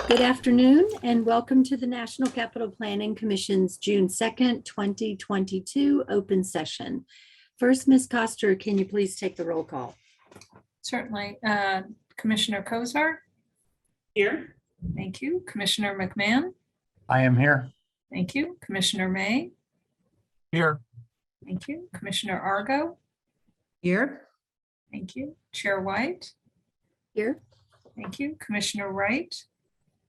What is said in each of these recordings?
Good afternoon and welcome to the National Capital Planning Commission's June 2nd, 2022 open session. First, Ms. Coster, can you please take the roll call? Certainly. Commissioner Kozar? Here. Thank you. Commissioner McMahon? I am here. Thank you. Commissioner May? Here. Thank you. Commissioner Argo? Here. Thank you. Chair White? Here. Thank you. Commissioner Wright?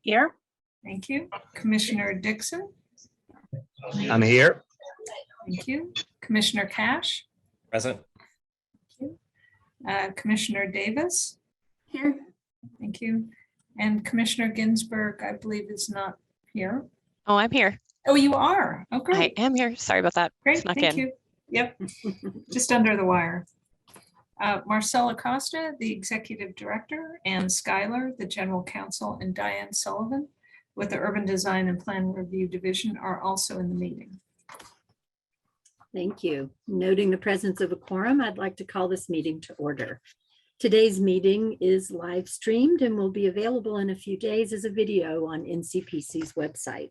Here. Thank you. Commissioner Dixon? I'm here. Thank you. Commissioner Cash? Present. Thank you. Commissioner Davis? Here. Thank you. And Commissioner Ginsburg, I believe, is not here. Oh, I'm here. Oh, you are? Oh, I great. am here. Sorry about that. Great, Snuck thank in. you. Yep, just under the wire. Marcella Costa, the Executive Director, and Schuyler, the General Counsel, and Diane Sullivan with the Urban Design and Plan Review Division are also in the meeting. Thank you. Noting the presence of a quorum, I'd like to call this meeting to order. Today's meeting is live streamed and will be available in a few days as a video on Ncpc's website.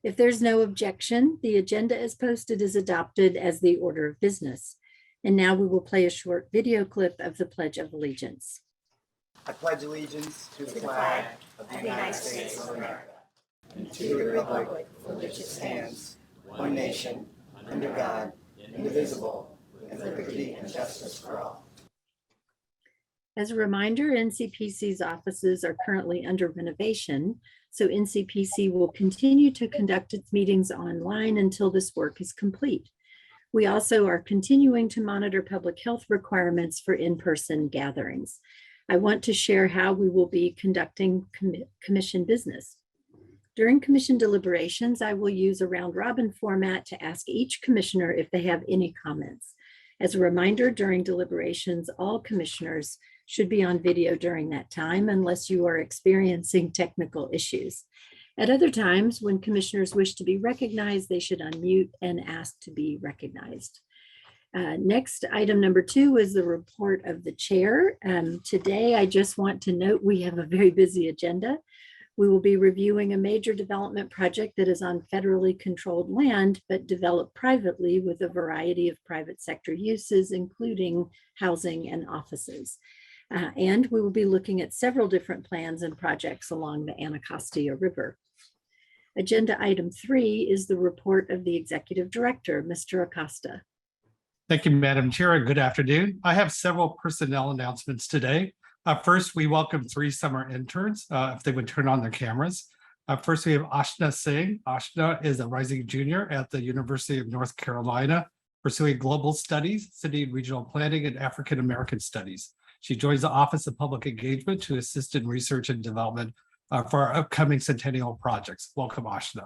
If there's no objection, the agenda as posted is adopted as the order of business. And now we will play a short video clip of the Pledge of Allegiance. I pledge allegiance to the flag of the United States of America and to the republic for which it stands, one nation, under God, indivisible, with liberty and justice for all. As a reminder, Ncpc's offices are currently under renovation, so Ncpc will continue to conduct its meetings online until this work is complete. We also are continuing to monitor public health requirements for in-person gatherings. I want to share how we will be conducting commission business. During commission deliberations, I will use a round-robin format to ask each commissioner if they have any comments. As a reminder, during deliberations, all commissioners should be on video during that time unless you are experiencing technical issues. At other times, when commissioners wish to be recognized, they should unmute and ask to be recognized. Next, item number 2 is the report of the chair. Today, I just want to note we have a very busy agenda. We will be reviewing a major development project that is on federally controlled land, but developed privately with a variety of private sector uses, including housing and offices. And we will be looking at several different plans and projects along the Anacostia River. Agenda item 3 is the report of the Executive Director, Mr. Acosta. Thank you, Madam Chair. Good afternoon. I have several personnel announcements today. First, we welcome 3 summer interns, if they would turn on their cameras. First, we have Ashna Singh. Ashna is a rising junior at the University of North Carolina, pursuing global studies, city and regional planning, and African American studies. She joins the Office of Public Engagement to assist in research and development for our upcoming Centennial projects. Welcome, Ashna.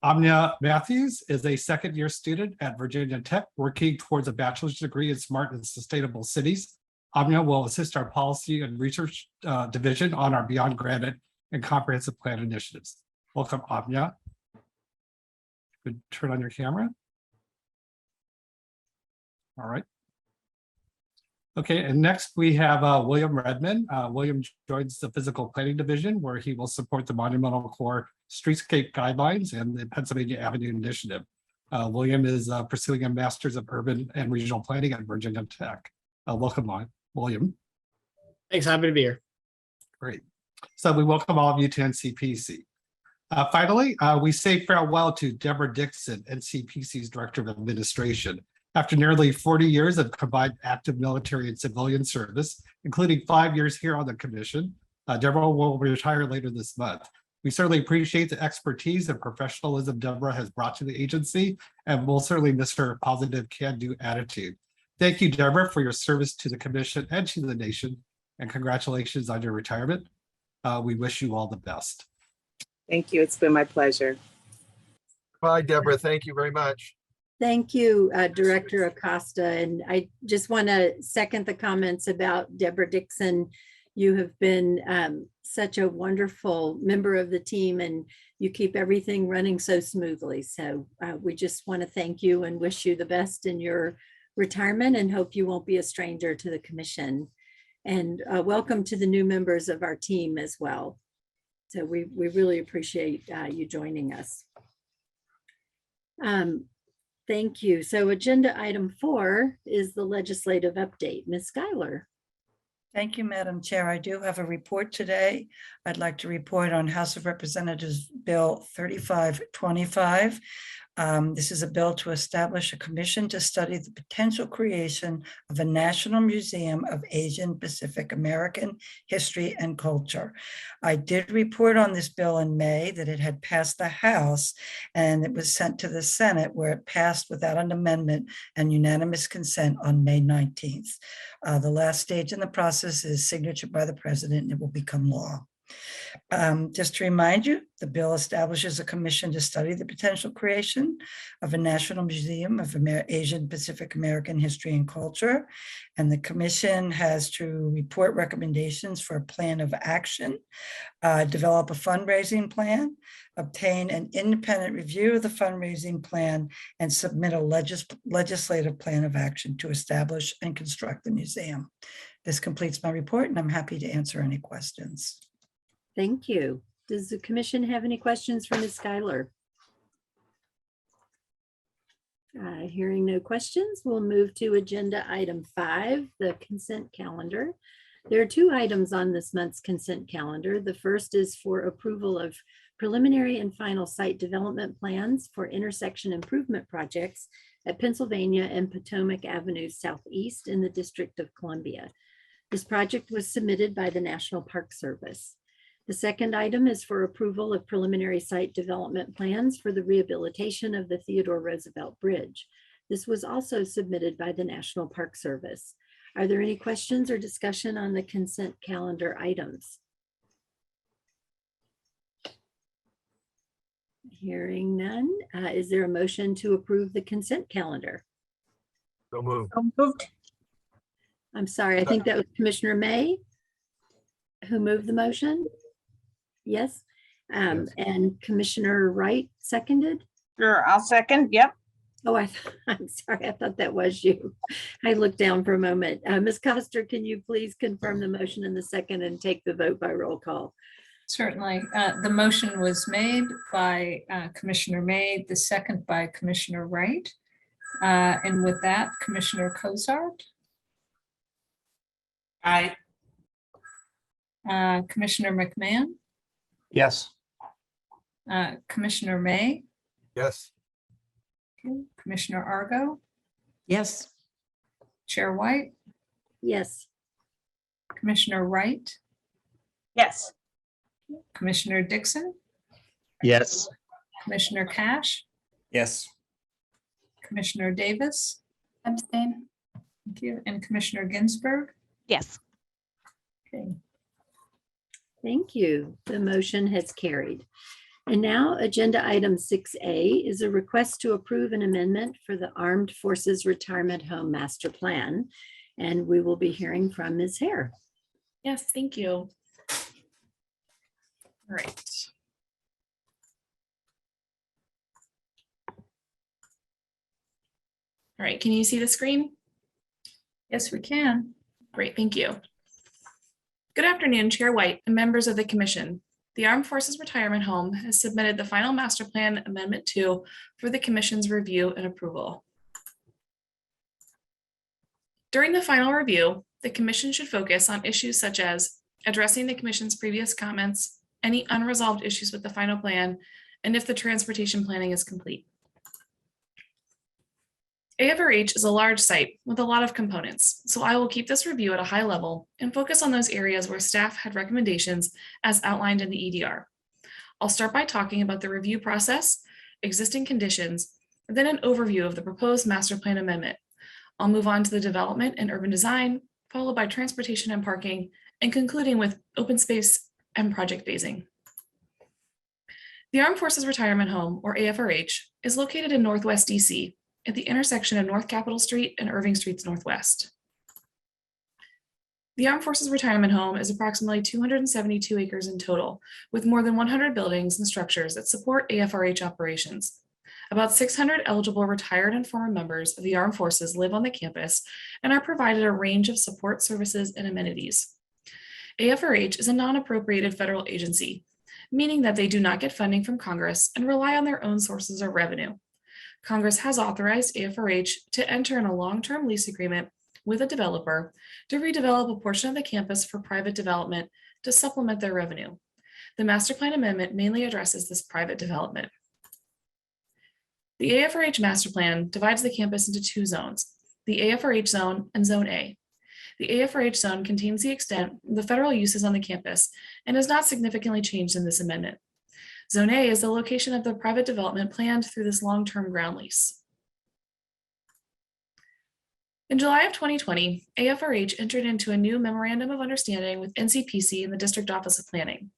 Amnia Matthews is a second-year student at Virginia Tech, working towards a bachelor's degree in smart and sustainable cities. Amnia will assist our policy and research division on our Beyond Granite and Comprehensive Plan initiatives. Welcome, Amnia. Could turn on your camera. All right. Okay, and next we have William Redmond. William joins the Physical Planning Division, where he will support the Monumental Core Streetscape Guidelines and the Pennsylvania Avenue Initiative. William is pursuing a Master's of Urban and Regional Planning at Virginia Tech. Welcome on, William. Thanks, happy to be here. Great. So we welcome all of you to NCPC. Finally, we say farewell to Deborah Dixon, NCPC's Director of Administration. After nearly 40 years of combined active military and civilian service, including 5 years here on the commission, Deborah will retire later this month. We certainly appreciate the expertise and professionalism Deborah has brought to the agency, and we'll certainly miss her positive can-do attitude. Thank you, Deborah, for your service to the commission and to the nation, and congratulations on your retirement. We wish you all the best. Thank you. It's been my pleasure. Bye, Deborah. Thank you very much. Thank you, Director Acosta. And I just want to second the comments about Deborah Dixon. You have been such a wonderful member of the team, and you keep everything running so smoothly. So we just want to thank you and wish you the best in your retirement and hope you won't be a stranger to the commission. And welcome to the new members of our team as well. So we really appreciate you joining us. Thank you. So agenda item 4 is the legislative update. Ms. Schuyler. Thank you, Madam Chair. I do have a report today. I'd like to report on House of Representatives Bill 3525. This is a bill to establish a commission to study the potential creation of a national museum of Asian Pacific American history and culture. I did report on this bill in May that it had passed the House and it was sent to the Senate, where it passed without an amendment and unanimous consent on May 19th. The last stage in the process is signature by the president and it will become law. Just to remind you, the bill establishes a commission to study the potential creation of a national museum of Asian Pacific American history and culture. And the commission has to report recommendations for a plan of action, develop a fundraising plan, obtain an independent review of the fundraising plan, and submit a legislative plan of action to establish and construct the museum. This completes my report, and I'm happy to answer any questions. Thank you. Does the commission have any questions for Ms. Schuyler? Hearing no questions, we'll move to agenda item 5, the consent calendar. There are 2 items on this month's consent calendar. The first is for approval of preliminary and final site development plans for intersection improvement projects at Pennsylvania and Potomac Avenue Southeast in the District of Columbia. This project was submitted by the National Park Service. The second item is for approval of preliminary site development plans for the rehabilitation of the Theodore Roosevelt Bridge. This was also submitted by the National Park Service. Are there any questions or discussion on the consent calendar items? Hearing none, is there a motion to approve the consent calendar? So moved. I'm sorry, I think that was Commissioner May who moved the motion. Yes. Yes. And Commissioner Wright seconded. Sure, I'll second. Yep. Oh, I'm sorry. I thought that was you. I looked down for a moment. Ms. Coster, can you please confirm the motion in the second and take the vote by roll call? Certainly. The motion was made by Commissioner May, the second by Commissioner Wright. And with that, Commissioner Cozart. Aye. Commissioner McMahon, Yes. Commissioner May, Yes. Commissioner Argo, Yes. Chair White, Yes. Commissioner Wright, Yes. Commissioner Dixon, Yes. Commissioner Cash, Yes. Commissioner Davis, Abstain. thank you, and Commissioner Ginsburg. Yes. Okay. Thank you. The motion has carried. And now agenda item 6A is a request to approve an amendment for the Armed Forces Retirement Home Master Plan. And we will be hearing from Ms. Hare. Yes, thank you. All right. All right, can you see the screen? Yes, we can. Great, thank you. Good afternoon, Chair White and members of the Commission. The Armed Forces Retirement Home has submitted the final Master Plan Amendment 2 for the Commission's review and approval. During the final review, the Commission should focus on issues such as addressing the Commission's previous comments, any unresolved issues with the final plan, and if the transportation planning is complete. AFRH is a large site with a lot of components, so I will keep this review at a high level and focus on those areas where staff had recommendations as outlined in the EDR. I'll start by talking about the review process, existing conditions, and then an overview of the proposed master plan amendment. I'll move on to the development and urban design, followed by transportation and parking, and concluding with open space and project phasing. The Armed Forces Retirement Home, or AFRH, is located in Northwest DC, at the intersection of North Capitol Street and Irving Streets Northwest. The Armed Forces Retirement Home is approximately 272 acres in total, with more than 100 buildings and structures that support AFRH operations. About 600 eligible retired and former members of the armed forces live on the campus and are provided a range of support services and amenities. AFRH is a non-appropriated federal agency, meaning that they do not get funding from Congress and rely on their own sources of revenue. Congress has authorized AFRH to enter in a long-term lease agreement with a developer to redevelop a portion of the campus for private development to supplement their revenue. The master plan amendment mainly addresses this private development. The AFRH master plan divides the campus into two zones, the AFRH zone and Zone A. The AFRH zone contains the extent of the federal uses on the campus and has not significantly changed in this amendment. Zone A is the location of the private development planned through this long-term ground lease. In July of 2020, AFRH entered into a new Memorandum of Understanding with Ncpc and the District Office of Planning.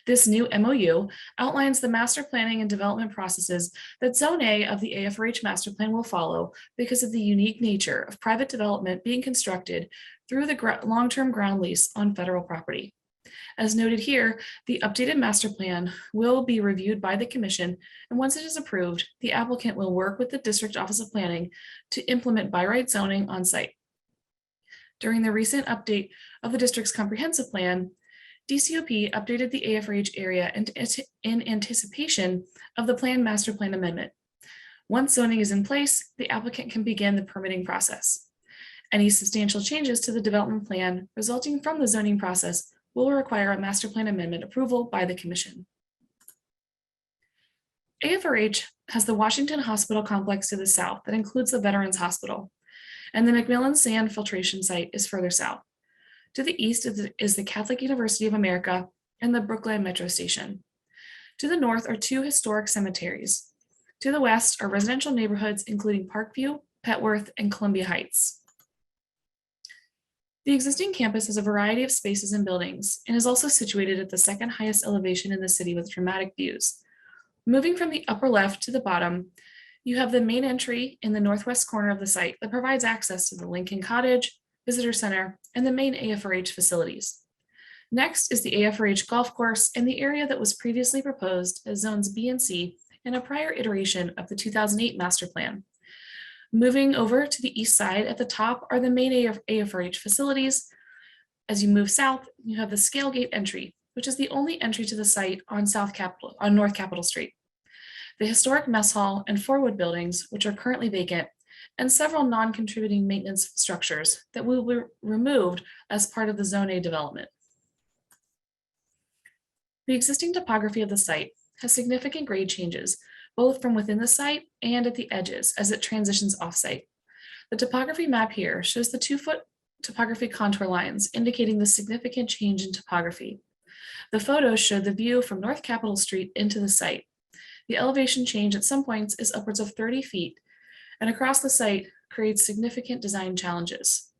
This new MOU outlines the master planning and development processes that Zone A of the AFRH master plan will follow because of the unique nature of private development being constructed through the long-term ground lease on federal property. As noted here, the updated master plan will be reviewed by the commission, and once it is approved, the applicant will work with the District Office of Planning to implement by right zoning on site. During the recent update of the district's comprehensive plan, DCOP updated the AFRH area in anticipation of the planned master plan amendment. Once zoning is in place, the applicant can begin the permitting process. Any substantial changes to the development plan resulting from the zoning process will require a master plan amendment approval by the commission. AFRH has the Washington Hospital complex to the south that includes the Veterans Hospital, and the McMillan Sand filtration site is further south. To the east is the Catholic University of America and the Brookline Metro Station. To the north are two historic cemeteries. To the west are residential neighborhoods including Parkview, Petworth, and Columbia Heights. The existing campus has a variety of spaces and buildings and is also situated at the second highest elevation in the city with dramatic views. Moving from the upper left to the bottom, you have the main entry in the northwest corner of the site that provides access to the Lincoln Cottage, Visitor Center, and the main AFRH facilities. Next is the AFRH golf course and the area that was previously proposed as zones B and C in a prior iteration of the 2008 master plan. Moving over to the east side at the top are the main AFRH facilities. As you move south, you have the Scalegate entry, which is the only entry to the site on North Capitol Street. The historic mess hall and Forwood buildings, which are currently vacant, and several non-contributing maintenance structures that will be removed as part of the Zone A development. The existing topography of the site has significant grade changes, both from within the site and at the edges as it transitions off-site. The topography map here shows the 2-foot topography contour lines indicating the significant change in topography. The photos show the view from North Capitol Street into the site. The elevation change at some points is upwards of 30 feet, and across the site creates significant design challenges.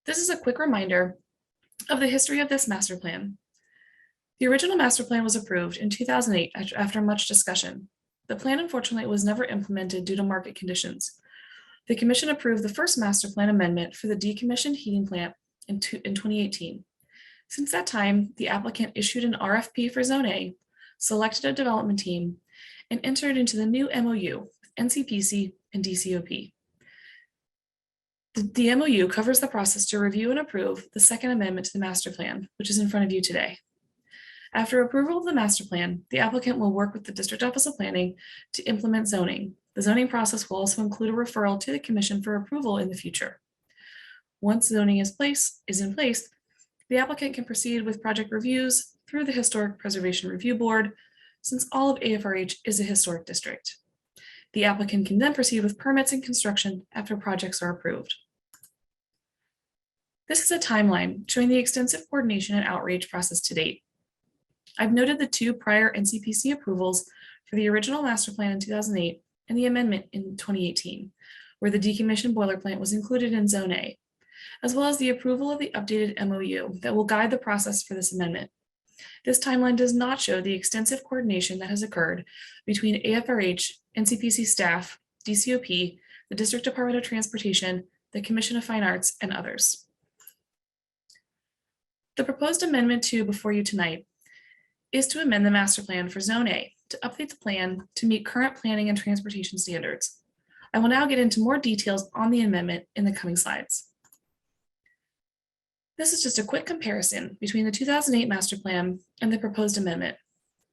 This is a quick reminder of the history of this master plan. The original master plan was approved in 2008 after much discussion. The plan unfortunately was never implemented due to market conditions. The commission approved the first master plan amendment for the decommissioned heating plant in 2018. Since that time, the applicant issued an RFP for Zone A, selected a development team, and entered into the new MOU with Ncpc and DCOP. The MOU covers the process to review and approve the second amendment to the master plan, which is in front of you today. After approval of the master plan, the applicant will work with the District Office of Planning to implement zoning. The zoning process will also include a referral to the commission for approval in the future. Once zoning is in place, the applicant can proceed with project reviews through the Historic Preservation Review Board, since all of AFRH is a historic district. The applicant can then proceed with permits and construction after projects are approved. This is a timeline showing the extensive coordination and outreach process to date. I've noted the two prior Ncpc approvals for the original master plan in 2008 and the amendment in 2018, where the decommissioned boiler plant was included in Zone A, as well as the approval of the updated MOU that will guide the process for this amendment. This timeline does not show the extensive coordination that has occurred between AFRH, Ncpc staff, DCOP, the District Department of Transportation, the Commission of Fine Arts, and others. The proposed amendment before you tonight is to amend the master plan for Zone A to update the plan to meet current planning and transportation standards. I will now get into more details on the amendment in the coming slides. This is just a quick comparison between the 2008 master plan and the proposed amendment.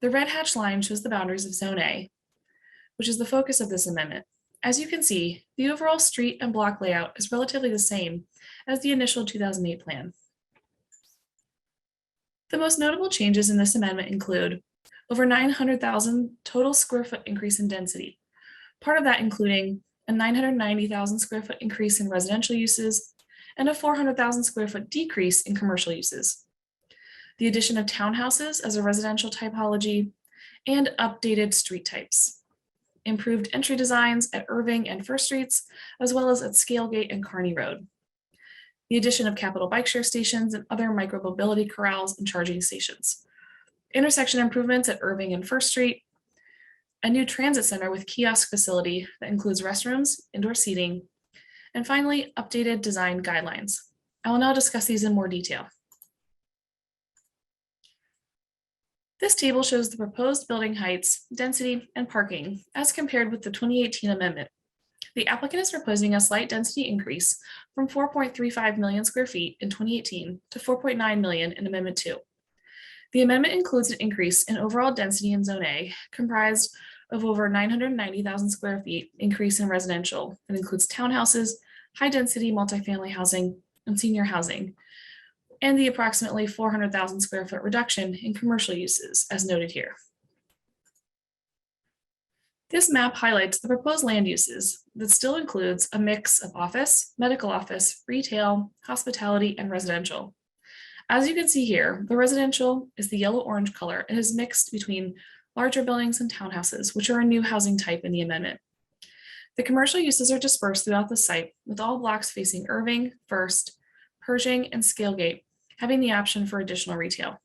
The red hatch line shows the boundaries of Zone A, which is the focus of this amendment. As you can see, the overall street and block layout is relatively the same as the initial 2008 plan. The most notable changes in this amendment include over 900,000 total square foot increase in density. Part of that including a 990,000 square foot increase in residential uses and a 400,000 square foot decrease in commercial uses. The addition of townhouses as a residential typology and updated street types. Improved entry designs at Irving and First Streets, as well as at Scalegate and Kearney Road. The addition of capital bike share stations and other micro-mobility corrals and charging stations. Intersection improvements at Irving and First Street. A new transit center with kiosk facility that includes restrooms, indoor seating, and finally, updated design guidelines. I will now discuss these in more detail. This table shows the proposed building heights, density, and parking as compared with the 2018 amendment. The applicant is proposing a slight density increase from 4.35 million square feet in 2018 to 4.9 million in Amendment 2. The amendment includes an increase in overall density in Zone A, comprised of over 990,000 square feet increase in residential that includes townhouses, high-density multifamily housing, and senior housing, and the approximately 400,000 square foot reduction in commercial uses, as noted here. This map highlights the proposed land uses that still includes a mix of office, medical office, retail, hospitality, and residential. As you can see here, the residential is the yellow-orange color and is mixed between larger buildings and townhouses, which are a new housing type in the amendment. The commercial uses are dispersed throughout the site, with all blocks facing Irving, First, Pershing, and Scalegate having the option for additional retail.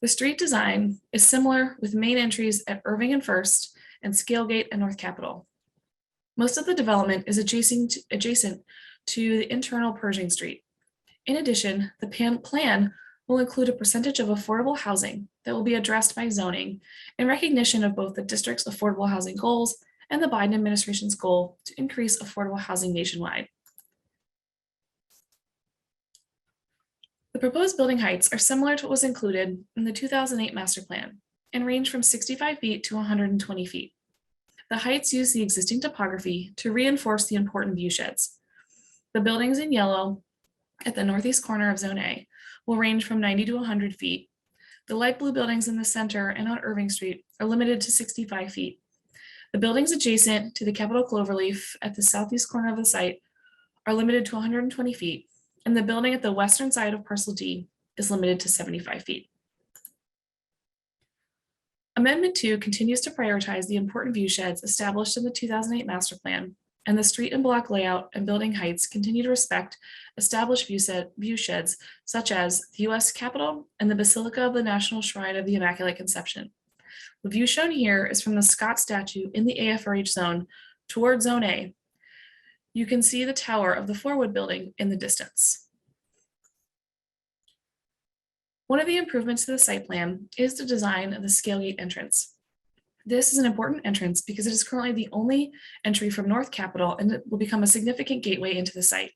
The street design is similar with main entries at Irving and First and Scalegate and North Capitol. Most of the development is adjacent to the internal Pershing Street. In addition, the plan will include a percentage of affordable housing that will be addressed by zoning in recognition of both the district's affordable housing goals and the Biden administration's goal to increase affordable housing nationwide. The proposed building heights are similar to what was included in the 2008 master plan and range from 65 feet to 120 feet. The heights use the existing topography to reinforce the important view sheds. The buildings in yellow at the northeast corner of Zone A will range from 90 to 100 feet. The light blue buildings in the center and on Irving Street are limited to 65 feet. The buildings adjacent to the Capitol Cloverleaf at the southeast corner of the site are limited to 120 feet, and the building at the western side of Parcel D is limited to 75 feet. Amendment 2 continues to prioritize the important view sheds established in the 2008 master plan, and the street and block layout and building heights continue to respect established view sheds such as the U.S. Capitol and the Basilica of the National Shrine of the Immaculate Conception. The view shown here is from the Scott statue in the AFRH zone toward Zone A. You can see the tower of the Forwood building in the distance. One of the improvements to the site plan is the design of the Scalegate entrance. This is an important entrance because it is currently the only entry from North Capitol and it will become a significant gateway into the site.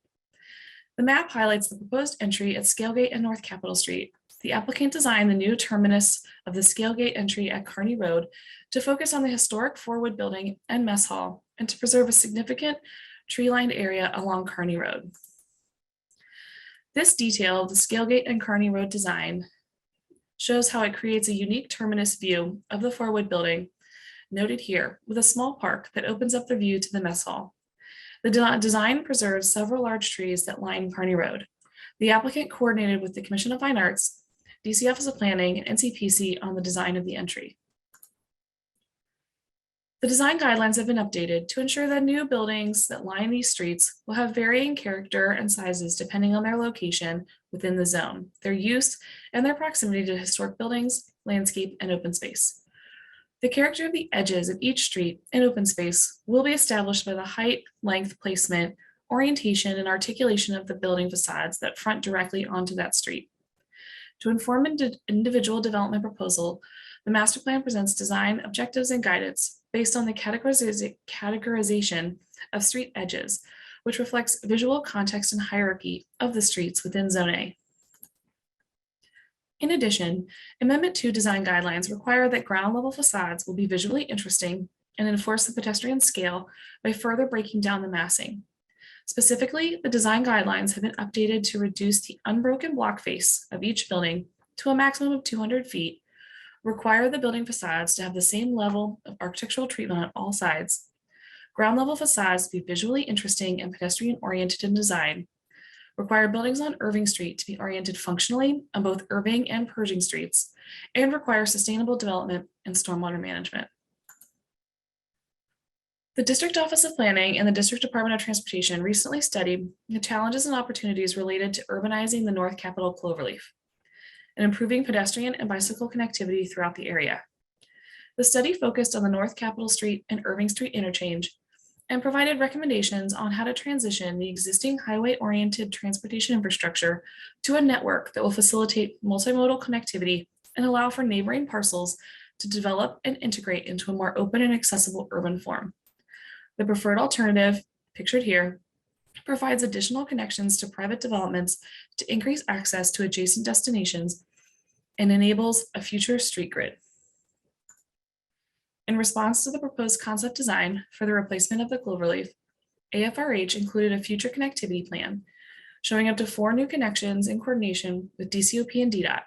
The map highlights the proposed entry at Scalegate and North Capitol Street. The applicant designed the new terminus of the Scalegate entry at Kearney Road to focus on the historic Forwood building and mess hall and to preserve a significant tree-lined area along Kearney Road. This detail of the Scalegate and Kearney Road design shows how it creates a unique terminus view of the Forwood building, noted here, with a small park that opens up the view to the mess hall. The design preserves several large trees that line Kearney Road. The applicant coordinated with the Commission of Fine Arts, DC Office of Planning, and Ncpc on the design of the entry. The design guidelines have been updated to ensure that new buildings that line these streets will have varying character and sizes depending on their location within the zone, their use, and their proximity to historic buildings, landscape, and open space. The character of the edges of each street and open space will be established by the height, length, placement, orientation, and articulation of the building facades that front directly onto that street. To inform individual development proposal, The master plan presents design objectives and guidance based on the categorization of street edges, which reflects visual context and hierarchy of the streets within Zone A. In addition, Amendment 2 design guidelines require that ground level facades will be visually interesting and enforce the pedestrian scale by further breaking down the massing. Specifically, the design guidelines have been updated to reduce the unbroken block face of each building to a maximum of 200 feet, require the building facades to have the same level of architectural treatment on all sides, ground level facades to be visually interesting and pedestrian oriented in design, require buildings on Irving Street to be oriented functionally on both Irving and Pershing streets, and require sustainable development and stormwater management. The District Office of Planning and the District Department of Transportation recently studied the challenges and opportunities related to urbanizing the North Capitol Cloverleaf and improving pedestrian and bicycle connectivity throughout the area. The study focused on the North Capitol Street and Irving Street interchange and provided recommendations on how to transition the existing highway-oriented transportation infrastructure to a network that will facilitate multimodal connectivity and allow for neighboring parcels to develop and integrate into a more open and accessible urban form. The preferred alternative, pictured here, provides additional connections to private developments to increase access to adjacent destinations and enables a future street grid. In response to the proposed concept design for the replacement of the Cloverleaf, AFRH included a future connectivity plan showing up to 4 new connections in coordination with DCOP and Vdot.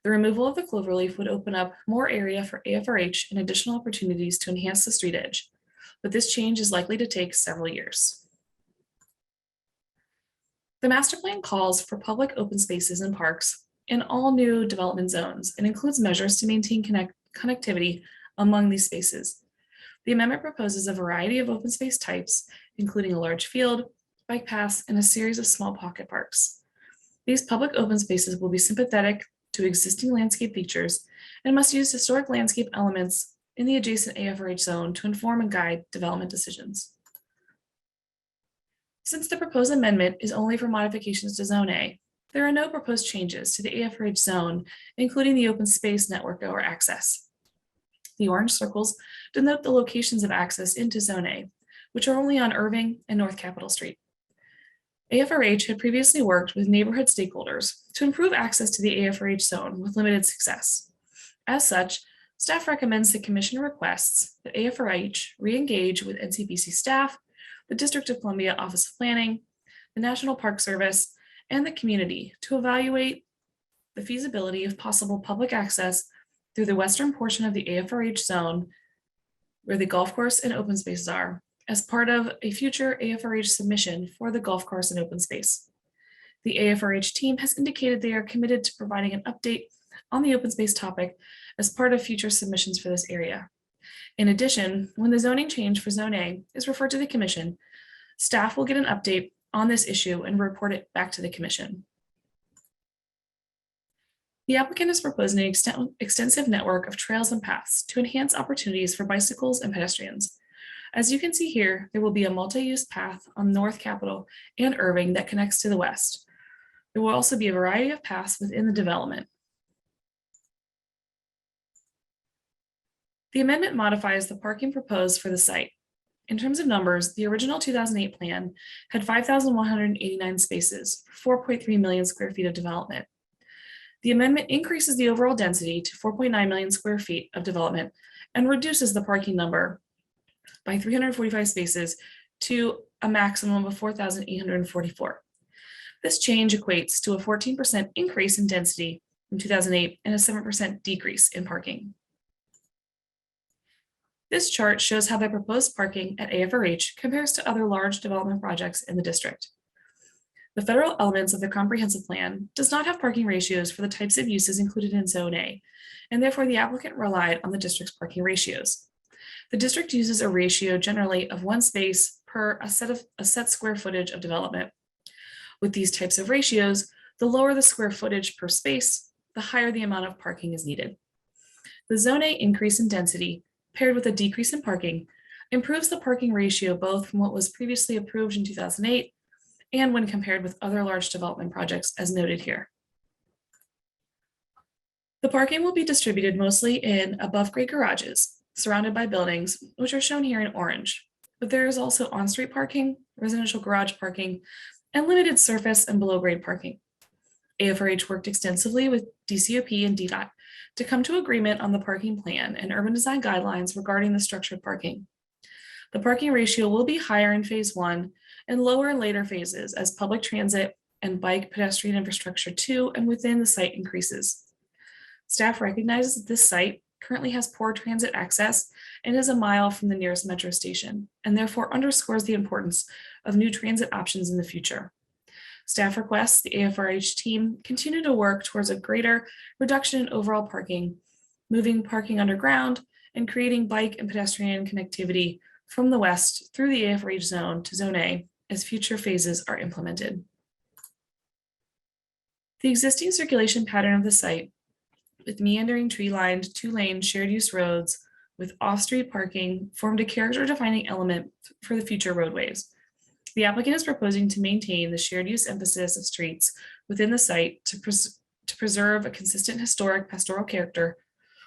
The removal of the Cloverleaf would open up more area for AFRH and additional opportunities to enhance the street edge, but this change is likely to take several years. The master plan calls for public open spaces and parks in all new development zones and includes measures to maintain connectivity among these spaces. The amendment proposes a variety of open space types, including a large field, bike paths, and a series of small pocket parks. These public open spaces will be sympathetic to existing landscape features and must use historic landscape elements in the adjacent AFRH zone to inform and guide development decisions. Since the proposed amendment is only for modifications to Zone A, there are no proposed changes to the AFRH zone, including the open space network or access. The orange circles denote the locations of access into Zone A, which are only on Irving and North Capitol Street. AFRH had previously worked with neighborhood stakeholders to improve access to the AFRH zone with limited success. As such, staff recommends the commission requests that AFRH re-engage with Ncpc staff, the District of Columbia Office of Planning, the National Park Service, and the community to evaluate the feasibility of possible public access through the western portion of the AFRH zone where the golf course and open spaces are as part of a future AFRH submission for the golf course and open space. The AFRH team has indicated they are committed to providing an update on the open space topic as part of future submissions for this area. In addition, when the zoning change for Zone A is referred to the Commission, staff will get an update on this issue and report it back to the Commission. The applicant is proposing an extensive network of trails and paths to enhance opportunities for bicycles and pedestrians. As you can see here, there will be a multi-use path on North Capitol and Irving that connects to the west. There will also be a variety of paths within the development. The amendment modifies the parking proposed for the site. In terms of numbers, the original 2008 plan had 5,189 spaces, 4.3 million square feet of development. The amendment increases the overall density to 4.9 million square feet of development and reduces the parking number by 345 spaces to a maximum of 4,844. This change equates to a 14% increase in density from 2008 and a 7% decrease in parking. This chart shows how the proposed parking at AFRH compares to other large development projects in the district. The federal elements of the comprehensive plan does not have parking ratios for the types of uses included in Zone A, and therefore the applicant relied on the district's parking ratios. The district uses a ratio generally of 1 space per a set square footage of development. With these types of ratios, the lower the square footage per space, the higher the amount of parking is needed. The Zone A increase in density paired with a decrease in parking improves the parking ratio both from what was previously approved in 2008 and when compared with other large development projects as noted here. The parking will be distributed mostly in above-grade garages, surrounded by buildings, which are shown here in orange. But there is also on-street parking, residential garage parking, and limited surface and below-grade parking. AFRH worked extensively with DCOP and Vdot to come to agreement on the parking plan and urban design guidelines regarding the structured parking. The parking ratio will be higher in phase 1 and lower in later phases as public transit and bike pedestrian infrastructure to and within the site increases. Staff recognizes that this site currently has poor transit access and is a mile from the nearest metro station, and therefore underscores the importance of new transit options in the future. Staff requests the AFRH team continue to work towards a greater reduction in overall parking, moving parking underground, and creating bike and pedestrian connectivity from the west through the AFRH zone to Zone A as future phases are implemented. The existing circulation pattern of the site, with meandering tree-lined 2-lane shared use roads with off-street parking, formed a character-defining element for the future roadways. The applicant is proposing to maintain the shared use emphasis of streets within the site to preserve a consistent historic pastoral character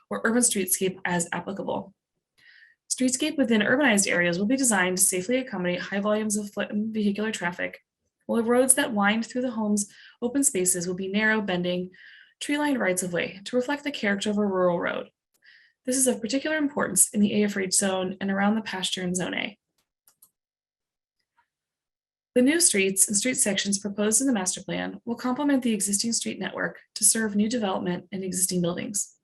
or urban streetscape as applicable. Streetscape within urbanized areas will be designed to safely accommodate high volumes of foot and vehicular traffic, while roads that wind through the home's open spaces will be narrow, bending, tree-lined rights-of-way to reflect the character of a rural road. This is of particular importance in the AFRH zone and around the pasture in Zone A. The new streets and street sections proposed in the master plan will complement the existing street network to serve new development in existing buildings.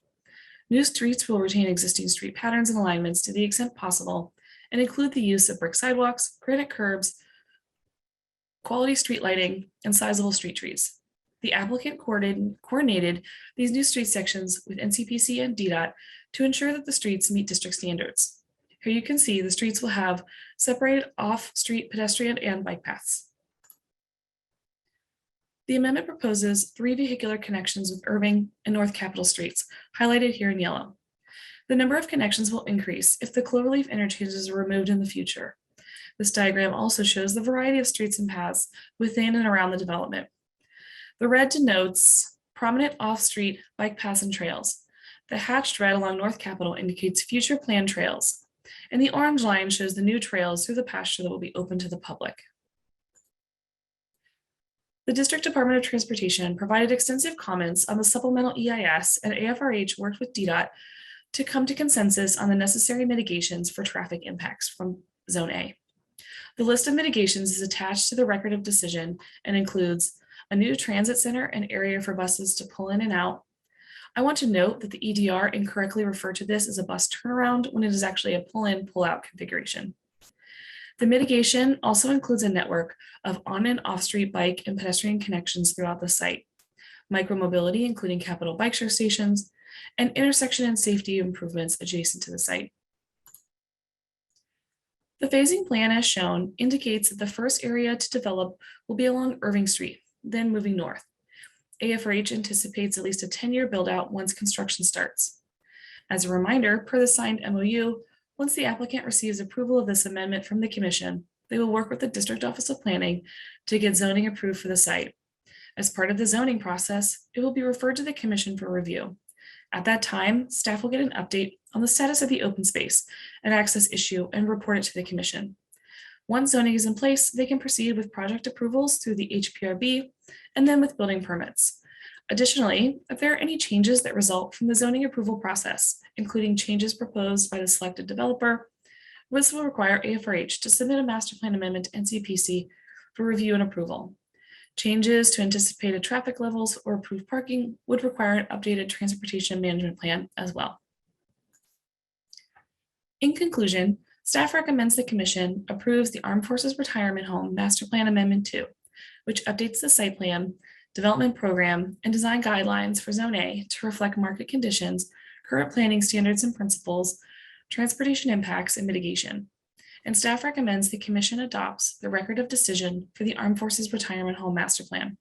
New streets will retain existing street patterns and alignments to the extent possible and include the use of brick sidewalks, granite curbs, quality street lighting, and sizable street trees. The applicant coordinated these new street sections with Ncpc and Vdot to ensure that the streets meet district standards. Here you can see the streets will have separated off-street pedestrian and bike paths. The amendment proposes 3 vehicular connections with Irving and North Capitol Streets, highlighted here in yellow. The number of connections will increase if the cloverleaf interchanges are removed in the future. This diagram also shows the variety of streets and paths within and around the development. The red denotes prominent off-street bike paths and trails. The hatched red along North Capitol indicates future planned trails, and the orange line shows the new trails through the pasture that will be open to the public. The District Department of Transportation provided extensive comments on the supplemental EIS, and AFRH worked with Vdot to come to consensus on the necessary mitigations for traffic impacts from Zone A. The list of mitigations is attached to the record of decision and includes a new transit center and area for buses to pull in and out. I want to note that the EDR incorrectly referred to this as a bus turnaround when it is actually a pull-in, pull-out configuration. The mitigation also includes a network of on and off-street bike and pedestrian connections throughout the site, micromobility, including Capitol bike share stations, and intersection and safety improvements adjacent to the site. The phasing plan as shown indicates that the first area to develop will be along Irving Street, then moving north. AFRH anticipates at least a 10-year build-out once construction starts. As a reminder, per the signed MOU, once the applicant receives approval of this amendment from the Commission, they will work with the District Office of Planning to get zoning approved for the site. As part of the zoning process, it will be referred to the Commission for review. At that time, staff will get an update on the status of the open space and access issue and report it to the Commission. Once zoning is in place, they can proceed with project approvals through the HPRB and then with building permits. Additionally, if there are any changes that result from the zoning approval process, including changes proposed by the selected developer, this will require AFRH to submit a master plan amendment to Ncpc for review and approval. Changes to anticipated traffic levels or approved parking would require an updated transportation management plan as well. In conclusion, staff recommends the Commission approves the Armed Forces Retirement Home Master Plan Amendment 2, which updates the site plan, development program, and design guidelines for Zone A to reflect market conditions, current planning standards and principles, transportation impacts, and mitigation. And staff recommends the Commission adopts the record of decision for the Armed Forces Retirement Home Master Plan.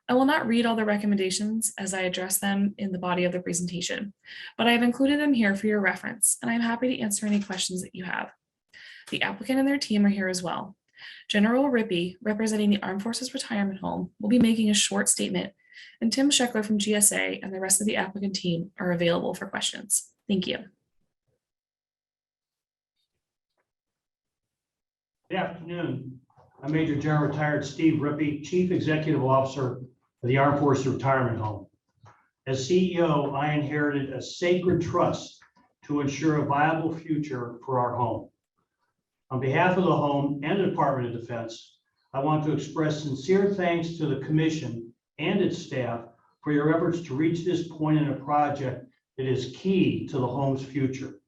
I will not read all the recommendations as I address them in the body of the presentation, but I have included them here for your reference, and I'm happy to answer any questions that you have. The applicant and their team are here as well. General Rippey, representing the Armed Forces Retirement Home, will be making a short statement and Tim Scheckler from GSA and the rest of the applicant team are available for questions. Thank you. Good afternoon. I'm Major General Retired Steve Rippey, Chief Executive Officer of the Armed Forces Retirement Home. As CEO, I inherited a sacred trust to ensure a viable future for our home. On behalf of the home and the Department of Defense, I want to express sincere thanks to the Commission and its staff for your efforts to reach this point in a project that is key to the home's future.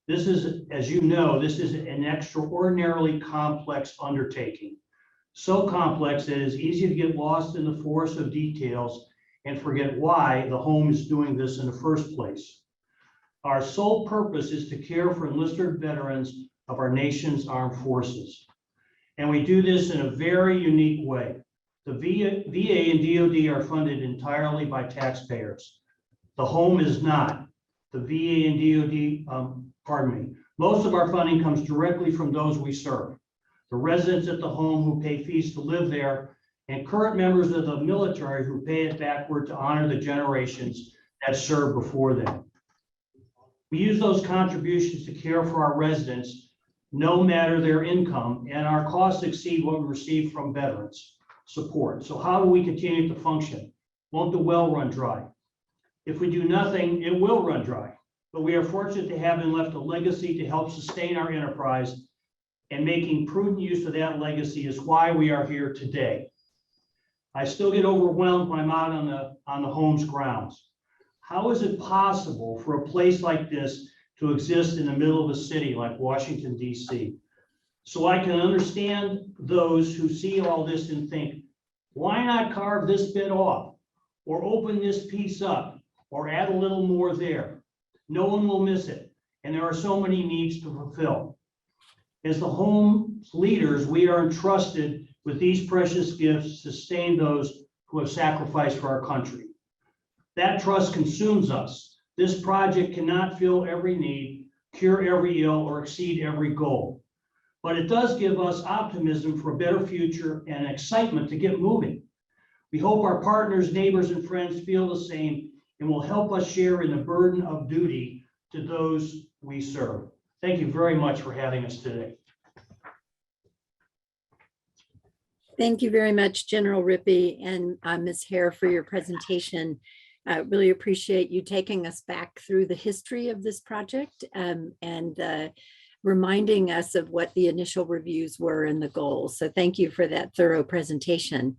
This is, as you know, this is an extraordinarily complex undertaking. So complex that it is easy to get lost in the forest of details and forget why the home is doing this in the first place. Our sole purpose is to care for enlisted veterans of our nation's armed forces. And we do this in a very unique way. The VA and DoD are funded entirely by taxpayers. The home is not. The VA and DoD, most of our funding comes directly from those we serve. The residents at the home who pay fees to live there, and current members of the military who pay it backward to honor the generations that served before them. We use those contributions to care for our residents, no matter their income, and our costs exceed what we receive from veterans support. So how do we continue to function? Won't the well run dry? If we do nothing, it will run dry. But we are fortunate to have been left a legacy to help sustain our enterprise, and making prudent use of that legacy is why we are here today. I still get overwhelmed when I'm out on the home's grounds. How is it possible for a place like this to exist in the middle of a city like Washington, D.C.? So I can understand those who see all this and think, why not carve this bit off, or open this piece up, or add a little more there? No one will miss it, and there are so many needs to fulfill. As the home's leaders, we are entrusted with these precious gifts to sustain those who have sacrificed for our country. That trust consumes us. This project cannot fill every need, cure every ill, or exceed every goal. But it does give us optimism for a better future and excitement to get moving. We hope our partners, neighbors, and friends feel the same and will help us share in the burden of duty to those we serve. Thank you very much for having us today. Thank you very much, General Rippey and Ms. Hare, for your presentation. I really appreciate you taking us back through the history of this project and reminding us of what the initial reviews were and the goals. So thank you for that thorough presentation.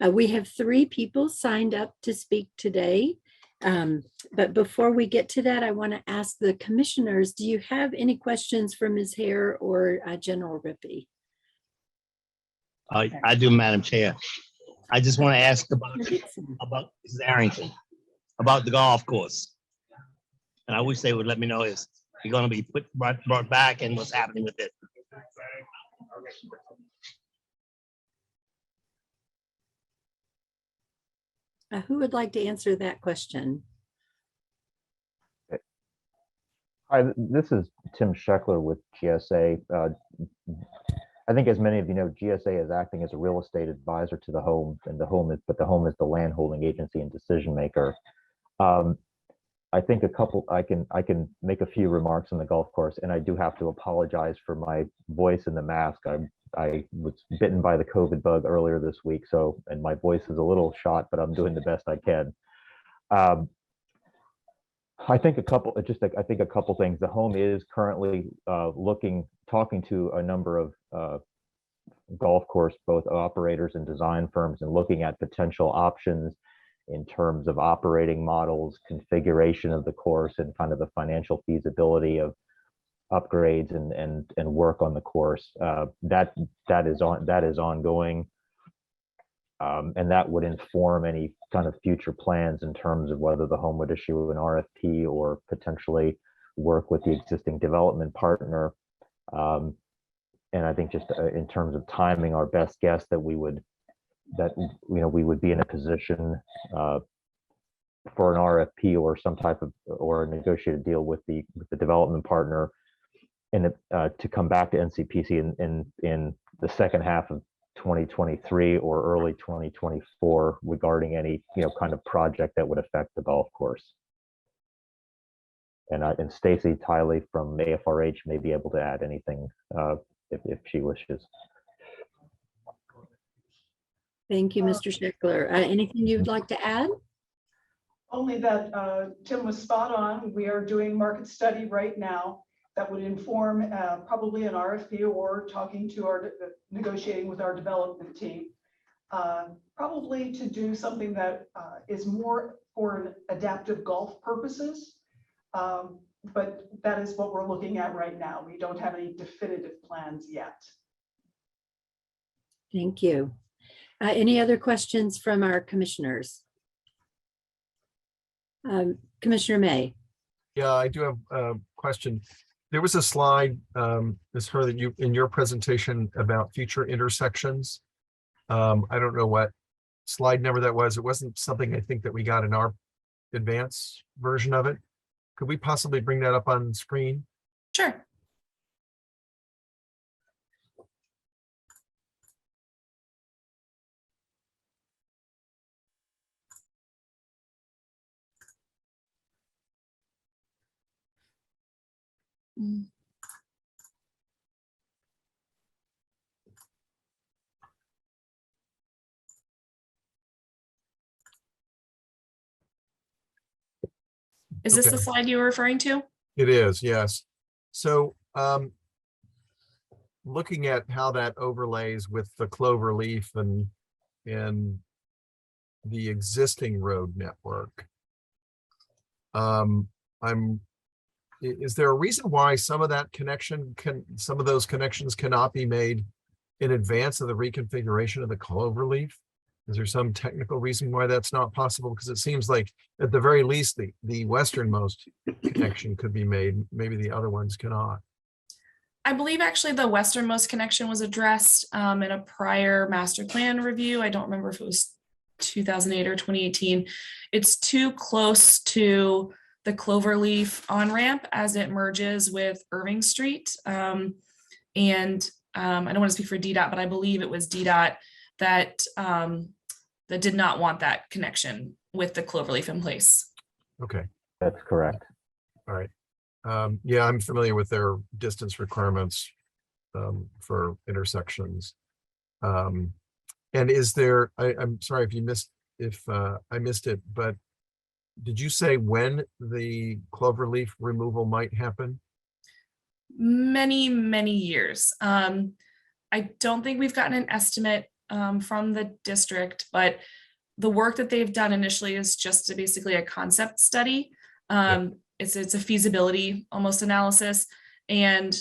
We have 3 people signed up to speak today. But before we get to that, I want to ask the commissioners, do you have any questions for Ms. Hare or General Rippey? I do, Madam Chair. I just want to ask about Mrs. Arrington, about the golf course. And I wish they would let me know is it going to be brought back and what's happening with it. Who would like to answer that question? Hi, this is Tim Scheckler with GSA. I think, as many of you know, GSA is acting as a real estate advisor to the home, and the home is the land holding agency and decision maker. I think I can make a few remarks on the golf course, and I do have to apologize for my voice and the mask. I was bitten by the COVID bug earlier this week, and my voice is a little shot, but I'm doing the best I can. I think a couple things. The home is currently talking to a number of golf course, both operators and design firms, and looking at potential options in terms of operating models, configuration of the course, and kind of the financial feasibility of upgrades and work on the course. That is ongoing, and that would inform any kind of future plans in terms of whether the home would issue an RFP or potentially work with the existing development partner. And I think just in terms of timing, our best guess that we would be in a position for an RFP or some type of a negotiated deal with the development partner, and to come back to NCPC in the second half of 2023 or early 2024 regarding any, kind of project that would affect the golf course. And Stacy Tiley from AFRH may be able to add anything if she wishes. Thank you, Mr. Scheckler. Anything you'd like to add? Only that Tim was spot on. We are doing market study right now that would inform probably an RFP or talking to negotiating with our development team. Probably to do something that is more for an adaptive golf purposes. But that is what we're looking at right now. We don't have any definitive plans yet. Thank you. Any other questions from our commissioners? Commissioner May. Yeah, I do have a question. There was a slide, Ms. Her, that you in your presentation about future intersections. I don't know what slide number that was. It wasn't something I think that we got in our advanced version of it. Could we possibly bring that up on screen? Sure. Is this the slide you were referring to? It is, yes. So looking at how that overlays with the clover leaf and the existing road network, is there a reason why some of those connections cannot be made in advance of the reconfiguration of the clover leaf? Is there some technical reason why that's not possible? Because it seems like at the very least, the westernmost connection could be made. Maybe the other ones cannot. I believe actually the westernmost connection was addressed in a prior master plan review. I don't remember if it was 2008 or 2018. It's too close to the Cloverleaf on-ramp as it merges with Irving Street. I don't want to speak for Vdot, but I believe it was Vdot that did not want that connection with the Cloverleaf in place. Okay. That's correct. All right. Yeah, I'm familiar with their distance requirements for intersections. And is there, I'm sorry if I missed it, but did you say when the cloverleaf removal might happen? Many, many years. I don't think we've gotten an estimate from the district, but the work that they've done initially is just basically a concept study. It's a feasibility almost analysis, and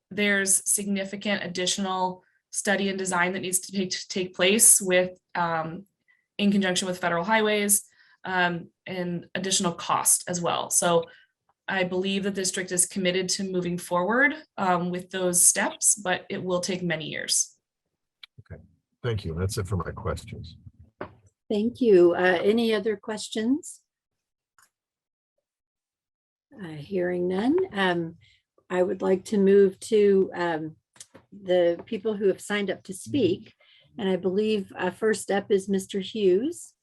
there's significant additional study and design that needs to take place with in conjunction with federal highways and additional cost as well. So I believe the district is committed to moving forward with those steps, but it will take many years. Okay, thank you. That's it for my questions. Thank you. Any other questions? Hearing none, I would like to move to the people who have signed up to speak. And I believe first up is Mr. Hughes,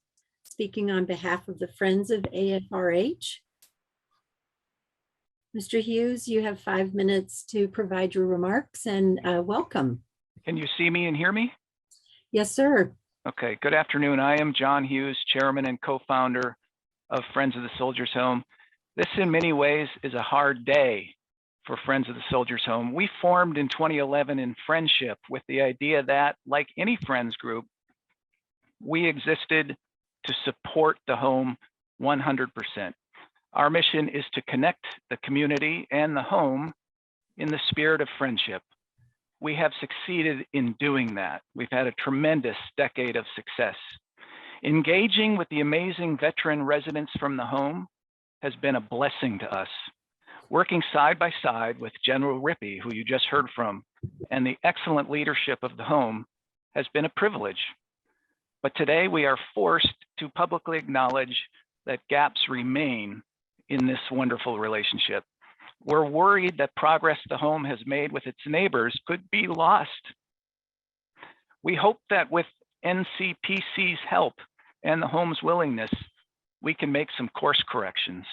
speaking on behalf of the Friends of AFRH. Mr. Hughes, you have 5 minutes to provide your remarks, and welcome. Can you see me and hear me? Yes, sir. Okay, good afternoon. I am John Hughes, chairman and co-founder of Friends of the Soldiers Home. This in many ways is a hard day for Friends of the Soldiers Home. We formed in 2011 in friendship with the idea that, like any friends group, we existed to support the home 100%. Our mission is to connect the community and the home in the spirit of friendship. We have succeeded in doing that. We've had a tremendous decade of success. Engaging with the amazing veteran residents from the home has been a blessing to us. Working side by side with General Rippey, who you just heard from, and the excellent leadership of the home has been a privilege. But today we are forced to publicly acknowledge that gaps remain in this wonderful relationship. We're worried that progress the home has made with its neighbors could be lost. We hope that with NCPC's help and the home's willingness, we can make some course corrections.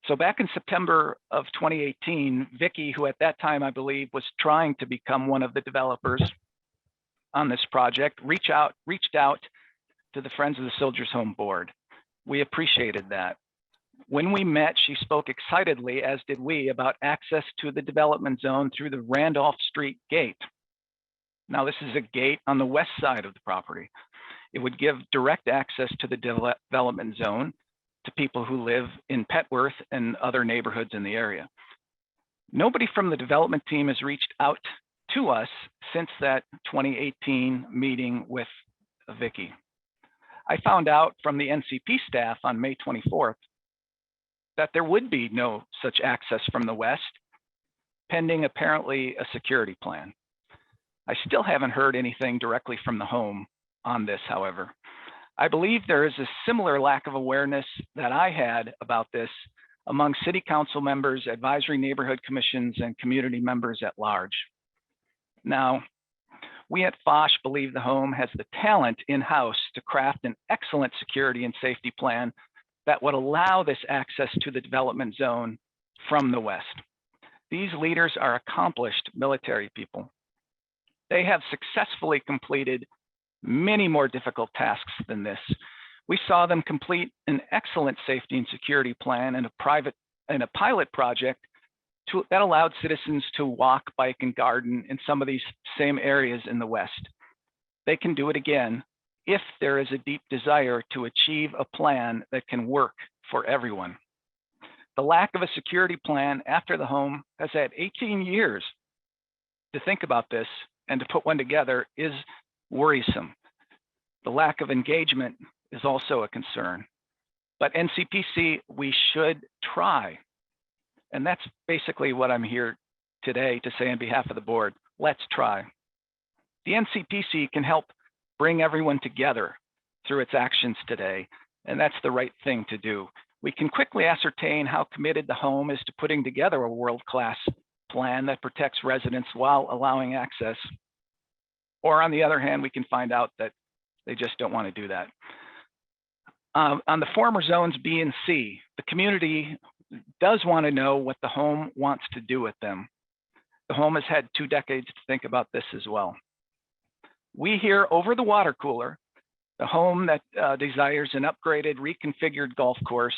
So back in September of 2018, Vicky, who at that time I believe was trying to become one of the developers on this project, reached out to the Friends of the Soldiers Home board. We appreciated that. When we met, she spoke excitedly, as did we, about access to the development zone through the Randolph Street gate. Now, this is a gate on the west side of the property. It would give direct access to the development zone to people who live in Petworth and other neighborhoods in the area. Nobody from the development team has reached out to us since that 2018 meeting with Vicky. I found out from the NCP staff on May 24th that there would be no such access from the west, pending apparently a security plan. I still haven't heard anything directly from the home on this, however. I believe there is a similar lack of awareness that I had about this among city council members, advisory neighborhood commissions, and community members at large. Now, we at Foch believe the home has the talent in-house to craft an excellent security and safety plan that would allow this access to the development zone from the west. These leaders are accomplished military people. They have successfully completed many more difficult tasks than this. We saw them complete an excellent safety and security plan and a pilot project that allowed citizens to walk, bike, and garden in some of these same areas in the West. They can do it again if there is a deep desire to achieve a plan that can work for everyone. The lack of a security plan after the home has had 18 years to think about this and to put one together is worrisome. The lack of engagement is also a concern. But NCPC, we should try. And that's basically what I'm here today to say on behalf of the board. Let's try. The NCPC can help bring everyone together through its actions today, and that's the right thing to do. We can quickly ascertain how committed the home is to putting together a world-class plan that protects residents while allowing access. Or on the other hand, we can find out that they just don't want to do that. On the former zones B and C, the community does want to know what the home wants to do with them. The home has had 2 decades to think about this as well. We hear over the water cooler, the home that desires an upgraded, reconfigured golf course,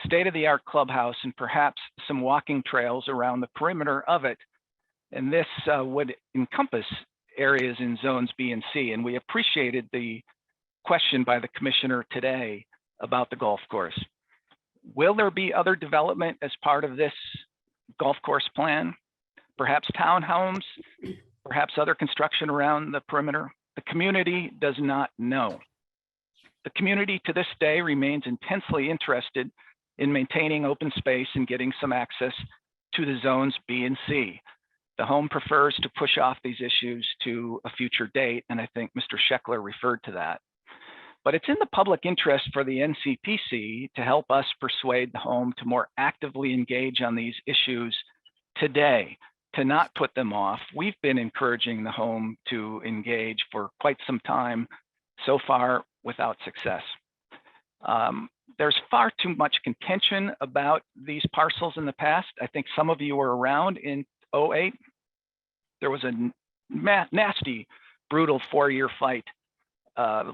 state-of-the-art clubhouse, and perhaps some walking trails around the perimeter of it. And this would encompass areas in zones B and C. And we appreciated the question by the commissioner today about the golf course. Will there be other development as part of this golf course plan? Perhaps townhomes, perhaps other construction around the perimeter? The community does not know. The community to this day remains intensely interested in maintaining open space and getting some access to the zones B and C. The home prefers to push off these issues to a future date, and I think Mr. Scheckler referred to that. But it's in the public interest for the NCPC to help us persuade the home to more actively engage on these issues today, to not put them off. We've been encouraging the home to engage for quite some time, so far without success. There's far too much contention about these parcels in the past. I think some of you were around in 2008. There was a nasty, brutal 4-year fight,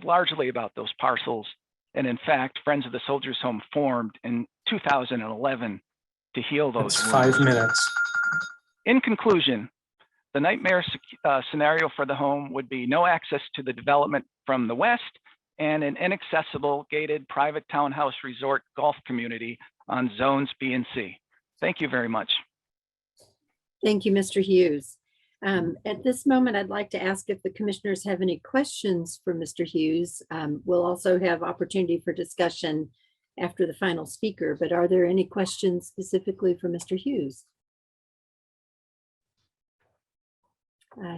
largely about those parcels. And in fact, Friends of the Soldiers Home formed in 2011 to heal those wounds. 5 minutes. In conclusion, the nightmare scenario for the home would be no access to the development from the west and an inaccessible gated private townhouse resort golf community on zones B and C. Thank you very much. Thank you, Mr. Hughes. At this moment, I'd like to ask if the commissioners have any questions for Mr. Hughes. We'll also have opportunity for discussion after the final speaker, but are there any questions specifically for Mr. Hughes?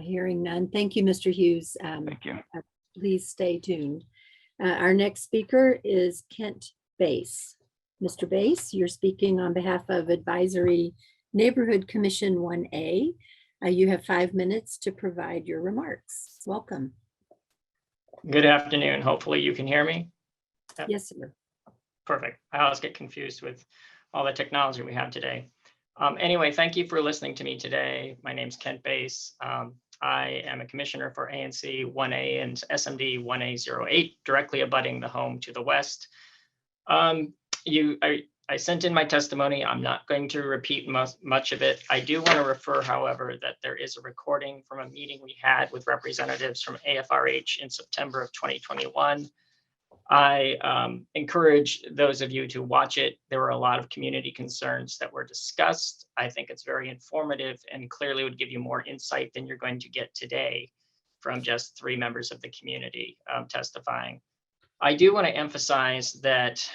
Hearing none. Thank you, Mr. Hughes. Thank you. Please stay tuned. Our next speaker is Kent Bass. Mr. Bass, you're speaking on behalf of Advisory Neighborhood Commission 1A. You have 5 minutes to provide your remarks. Welcome. Good afternoon. Hopefully you can hear me. Yes, sir. Perfect. I always get confused with all the technology we have today. Anyway, thank you for listening to me today. My name's Kent Bass. I am a commissioner for ANC 1A and SMD 1A08, directly abutting the home to the west. I sent in my testimony. I'm not going to repeat much of it. I do want to refer, however, that there is a recording from a meeting we had with representatives from AFRH in September of 2021. I encourage those of you to watch it. There were a lot of community concerns that were discussed. I think it's very informative and clearly would give you more insight than you're going to get today from just 3 members of the community testifying. I do want to emphasize that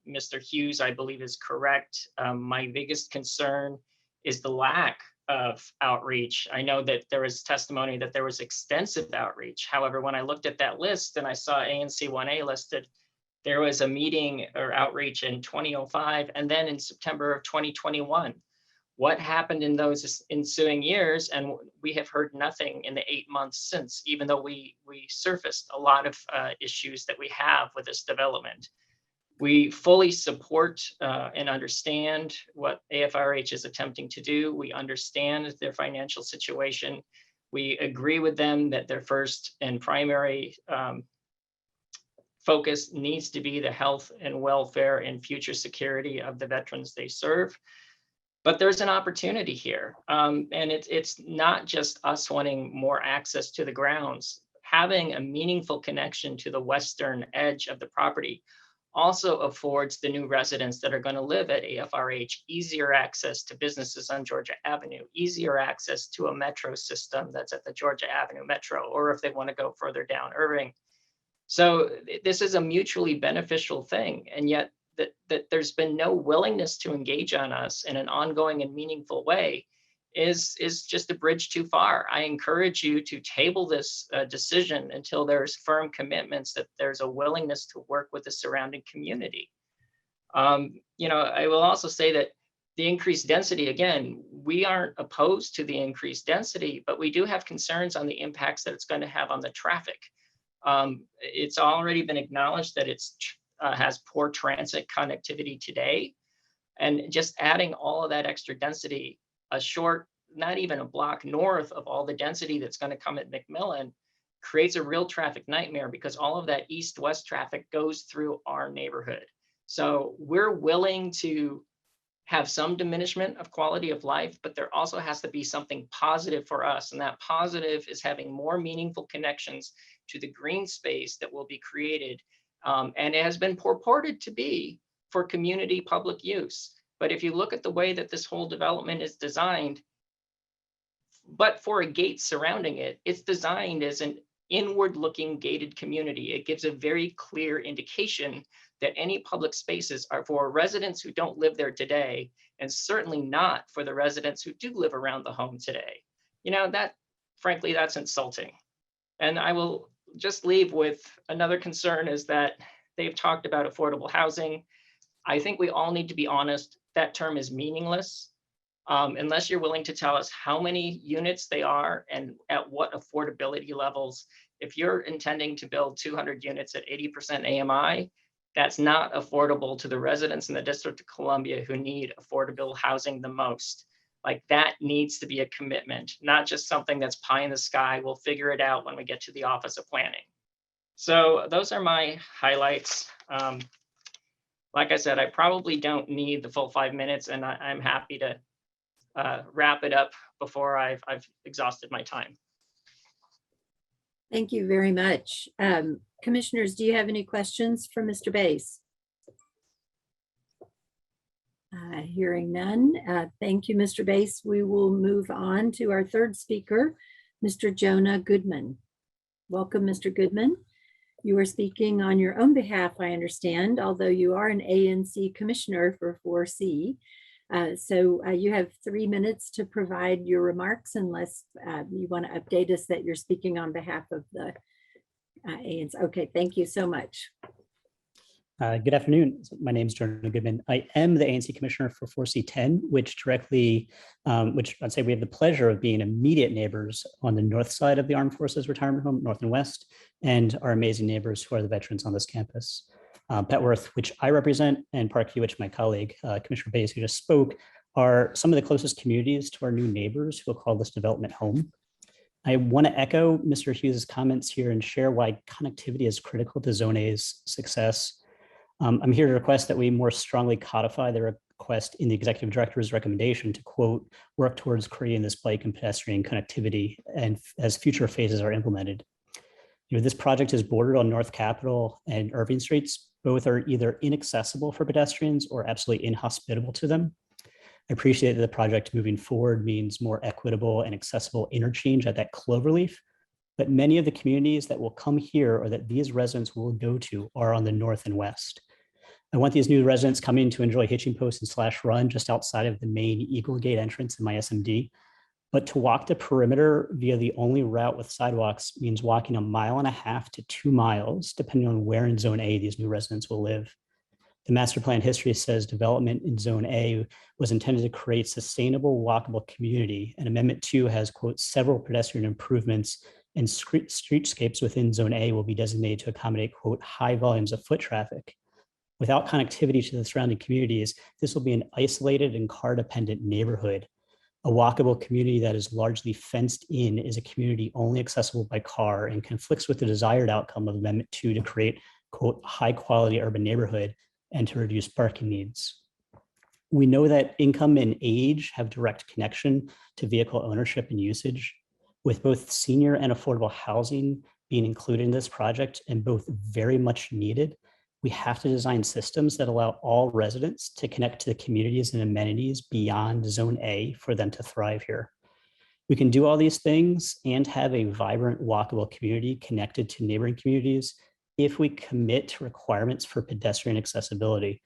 Mr. Hughes, I believe, is correct. My biggest concern is the lack of outreach. I know that there was testimony that there was extensive outreach. However, when I looked at that list and I saw ANC 1A listed, there was a meeting or outreach in 2005 and then in September of 2021. What happened in those ensuing years? And we have heard nothing in the 8 months since, even though we surfaced a lot of issues that we have with this development. We fully support and understand what AFRH is attempting to do. We understand their financial situation. We agree with them that their first and primary focus needs to be the health and welfare and future security of the veterans they serve. But there's an opportunity here. And it's not just us wanting more access to the grounds. Having a meaningful connection to the western edge of the property also affords the new residents that are going to live at AFRH easier access to businesses on Georgia Avenue, easier access to a metro system that's at the Georgia Avenue Metro, or if they want to go further down Irving. So this is a mutually beneficial thing, and yet that there's been no willingness to engage on us in an ongoing and meaningful way is just a bridge too far. I encourage you to table this decision until there's firm commitments that there's a willingness to work with the surrounding community. I will also say that the increased density, again, we aren't opposed to the increased density, but we do have concerns on the impacts that it's going to have on the traffic. It's already been acknowledged that it's has poor transit connectivity today, and just adding all of that extra density, a short, not even a block north of all the density that's going to come at McMillan, creates a real traffic nightmare because all of that east-west traffic goes through our neighborhood. So we're willing to have some diminishment of quality of life, but there also has to be something positive for us. And that positive is having more meaningful connections to the green space that will be created. And it has been purported to be for community public use. But if you look at the way that this whole development is designed, but for a gate surrounding it, it's designed as an inward-looking gated community. It gives a very clear indication that any public spaces are for residents who don't live there today, and certainly not for the residents who do live around the home today. That, frankly, that's insulting. And I will just leave with another concern is that they've talked about affordable housing. I think we all need to be honest, that term is meaningless unless you're willing to tell us how many units they are and at what affordability levels. If you're intending to build 200 units at 80% AMI, that's not affordable to the residents in the District of Columbia who need affordable housing the most. Like, that needs to be a commitment, not just something that's pie in the sky. We'll figure it out when we get to the Office of Planning. So those are my highlights. Like I said, I probably don't need the full 5 minutes, and I'm happy to wrap it up before I've exhausted my time. Thank you very much. Commissioners, do you have any questions for Mr. Bass? Hearing none. Thank you, Mr. Bass. We will move on to our third speaker, Mr. Jonah Goodman. Welcome, Mr. Goodman. You are speaking on your own behalf, I understand, although you are an ANC commissioner for 4C. So you have 3 minutes to provide your remarks unless you want to update us that you're speaking on behalf of the ANC. Okay, thank you so much. Good afternoon. My name is Jordan Goodman. I am the ANC Commissioner for 4C10, which I'd say we have the pleasure of being immediate neighbors on the north side of the Armed Forces Retirement Home, North and West, and our amazing neighbors who are the veterans on this campus. Petworth, which I represent, and Parkway, which my colleague, Commissioner Bays, who just spoke, are some of the closest communities to our new neighbors who will call this development home. I want to echo Mr. Hughes' comments here and share why connectivity is critical to Zone A's success. I'm here to request that we more strongly codify the request in the executive director's recommendation to, quote, work towards creating this bike and pedestrian connectivity and as future phases are implemented. This project is bordered on North Capitol and Irving Streets. Both are either inaccessible for pedestrians or absolutely inhospitable to them. I appreciate that the project moving forward means more equitable and accessible interchange at that Cloverleaf, but many of the communities that will come here or that these residents will go to are on the north and west. I want these new residents coming to enjoy hitching post and slash run just outside of the main Eagle Gate entrance in my SMD. But to walk the perimeter via the only route with sidewalks means walking 1.5 miles to 2 miles, depending on where in Zone A these new residents will live. The master plan history says development in Zone A was intended to create sustainable, walkable community, and Amendment 2 has, quote, several pedestrian improvements and streetscapes within Zone A will be designated to accommodate, quote, high volumes of foot traffic. Without connectivity to the surrounding communities, this will be an isolated and car-dependent neighborhood. A walkable community that is largely fenced in is a community only accessible by car and conflicts with the desired outcome of Amendment 2 to create, quote, high-quality urban neighborhood and to reduce parking needs. We know that income and age have direct connection to vehicle ownership and usage. With both senior and affordable housing being included in this project and both very much needed, we have to design systems that allow all residents to connect to the communities and amenities beyond Zone A for them to thrive here. We can do all these things and have a vibrant, walkable community connected to neighboring communities if we commit to requirements for pedestrian accessibility.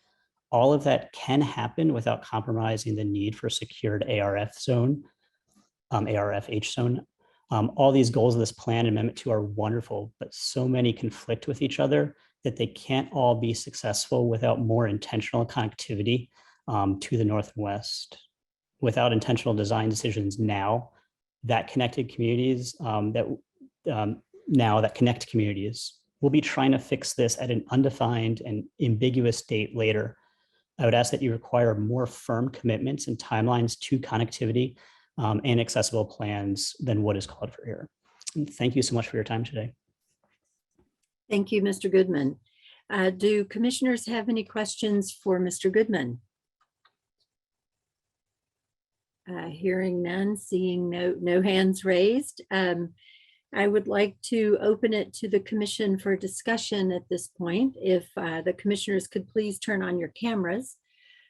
All of that can happen without compromising the need for secured ARF zone, ARFH zone. All these goals of this plan, Amendment 2, are wonderful, but so many conflict with each other that they can't all be successful without more intentional connectivity to the north and west. Without intentional design decisions now, that connected communities that connect communities, we'll be trying to fix this at an undefined and ambiguous date later. I would ask that you require more firm commitments and timelines to connectivity and accessible plans than what is called for here. And thank you so much for your time today. Thank you, Mr. Goodman. Do commissioners have any questions for Mr. Goodman? Hearing none, seeing no hands raised. I would like to open it to the commission for discussion at this point. If the commissioners could please turn on your cameras.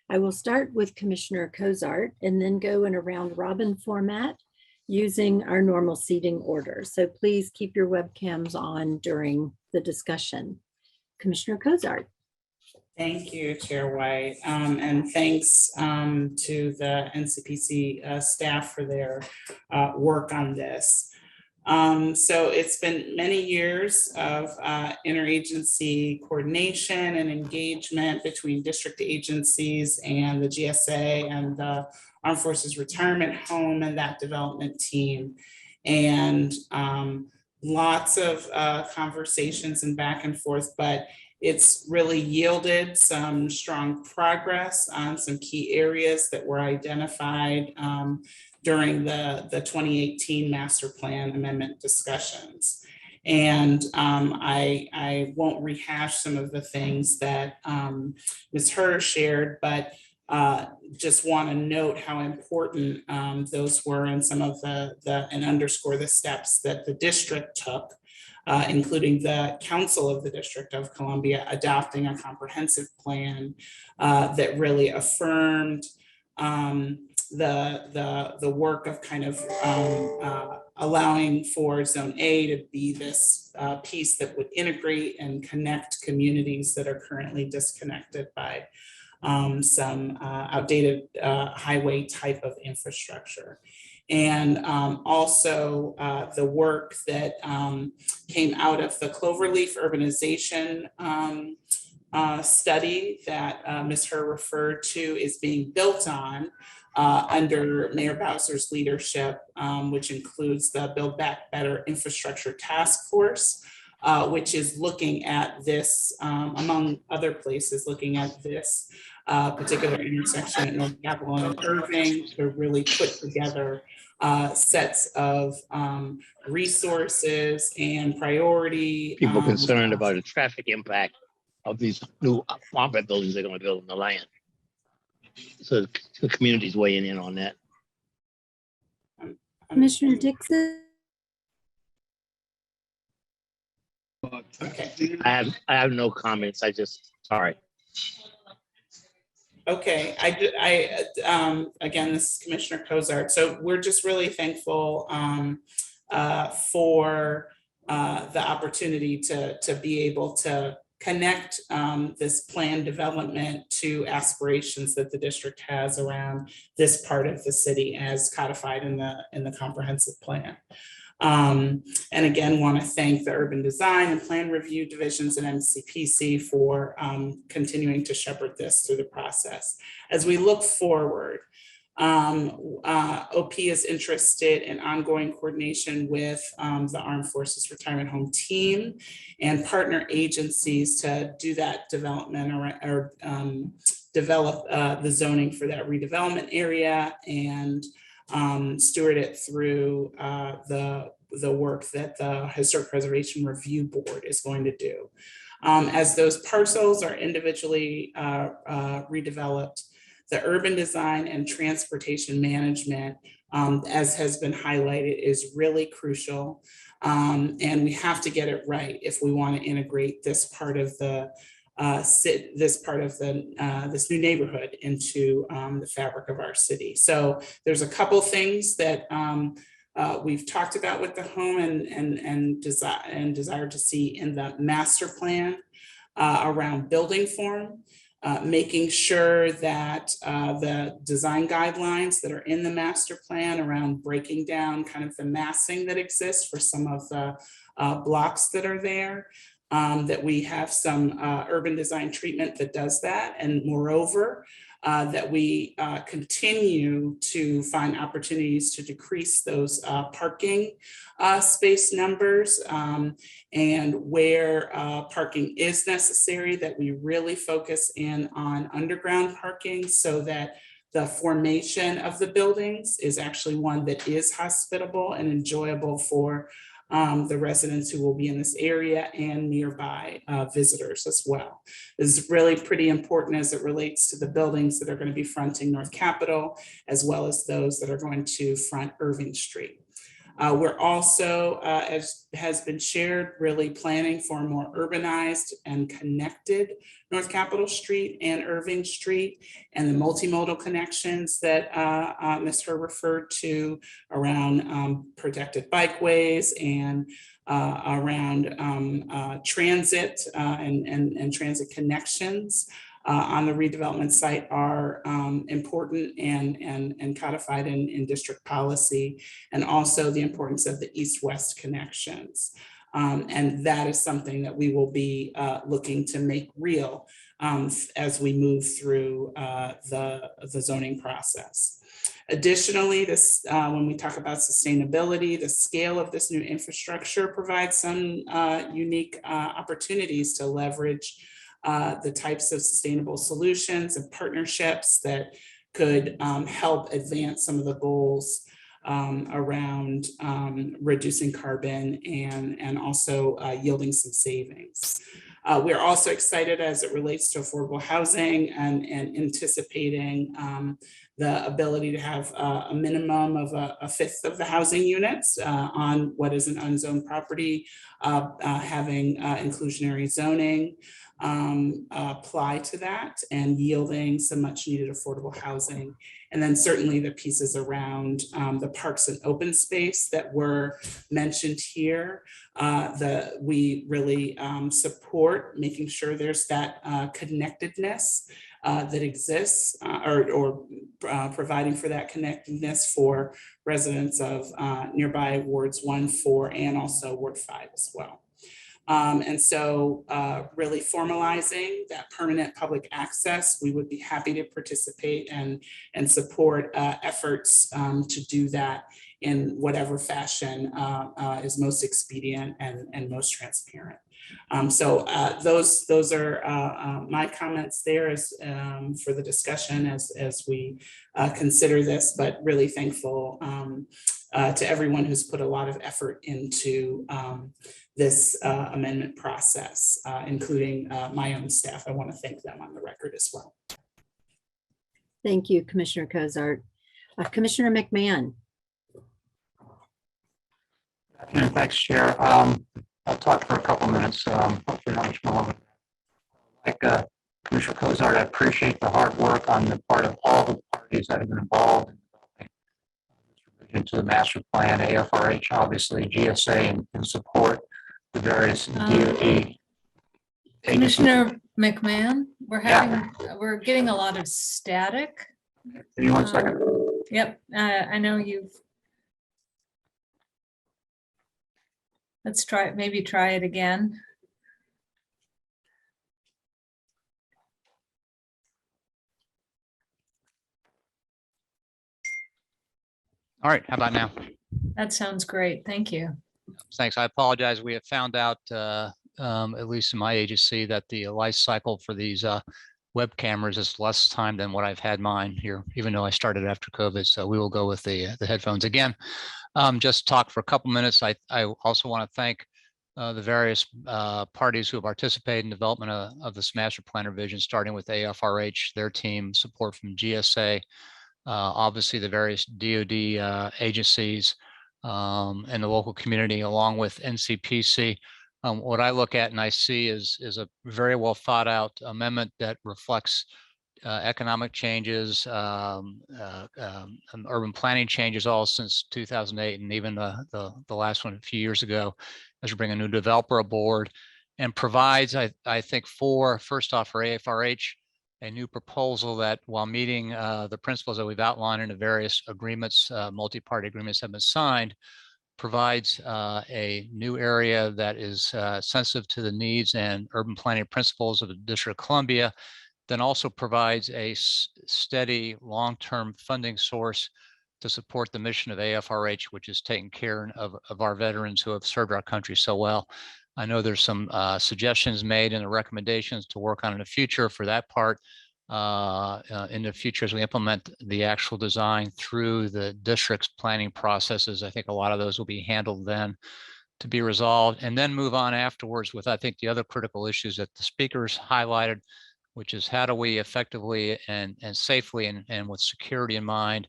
I will start with Commissioner Cozart and then go in a round robin format using our normal seating order. So please keep your webcams on during the discussion. Commissioner Cozart. Thank you, Chair White, and thanks to the NCPC staff for their work on this. So it's been many years of interagency coordination and engagement between district agencies and the GSA and the Armed Forces Retirement Home and that development team. And lots of conversations and back and forth, but it's really yielded some strong progress on some key areas that were identified during the 2018 Master Plan Amendment discussions. And I won't rehash some of the things that Ms. Herr shared, but just want to note how important those were and some of and underscore the steps that the district took, including the Council of the District of Columbia adopting a comprehensive plan that really affirmed the work of kind of allowing for Zone A to be this piece that would integrate and connect communities that are currently disconnected by some outdated highway type of infrastructure. And also the work that came out of the Cloverleaf urbanization study that Ms. Herr referred to is being built on under Mayor Bowser's leadership, which includes the Build Back Better Infrastructure Task Force, which is looking at this, among other places, looking at this particular intersection at North Capitol and Irving to really put together sets of resources and priority. People concerned about the traffic impact of these new apartment buildings they're going to build on the land. So the community's weighing in on that. Commissioner Dixon? Okay. I have no comments. I just, sorry. Okay, again, this is Commissioner Cozart. So we're just really thankful for the opportunity to be able to connect this plan development to aspirations that the district has around this part of the city as codified in the comprehensive plan. And again, want to thank the Urban Design and Plan Review Divisions and Ncpc for continuing to shepherd this through the process. As we look forward, OP is interested in ongoing coordination with the Armed Forces Retirement Home team and partner agencies to do that development or develop the zoning for that redevelopment area and steward it through the work that the Historic Preservation Review Board is going to do. As those parcels are individually redeveloped, the urban design and transportation management, as has been highlighted, is really crucial. And we have to get it right if we want to integrate this part of the this new neighborhood into the fabric of our city. So there's a couple things that we've talked about with the home and desire to see in the master plan around building form, making sure that the design guidelines that are in the master plan around breaking down kind of the massing that exists for some of the blocks that are there, that we have some urban design treatment that does that. And moreover, that we continue to find opportunities to decrease those parking space numbers, and where parking is necessary, that we really focus in on underground parking so that the formation of the buildings is actually one that is hospitable and enjoyable for the residents who will be in this area and nearby visitors as well. This is really pretty important as it relates to the buildings that are going to be fronting North Capitol, as well as those that are going to front Irving Street. We're also, as has been shared, really planning for a more urbanized and connected North Capitol Street and Irving Street, and the multimodal connections that Ms. Herr referred to around protected bikeways and around transit and transit connections on the redevelopment site are important and codified in district policy, and also the importance of the east-west connections. And that is something that we will be looking to make real as we move through the zoning process. Additionally, this when we talk about sustainability, the scale of this new infrastructure provides some unique opportunities to leverage the types of sustainable solutions and partnerships that could help advance some of the goals around reducing carbon and also yielding some savings. We're also excited as it relates to affordable housing and anticipating the ability to have a minimum of a fifth of the housing units on what is an unzoned property, having inclusionary zoning apply to that and yielding some much needed affordable housing. And then certainly the pieces around the parks and open space that were mentioned here, that we really support making sure there's that connectedness that exists or providing for that connectedness for residents of nearby wards 1, 4, and also Ward 5 as well. And so really formalizing that permanent public access, we would be happy to participate and support efforts to do that in whatever fashion is most expedient and most transparent. So those are my comments there as for the discussion as we consider this, but really thankful to everyone who's put a lot of effort into this amendment process, including my own staff. I want to thank them on the record as well. Thank you, Commissioner Cozart. Commissioner McMahon. Thanks, Chair. I'll talk for a couple minutes, hopefully not much more. Like Commissioner Cozart, I appreciate the hard work on the part of all the parties that have been involved in developing into the master plan, AFRH, obviously, GSA, and support the various DOD. Commissioner McMahon, we're getting a lot of static. Give me 1 second. Yep, I know you've. Let's maybe try it again. All right, how about now? That sounds great. Thank you. Thanks. I apologize. We have found out, at least in my agency, that the life cycle for these web cameras is less time than what I've had mine here, even though I started after COVID. So we will go with the headphones again. Just talk for a couple minutes. I also want to thank the various parties who have participated in development of this master plan revision, starting with AFRH, their team, support from GSA, obviously the various DoD agencies and the local community, along with NCPC. What I look at and I see is a very well thought out amendment that reflects economic changes, urban planning changes all since 2008, and even the last one a few years ago, as we bring a new developer aboard, and provides, I think, first off, for AFRH, a new proposal that, while meeting the principles that we've outlined in the various agreements, multi-party agreements have been signed, provides a new area that is sensitive to the needs and urban planning principles of the District of Columbia, then also provides a steady long-term funding source to support the mission of AFRH, which is taking care of our veterans who have served our country so well. I know there's some suggestions made in the recommendations to work on in the future for that part in the future as we implement the actual design through the district's planning processes. I think a lot of those will be handled then to be resolved, and then move on afterwards with, I think, the other critical issues that the speakers highlighted, which is how do we effectively and safely and with security in mind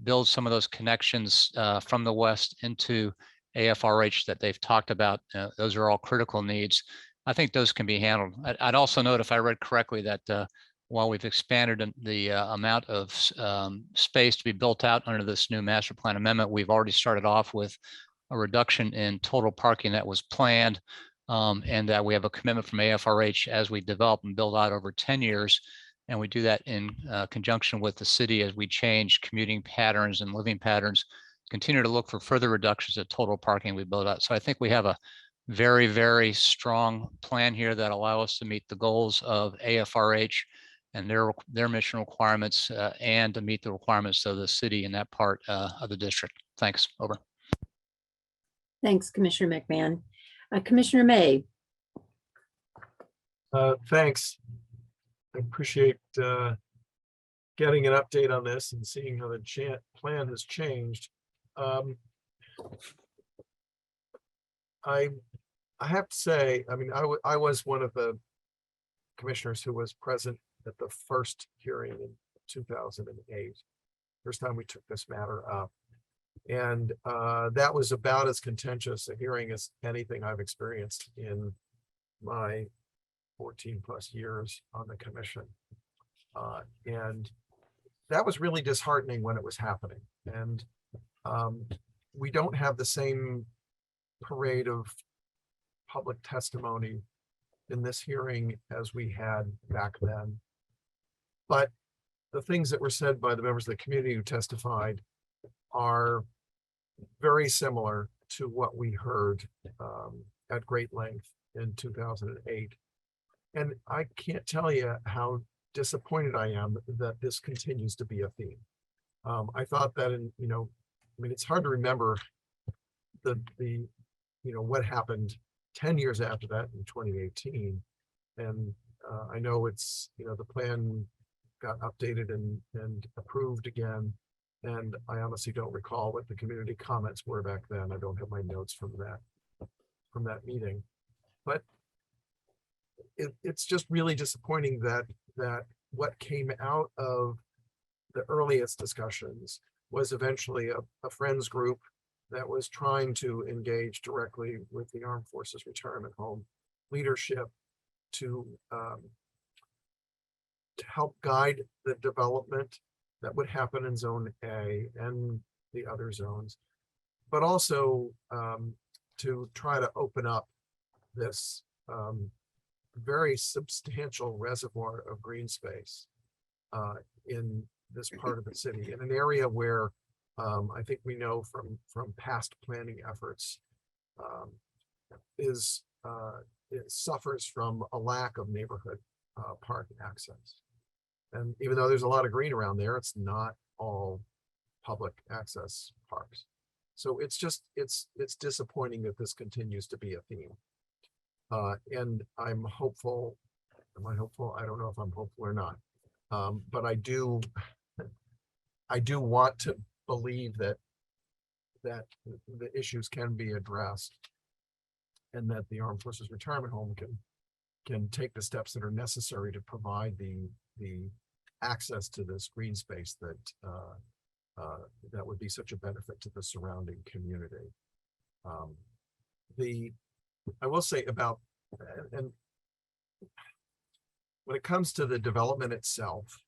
build some of those connections from the west into AFRH that they've talked about. Those are all critical needs. I think those can be handled. I'd also note, if I read correctly, that while we've expanded the amount of space to be built out under this new master plan amendment, we've already started off with a reduction in total parking that was planned, and that we have a commitment from AFRH as we develop and build out over 10 years. And we do that in conjunction with the city as we change commuting patterns and living patterns, continue to look for further reductions of total parking we build out. So I think we have a very, very strong plan here that allow us to meet the goals of AFRH and their mission requirements and to meet the requirements of the city in that part of the district. Thanks. Over. Thanks, Commissioner McMahon. Commissioner May. Thanks. I appreciate getting an update on this and seeing how the plan has changed. I have to say, I mean, I was one of the commissioners who was present at the first hearing in 2008, first time we took this matter up. And that was about as contentious a hearing as anything I've experienced in my 14 plus years on the commission. And that was really disheartening when it was happening. And we don't have the same parade of public testimony in this hearing as we had back then. But the things that were said by the members of the community who testified are very similar to what we heard at great length in 2008. And I can't tell you how disappointed I am that this continues to be a theme. I thought that it's hard to remember what happened 10 years after that in 2018. And I know it's, the plan got updated and approved again. And I honestly don't recall what the community comments were back then. I don't have my notes from that meeting. But it's just really disappointing that what came out of the earliest discussions was eventually a friends group that was trying to engage directly with the Armed Forces Retirement Home leadership to help guide the development that would happen in Zone A and the other zones, but also to try to open up this very substantial reservoir of green space in this part of the city, in an area where I think we know from past planning efforts it suffers from a lack of neighborhood park access. And even though there's a lot of green around there, it's not all public access parks. So it's disappointing that this continues to be a theme. And I'm hopeful. Am I hopeful? I don't know if I'm hopeful or not. But I do want to believe that the issues can be addressed, and that the Armed Forces Retirement Home can take the steps that are necessary to provide the access to this green space that would be such a benefit to the surrounding community. I will say about, and when it comes to the development itself,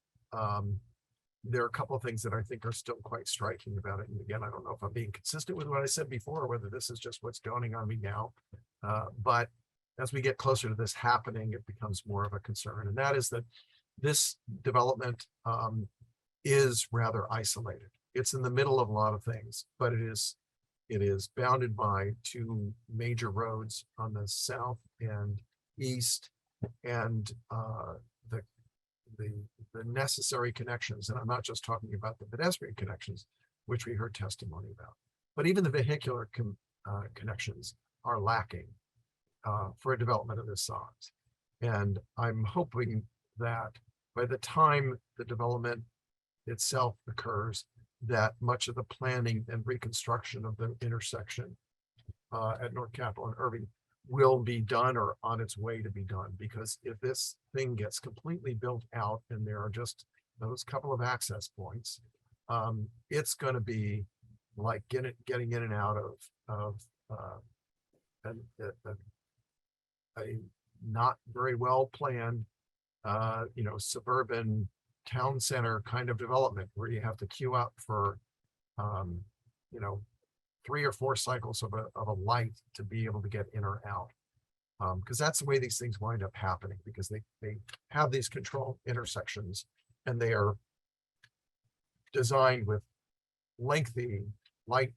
there are a couple of things that I think are still quite striking about it. And again, I don't know if I'm being consistent with what I said before, or whether this is just what's dawning on me now. But as we get closer to this happening, it becomes more of a concern. And that is that this development is rather isolated. It's in the middle of a lot of things, but it is bounded by two major roads on the south and east, and the necessary connections. And I'm not just talking about the pedestrian connections, which we heard testimony about, but even the vehicular connections are lacking for a development of this size. And I'm hoping that by the time the development itself occurs, that much of the planning and reconstruction of the intersection at North Capitol and Irving will be done or on its way to be done. Because if this thing gets completely built out and there are just those couple of access points, it's going to be like getting in and out of a not very well planned, suburban town center kind of development where you have to queue up for, 3 or 4 cycles of a light to be able to get in or out. Because that's the way these things wind up happening, because they have these control intersections and they are designed with lengthy light,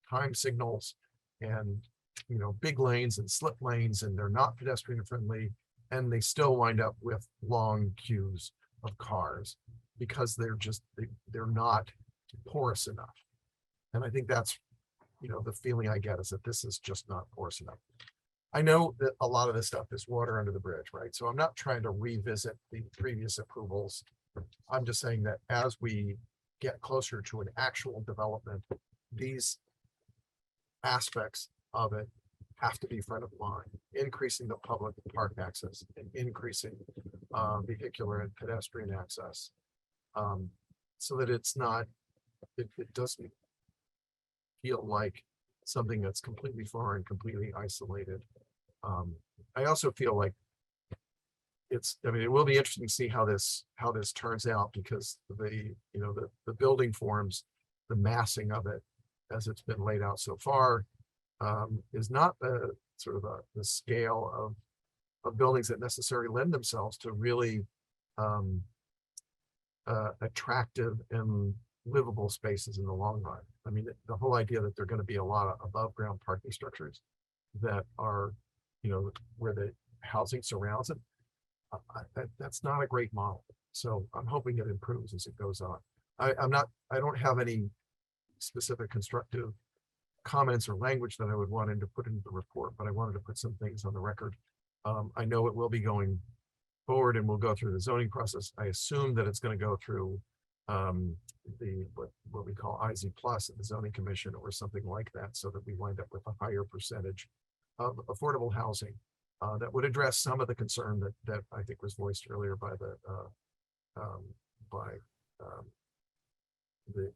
time signals and, big lanes and slip lanes, and they're not pedestrian friendly, and they still wind up with long queues of cars because they're not porous enough. And I think that's, the feeling I get is that this is just not porous enough. I know that a lot of this stuff is water under the bridge, right? So I'm not trying to revisit the previous approvals. I'm just saying that as we get closer to an actual development, these aspects of it have to be front of mind, increasing the public park access and increasing vehicular and pedestrian access, so that it doesn't feel like something that's completely foreign, completely isolated. I also feel like it will be interesting to see how this turns out, because the building forms, the massing of it as it's been laid out so far, is not the sort of the scale of buildings that necessarily lend themselves to really attractive and livable spaces in the long run. I mean, the whole idea that there are going to be a lot of above ground parking structures that are where the housing surrounds it. That's not a great model. So I'm hoping it improves as it goes on. I don't have any specific constructive comments or language that I would want to put into the report, but I wanted to put some things on the record. I know it will be going forward and we'll go through the zoning process. I assume that it's going to go through what we call IZ plus at the zoning commission or something like that, so that we wind up with a higher percentage of affordable housing that would address some of the concern that I think was voiced earlier by the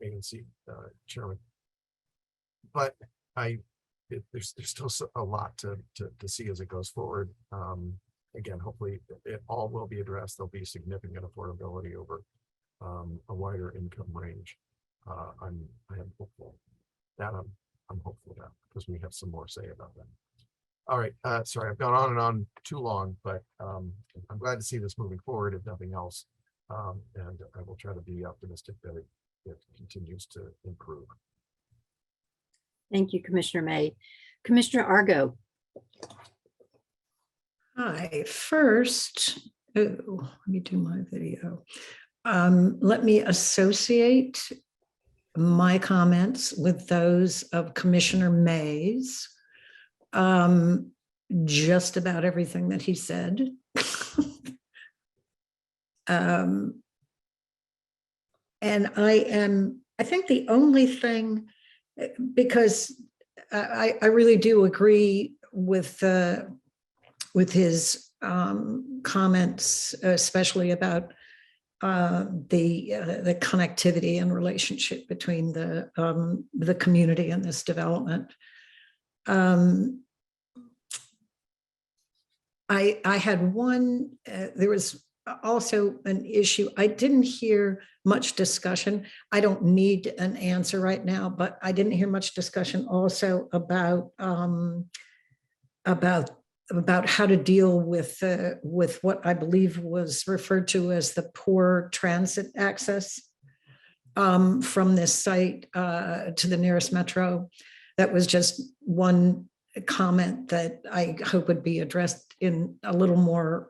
ANC chairman. But there's still a lot to see as it goes forward. Again, hopefully it all will be addressed. There'll be significant affordability over a wider income range. I am hopeful that I'm hopeful that, because we have some more to say about that. All right, sorry, I've gone on and on too long, but I'm glad to see this moving forward, if nothing else. And I will try to be optimistic that it continues to improve. Thank you, Commissioner May. Commissioner Argo. Hi, first, let me do my video. Let me associate my comments with those of Commissioner May's. Just about everything that he said. And I think the only thing, because I really do agree with his comments, especially about the connectivity and relationship between the community and this development. I had one, there was also an issue. I didn't hear much discussion. I don't need an answer right now, but I didn't hear much discussion also about how to deal with what I believe was referred to as the poor transit access from this site to the nearest metro. That was just one comment that I hope would be addressed in a little more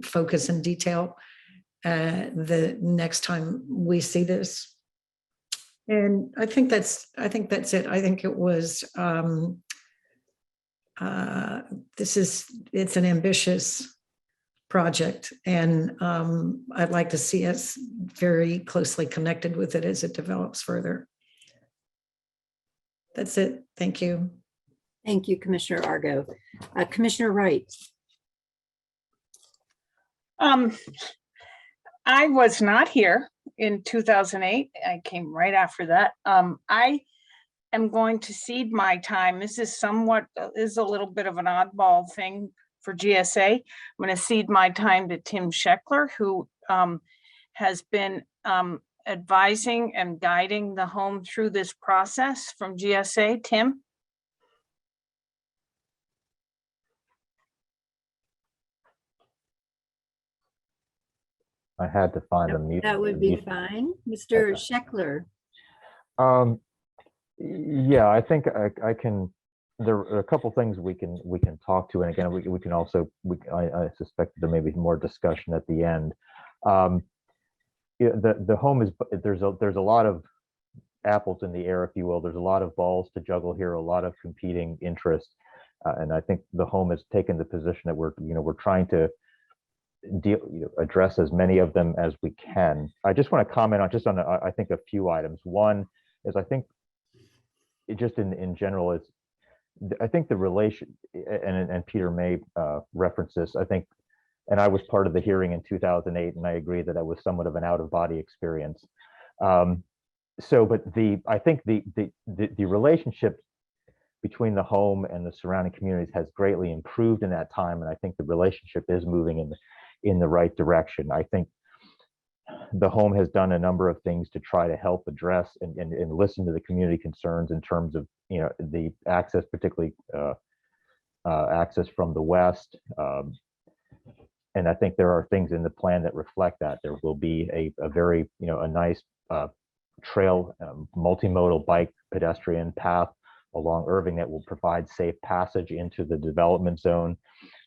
focus and detail the next time we see this. And I think that's it. I think it was it's an ambitious project, and I'd like to see us very closely connected with it as it develops further. That's it. Thank you. Thank you, Commissioner Argo. Commissioner Wright. I was not here in 2008. I came right after that. I am going to cede my time. This is a little bit of an oddball thing for GSA. I'm going to cede my time to Tim Scheckler, who has been advising and guiding the home through this process from GSA. Tim? I had to find a mute. That would be fine. Mr. Scheckler. Yeah, I think I can. There are a couple things we can talk to, and again, we can also. I suspect there may be more discussion at the end. The home is there's a lot of apples in the air, if you will. There's a lot of balls to juggle here, a lot of competing interests, and I think the home has taken the position that we're trying to address as many of them as we can. I just want to comment on I think a few items. One is I think just in general is I think the relation, and Peter may reference this, I think, and I was part of the hearing in 2008, and I agree that was somewhat of an out-of-body experience. But I think the relationship between the home and the surrounding communities has greatly improved in that time, and I think the relationship is moving in the right direction. I think the home has done a number of things to try to help address and listen to the community concerns in terms of the access, particularly access from the west. And I think there are things in the plan that reflect that. There will be a very a nice trail, multimodal bike pedestrian path along Irving that will provide safe passage into the development zone.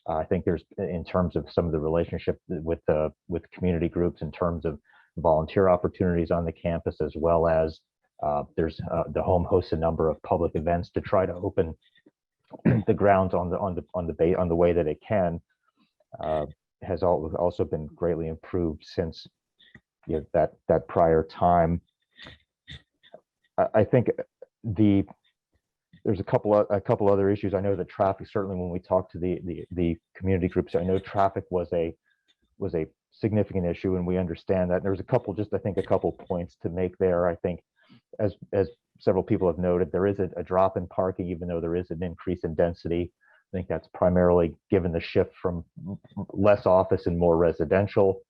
I think there's, in terms of some of the relationship with community groups, in terms of volunteer opportunities on the campus, as well as the home hosts a number of public events to try to open the grounds on the way that it can, has also been greatly improved since that prior time. I think there's a couple other issues. I know that traffic, certainly when we talk to the community groups, I know traffic was a significant issue, and we understand that. There's a couple points to make there. I think as several people have noted, there is a drop in parking, even though there is an increase in density. I think that's primarily given the shift from less office and more residential.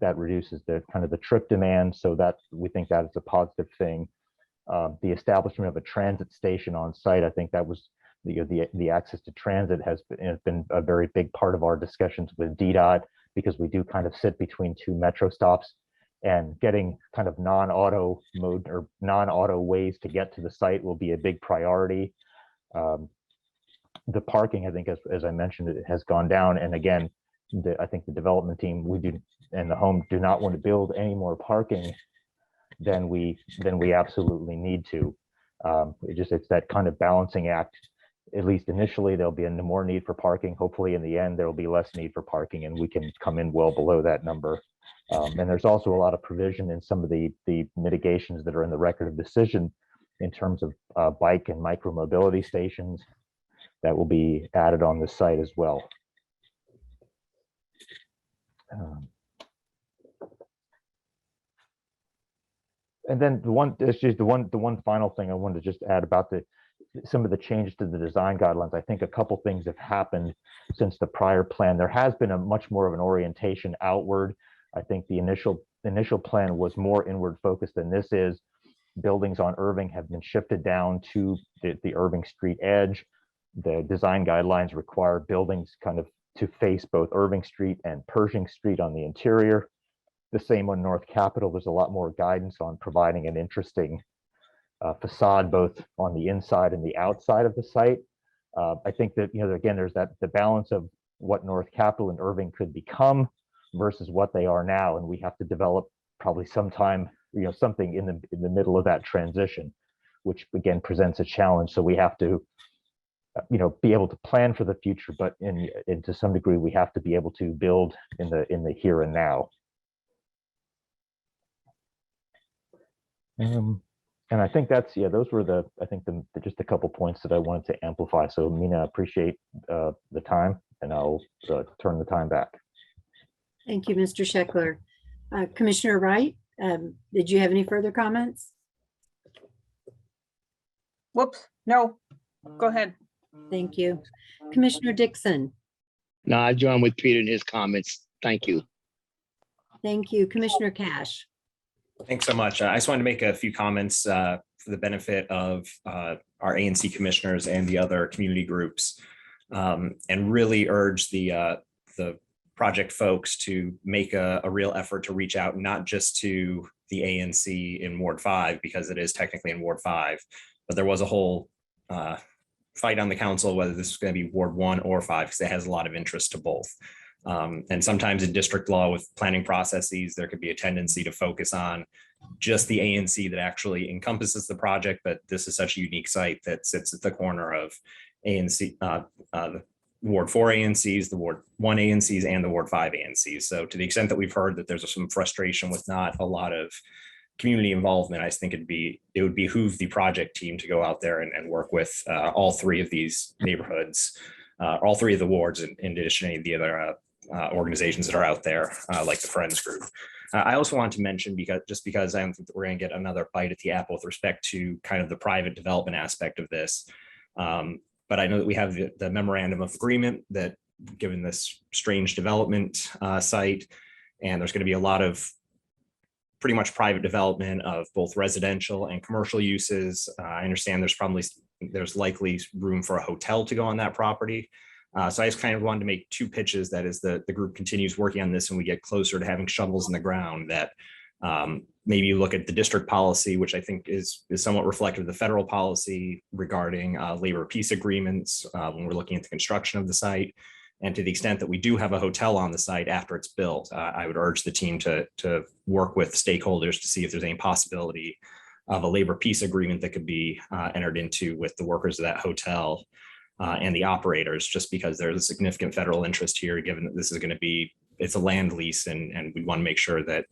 That reduces the trip demand, so that we think that is a positive thing. The establishment of a transit station on site, I think that was the access to transit has been a very big part of our discussions with Vdot, because we do kind of sit between two metro stops, and getting kind of non-auto mode or non-auto ways to get to the site will be a big priority. The parking, I think, as I mentioned, it has gone down, and again, I think the development team and the home do not want to build any more parking than we absolutely need to. It's that kind of balancing act. At least initially, there'll be more need for parking. Hopefully, in the end, there will be less need for parking, and we can come in well below that number. And there's also a lot of provision in some of the mitigations that are in the record of decision in terms of bike and micromobility stations that will be added on the site as well. And then the one final thing I wanted to just add about some of the changes to the design guidelines. I think a couple things have happened since the prior plan. There has been a much more of an orientation outward. I think the initial plan was more inward focused than this is. Buildings on Irving have been shifted down to the Irving Street edge. The design guidelines require buildings kind of to face both Irving Street and Pershing Street on the interior. The same on North Capitol. There's a lot more guidance on providing an interesting facade both on the inside and the outside of the site. I think that, again, there's the balance of what North Capitol and Irving could become versus what they are now, and we have to develop probably sometime, something in the middle of that transition, which again presents a challenge. So we have to, be able to plan for the future, but to some degree, we have to be able to build in the here and now. And I think those were just a couple points that I wanted to amplify. So Mina, appreciate the time, and I'll turn the time back. Thank you, Mr. Scheckler. Commissioner Wright, did you have any further comments? Whoops, no, go ahead. Thank you. Commissioner Dixon. No, I join with Peter in his comments. Thank you. Thank you. Commissioner Cash. Thanks so much. I just wanted to make a few comments for the benefit of our ANC commissioners and the other community groups, and really urge the project folks to make a real effort to reach out, not just to the ANC in Ward 5, because it is technically in Ward 5, but there was a whole fight on the council whether this was going to be Ward 1 or 5, because it has a lot of interest to both. And sometimes in district law with planning processes, there could be a tendency to focus on just the ANC that actually encompasses the project, but this is such a unique site that sits at the corner of ANC, the Ward 4 ANCs, the Ward 1 ANCs, and the Ward 5 ANCs. So to the extent that we've heard that there's some frustration with not a lot of community involvement, I think it would behoove the project team to go out there and work with all three of these neighborhoods, all three of the wards, in addition to any of the other organizations that are out there, like the Friends Group. I also want to mention, because I don't think that we're going to get another bite at the apple with respect to kind of the private development aspect of this. But I know that we have the memorandum of agreement that, given this strange development site, and there's going to be a lot of pretty much private development of both residential and commercial uses. I understand there's likely room for a hotel to go on that property. So I just kind of wanted to make two pitches that as the group continues working on this and we get closer to having shovels in the ground, that Maybe you look at the district policy, which I think is somewhat reflective of the federal policy regarding labor peace agreements when we're looking at the construction of the site. And to the extent that we do have a hotel on the site after it's built, I would urge the team to work with stakeholders to see if there's any possibility of a labor peace agreement that could be entered into with the workers of that hotel and the operators, just because there's a significant federal interest here, given that this is going to be, it's a land lease, and we want to make sure that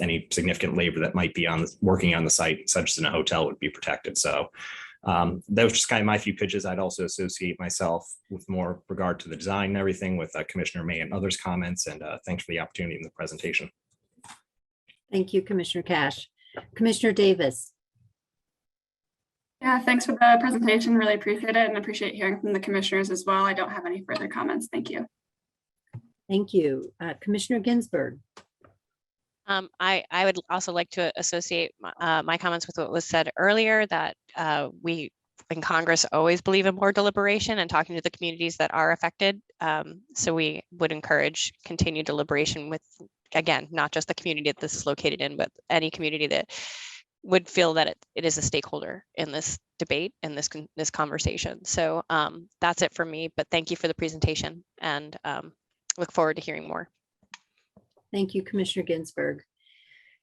any significant labor that might be working on the site, such as in a hotel, would be protected. So that was just kind of my few pitches. I'd also associate myself with more regard to the design and everything with Commissioner May and others' comments. And thanks for the opportunity in the presentation. Thank you, Commissioner Cash. Commissioner Davis. Yeah, thanks for the presentation. Really appreciate it and appreciate hearing from the commissioners as well. I don't have any further comments. Thank you. Thank you. Commissioner Ginsburg. I would also like to associate my comments with what was said earlier, that we in Congress always believe in more deliberation and talking to the communities that are affected. So we would encourage continued deliberation with, again, not just the community that this is located in, but any community that would feel that it is a stakeholder in this debate and this conversation. So that's it for me, but thank you for the presentation and look forward to hearing more. Thank you, Commissioner Ginsburg.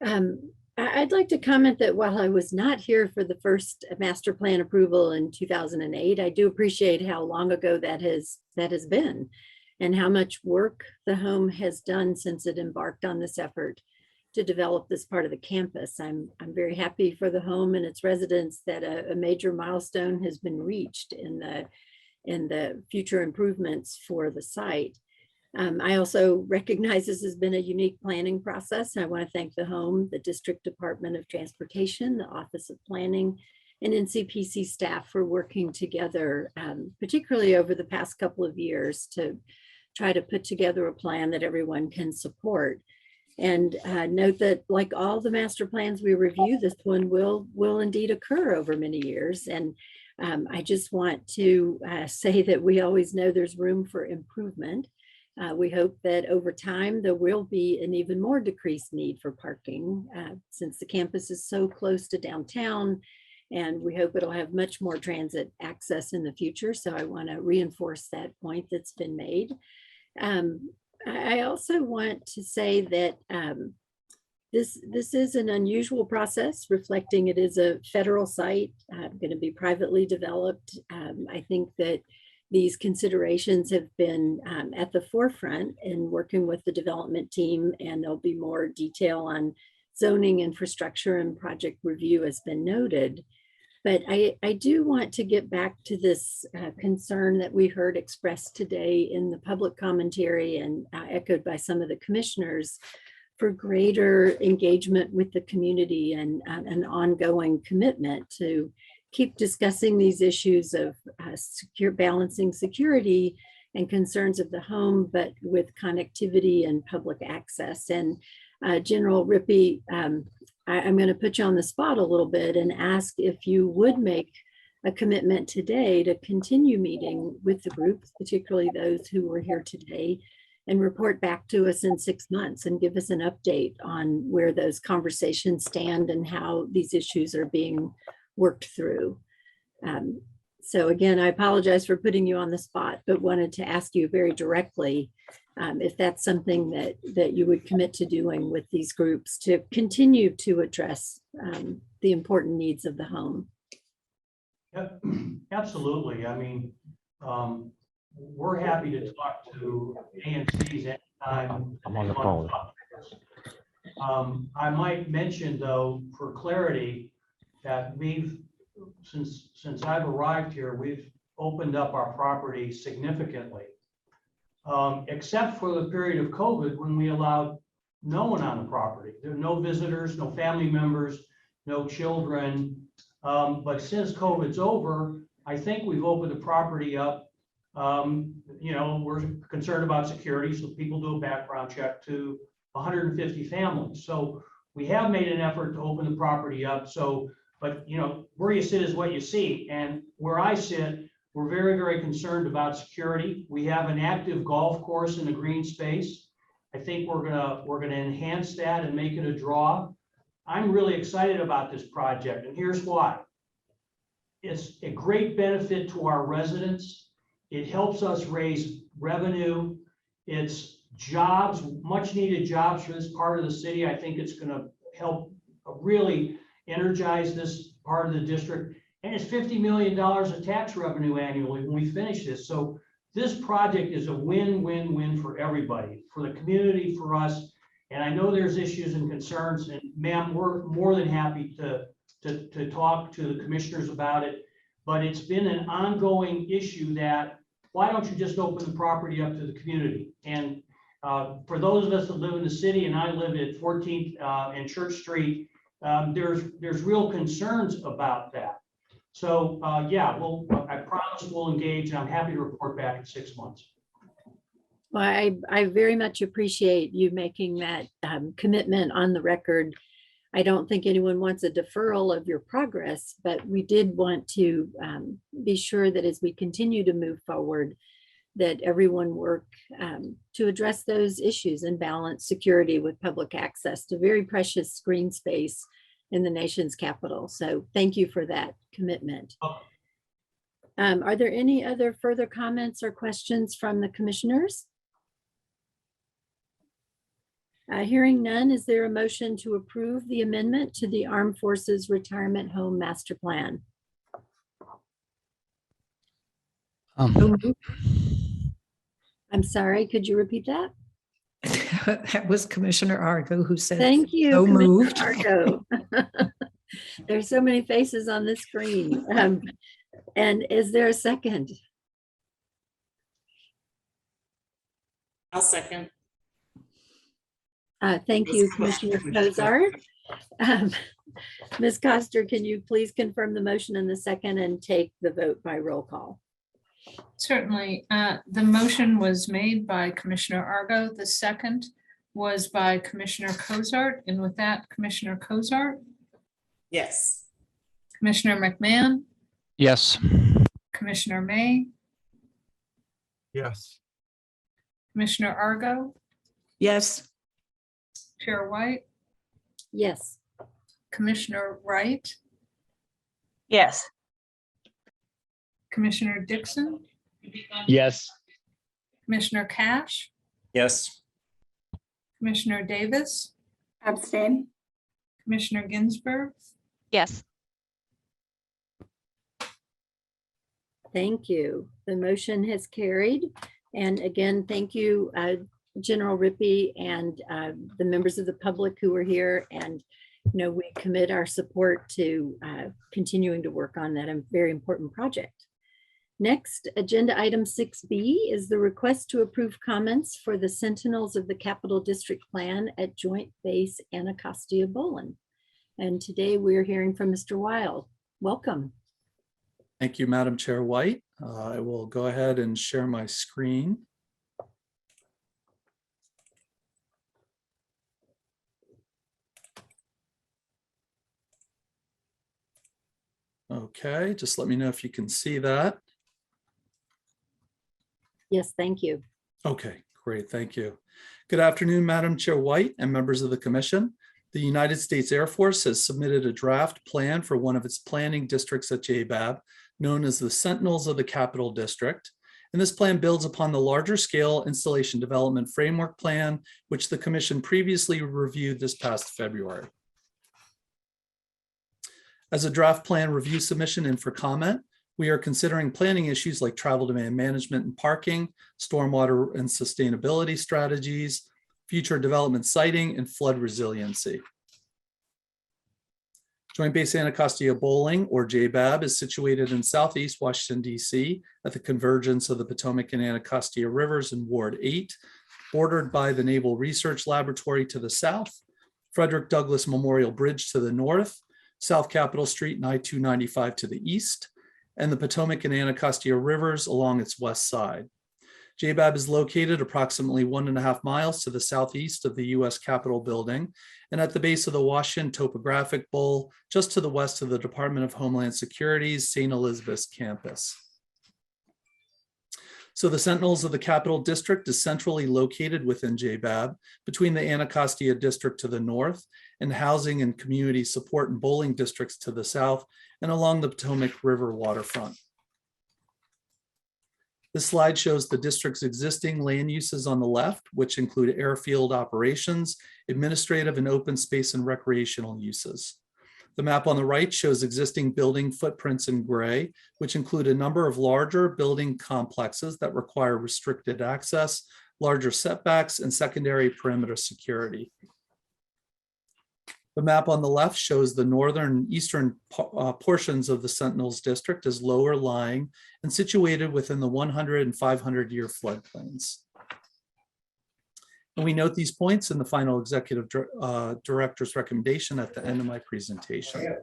I'd like to comment that while I was not here for the first master plan approval in 2008, I do appreciate how long ago that has been and how much work the home has done since it embarked on this effort to develop this part of the campus. I'm very happy for the home and its residents that a major milestone has been reached in the future improvements for the site. I also recognize this has been a unique planning process. I want to thank the home, the District Department of Transportation, the Office of Planning, and Ncpc staff for working together, particularly over the past couple of years, to try to put together a plan that everyone can support. And note that, like all the master plans we review, this one will indeed occur over many years. And I just want to say that we always know there's room for improvement. We hope that over time there will be an even more decreased need for parking since the campus is so close to downtown, and we hope it'll have much more transit access in the future. So I want to reinforce that point that's been made. I also want to say that this is an unusual process, reflecting it is a federal site going to be privately developed. I think that these considerations have been at the forefront in working with the development team, and there'll be more detail on zoning, infrastructure, and project review has been noted. But I do want to get back to this concern that we heard expressed today in the public commentary and echoed by some of the commissioners for greater engagement with the community and an ongoing commitment to keep discussing these issues of balancing security and concerns of the home, but with connectivity and public access. And General Rippey, I'm going to put you on the spot a little bit and ask if you would make a commitment today to continue meeting with the groups, particularly those who were here today, and report back to us in 6 months and give us an update on where those conversations stand and how these issues are being worked through. So again, I apologize for putting you on the spot, but wanted to ask you very directly if that's something that you would commit to doing with these groups to continue to address the important needs of the home. Yeah, absolutely. I mean, we're happy to talk to ANCs anytime. I'm on the phone. I might mention, though, for clarity, that since I've arrived here, we've opened up our property significantly, except for the period of COVID when we allowed no one on the property. There were no visitors, no family members, no children. But since COVID's over, I think we've opened the property up. You know, we're concerned about security, so people do a background check to 150 families. So we have made an effort to open the property up. So, but you know, where you sit is what you see. And where I sit, we're very, very concerned about security. We have an active golf course in a green space. I think we're gonna enhance that and make it a draw. I'm really excited about this project, and here's why. It's a great benefit to our residents. It helps us raise revenue. It's jobs, much needed jobs for this part of the city. I think it's gonna help really energize this part of the district. And it's $50 million of tax revenue annually when we finish this. So this project is a win-win-win for everybody, for the community, for us. And I know there's issues and concerns, and ma'am, we're more than happy to talk to the commissioners about it. But it's been an ongoing issue that, why don't you just open the property up to the community? And for those of us that live in the city, and I live at 14th and Church Street, there's real concerns about that. So yeah, I promise we'll engage, and I'm happy to report back in 6 months. Well, I very much appreciate you making that commitment on the record. I don't think anyone wants a deferral of your progress, but we did want to be sure that as we continue to move forward, that everyone work to address those issues and balance security with public access to very precious screen space in the nation's capital. So thank you for that commitment. Are there any other further comments or questions from the commissioners? Hearing none, is there a motion to approve the amendment to the Armed Forces Retirement Home Master Plan? I'm sorry, could you repeat that? That was Commissioner Argo who said. Thank you, So Commissioner moved. Argo. There's so many faces on the screen. And is there a second? I'll second. Thank you, Commissioner Cozart. Ms. Coster, can you please confirm the motion in the second and take the vote by roll call? Certainly. The motion was made by Commissioner Argo. The second was by Commissioner Cozart. And with that, Commissioner Cozart, Yes. Commissioner McMahon, Yes. Commissioner May, Yes. Commissioner Argo, Yes. Chair White, Yes. Commissioner Wright, Yes. Commissioner Dixon, Yes. Commissioner Cash, Yes. Commissioner Davis, Abstain. Commissioner Ginsburg, Yes. Thank you. The motion has carried. And again, thank you, General Rippey and the members of the public who are here. And we commit our support to continuing to work on that very important project. Next, agenda item 6B is the request to approve comments for the Sentinels of the Capital District Plan at Joint Base Anacostia-Bolling. And today we're hearing from Mr. Wild. Welcome. Thank you, Madam Chair White. I will go ahead and share my screen. Okay, just let me know if you can see that. Yes, thank you. Okay, great, thank you. Good afternoon, Madam Chair White and members of the Commission. The United States Air Force has submitted a draft plan for one of its planning districts at JBAB, known as the Sentinels of the Capital District. And this plan builds upon the larger scale installation development framework plan, which the Commission previously reviewed this past February. As a draft plan review submission and for comment, we are considering planning issues like travel demand management and parking, stormwater and sustainability strategies, future development siting, and flood resiliency. Joint Base Anacostia-Bolling, or JBAB, is situated in Southeast Washington, D.C. at the convergence of the Potomac and Anacostia Rivers in Ward 8, bordered by the Naval Research Laboratory to the south, Frederick Douglass Memorial Bridge to the north, South Capitol Street and I-295 to the east, and the Potomac and Anacostia Rivers along its west side. JBAB is located approximately 1.5 miles to the southeast of the U.S. Capitol building and at the base of the Washington Topographic Bowl, just to the west of the Department of Homeland Security's St. Elizabeth's campus. So the Sentinels of the Capital District is centrally located within JBAB between the Anacostia District to the north and housing and community support and bowling districts to the south and along the Potomac River waterfront. This slide shows the district's existing land uses on the left, which include airfield operations, administrative and open space and recreational uses. The map on the right shows existing building footprints in gray, which include a number of larger building complexes that require restricted access, larger setbacks, and secondary perimeter security. The map on the left shows the northern and eastern portions of the Sentinels district as lower lying and situated within the 100 and 500-year floodplains. And we note these points in the final executive director's recommendation at the end of my presentation.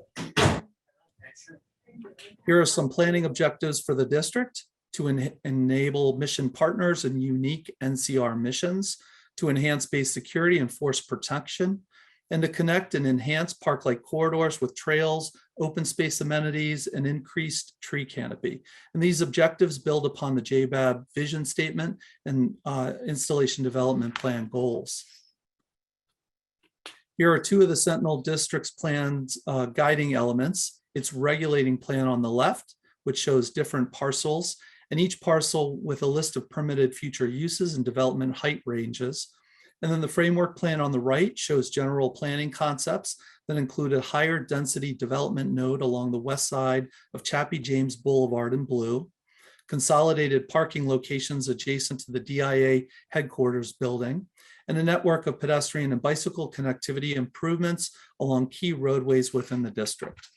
Here are some planning objectives for the district: to enable mission partners and unique NCR missions, to enhance base security and force protection, and to connect and enhance park-like corridors with trails, open space amenities, and increased tree canopy. And these objectives build upon the JBAB vision statement and installation development plan goals. Here are two of the Sentinel District's plans guiding elements. Its regulating plan on the left, which shows different parcels, and each parcel with a list of permitted future uses and development height ranges. And then the framework plan on the right shows general planning concepts that include a higher density development node along the west side of Chappie James Boulevard in blue, consolidated parking locations adjacent to the DIA headquarters building, and a network of pedestrian and bicycle connectivity improvements along key roadways within the district.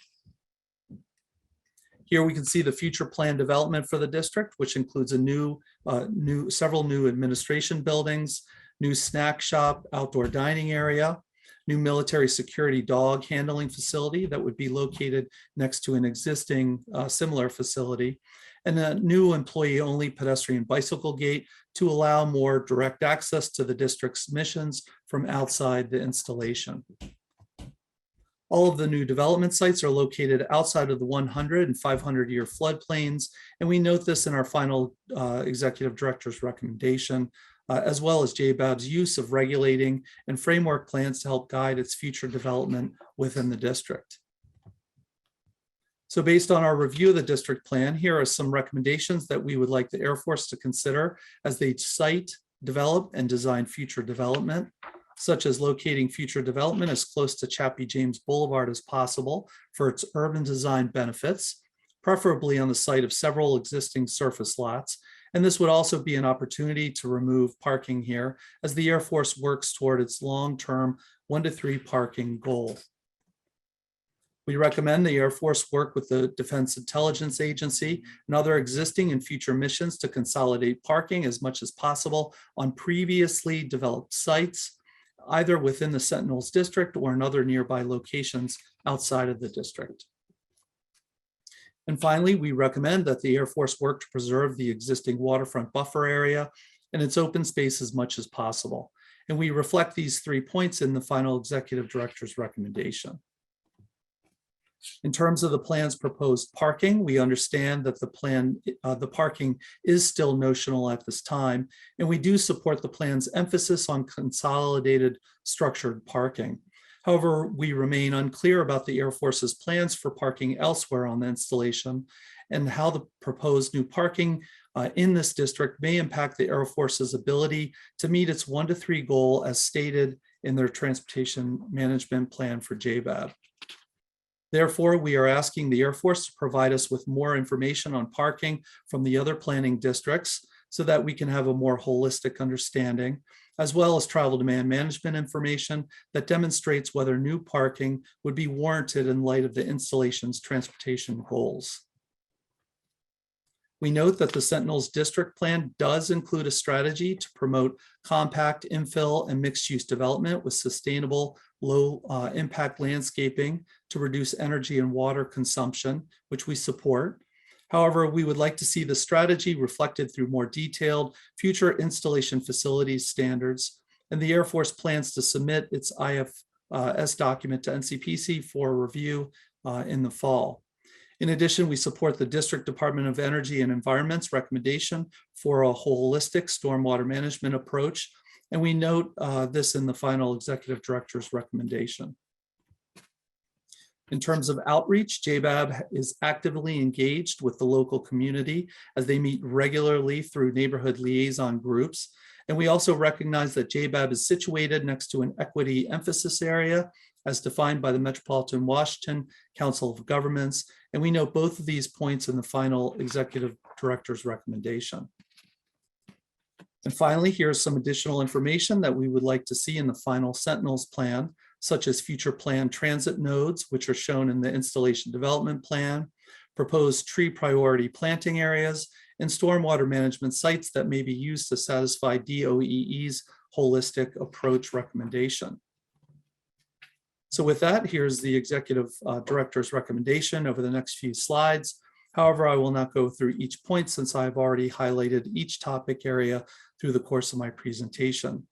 Here we can see the future plan development for the district, which includes a several new administration buildings, new snack shop, outdoor dining area, new military security dog handling facility that would be located next to an existing similar facility, and a new employee-only pedestrian bicycle gate to allow more direct access to the district's missions from outside the installation. All of the new development sites are located outside of the 100 and 500-year floodplains, and we note this in our final executive director's recommendation, as well as JBAB's use of regulating and framework plans to help guide its future development within the district. So based on our review of the district plan, here are some recommendations that we would like the Air Force to consider as they site, develop, and design future development, such as locating future development as close to Chappie James Boulevard as possible for its urban design benefits, preferably on the site of several existing surface lots. And this would also be an opportunity to remove parking here as the Air Force works toward its long-term 1 to 3 parking goal. We recommend the Air Force work with the Defense Intelligence Agency and other existing and future missions to consolidate parking as much as possible on previously developed sites, either within the Sentinels district or in other nearby locations outside of the district. And finally, we recommend that the Air Force work to preserve the existing waterfront buffer area and its open space as much as possible. And we reflect these 3 points in the final executive director's recommendation. In terms of the plan's proposed parking, we understand that the parking is still notional at this time, and we do support the plan's emphasis on consolidated structured parking. However, we remain unclear about the Air Force's plans for parking elsewhere on the installation and how the proposed new parking in this district may impact the Air Force's ability to meet its 1 to 3 goal as stated in their transportation management plan for JBAB. Therefore, we are asking the Air Force to provide us with more information on parking from the other planning districts so that we can have a more holistic understanding, as well as travel demand management information that demonstrates whether new parking would be warranted in light of the installation's transportation goals. We note that the Sentinels district plan does include a strategy to promote compact infill and mixed-use development with sustainable low impact landscaping to reduce energy and water consumption, which we support. However, we would like to see the strategy reflected through more detailed future installation facilities standards, and the Air Force plans to submit its IFS document to Ncpc for review in the fall. In addition, we support the District Department of Energy and Environment's recommendation for a holistic stormwater management approach. And we note this in the final executive director's recommendation. In terms of outreach, JBAB is actively engaged with the local community as they meet regularly through neighborhood liaison groups. And we also recognize that JBAB is situated next to an equity emphasis area as defined by the Metropolitan Washington Council of Governments. And we note both of these points in the final executive director's recommendation. And finally, here's some additional information that we would like to see in the final Sentinels plan, such as future planned transit nodes, which are shown in the installation development plan, proposed tree priority planting areas, and stormwater management sites that may be used to satisfy DOEE's holistic approach recommendation. So with that, here's the executive director's recommendation over the next few slides. However, I will not go through each point since I've already highlighted each topic area through the course of my presentation.